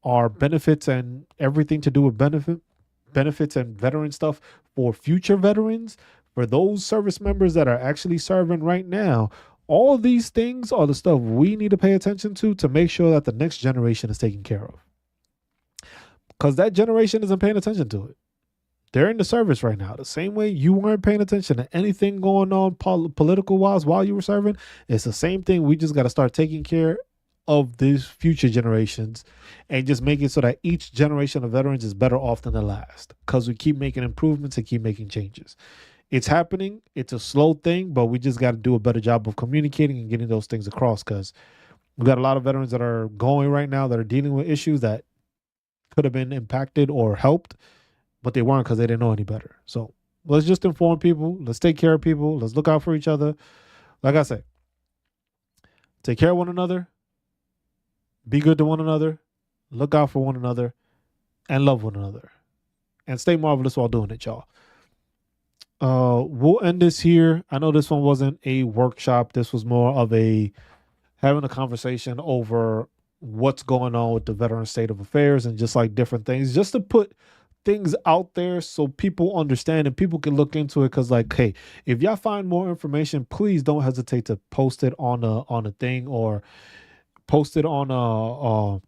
our benefits, and everything to do with benefits and veteran stuff for future veterans, for those service members that are actually serving right now. All these things are the stuff we need to pay attention to make sure that the next generation is taken care of. Because that generation isn't paying attention to it. They're in the service right now. The same way you weren't paying attention to anything going on political wise while you were serving, it's the same thing. We just got to start taking care of these future generations and just make it so that each generation of veterans is better off than the last because we keep making improvements and keep making changes. It's happening. It's a slow thing, but we just got to do a better job of communicating and getting those things across because we got a lot of veterans that are going right now that are dealing with issues that could have been impacted or helped, but they weren't because they didn't know any better. So let's just inform people. Let's take care of people. Let's look out for each other. Like I said, take care of one another. Be good to one another. Look out for one another. And love one another. And stay marvelous while doing it, y'all. We'll end this here. I know this one wasn't a workshop. This was more of having a conversation over what's going on with the veteran state of affairs and just like different things, just to put things out there so people understand and people can look into it. Because like, hey, if y'all find more information, please don't hesitate to post it on a thing or post it on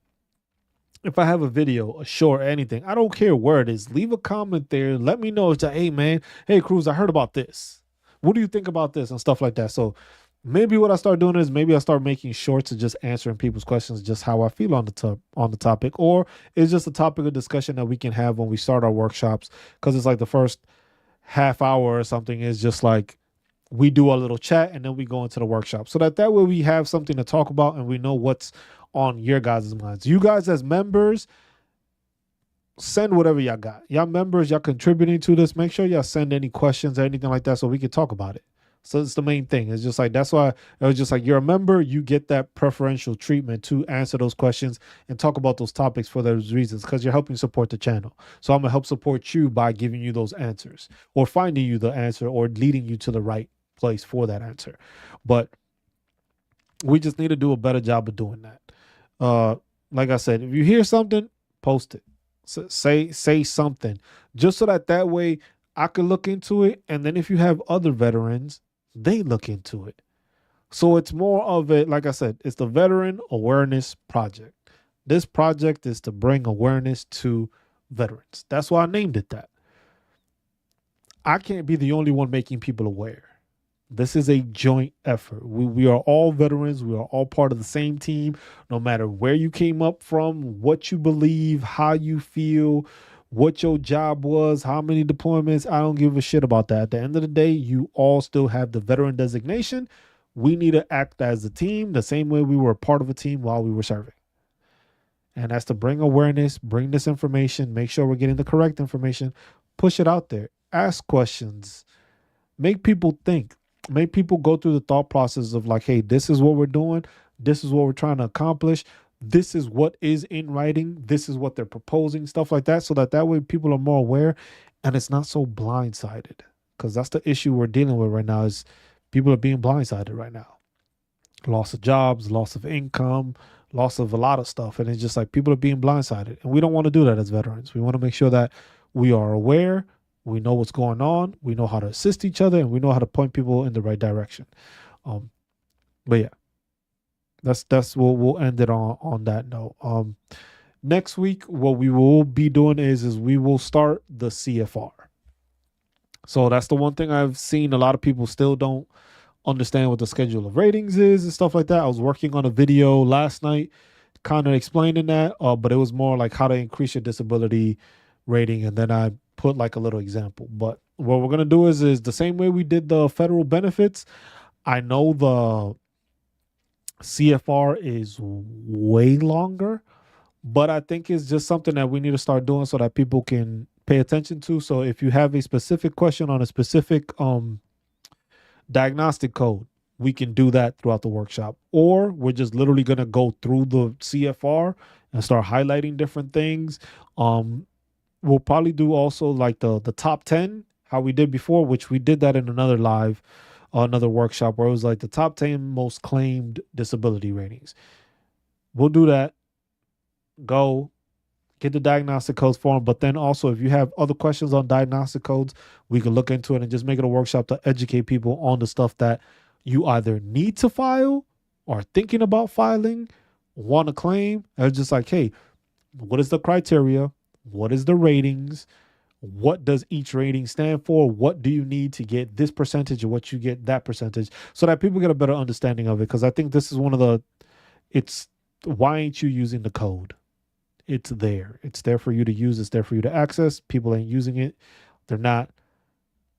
if I have a video, a short, anything. I don't care where it is. Leave a comment there. Let me know. It's like, hey man, hey Cruz, I heard about this. What do you think about this and stuff like that? So maybe what I start doing is maybe I start making shorts and just answering people's questions, just how I feel on the topic, or it's just a topic of discussion that we can have when we start our workshops. Because it's like the first half hour or something is just like we do a little chat and then we go into the workshop, so that way we have something to talk about and we know what's on your guys' minds. You guys as members, send whatever y'all got. Y'all members, y'all contributing to this. Make sure y'all send any questions or anything like that so we can talk about it. So it's the main thing. It's just like, that's why it was just like, you're a member, you get that preferential treatment to answer those questions and talk about those topics for those reasons, because you're helping support the channel. So I'm going to help support you by giving you those answers or finding you the answer or leading you to the right place for that answer. But we just need to do a better job of doing that. Like I said, if you hear something, post it. Say something, just so that way I could look into it. And then if you have other veterans, they look into it. So it's more of it. Like I said, it's the Veteran Awareness Project. This project is to bring awareness to veterans. That's why I named it that. I can't be the only one making people aware. This is a joint effort. We are all veterans. We are all part of the same team, no matter where you came up from, what you believe, how you feel, what your job was, how many deployments. I don't give a shit about that. At the end of the day, you all still have the veteran designation. We need to act as a team the same way we were a part of a team while we were serving. And that's to bring awareness, bring this information, make sure we're getting the correct information, push it out there, ask questions, make people think, make people go through the thought process of like, hey, this is what we're doing, this is what we're trying to accomplish, this is what is in writing, this is what they're proposing, stuff like that, so that way people are more aware and it's not so blindsided. Because that's the issue we're dealing with right now is people are being blindsided right now. Loss of jobs, loss of income, loss of a lot of stuff. And it's just like people are being blindsided. And we don't want to do that as veterans. We want to make sure that we are aware, we know what's going on, we know how to assist each other, and we know how to point people in the right direction. But yeah, that's what we'll end it on that note. Next week, what we will be doing is we will start the CFR. So that's the one thing I've seen a lot of people still don't understand what the schedule of ratings is and stuff like that. I was working on a video last night kind of explaining that, but it was more like how to increase your disability rating. And then I put like a little example. But what we're going to do is the same way we did the federal benefits. I know the CFR is way longer, but I think it's just something that we need to start doing so that people can pay attention to. So if you have a specific question on a specific diagnostic code, we can do that throughout the workshop. Or we're just literally going to go through the CFR and start highlighting different things. We'll probably do also like the top 10, how we did before, which we did that in another live, another workshop where it was like the top 10 most claimed disability ratings. We'll do that. Go get the diagnostic codes for them. But then also, if you have other questions on diagnostic codes, we can look into it and just make it a workshop to educate people on the stuff that you either need to file or thinking about filing, want to claim. And it's just like, hey, what is the criteria? What is the ratings? What does each rating stand for? What do you need to get this percentage and what you get that percentage, so that people get a better understanding of it? Because I think this is one of the, it's why ain't you using the code? It's there. It's there for you to use. It's there for you to access. People ain't using it. They're not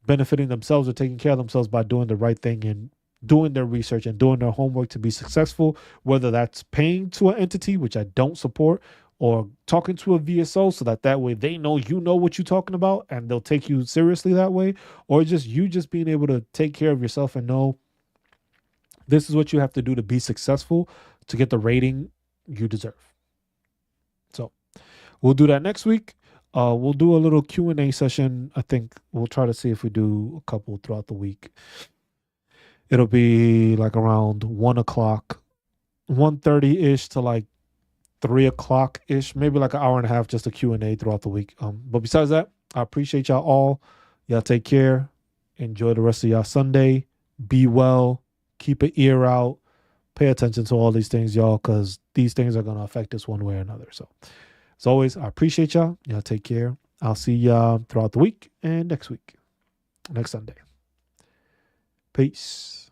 benefiting themselves or taking care of themselves by doing the right thing and doing their research and doing their homework to be successful, whether that's paying to an entity, which I don't support, or talking to a VSO so that way they know you know what you're talking about and they'll take you seriously that way, or just you just being able to take care of yourself and know this is what you have to do to be successful to get the rating you deserve. So we'll do that next week. We'll do a little Q&A session. I think we'll try to see if we do a couple throughout the week. It'll be like around 1 o'clock, 1:30-ish to like 3 o'clock-ish, maybe like an hour and a half, just a Q&A throughout the week. But besides that, I appreciate y'all all. Y'all take care. Enjoy the rest of y'all Sunday. Be well. Keep an ear out. Pay attention to all these things, y'all, because these things are going to affect us one way or another. So as always, I appreciate y'all. Y'all take care. I'll see y'all throughout the week and next week, next Sunday. Peace.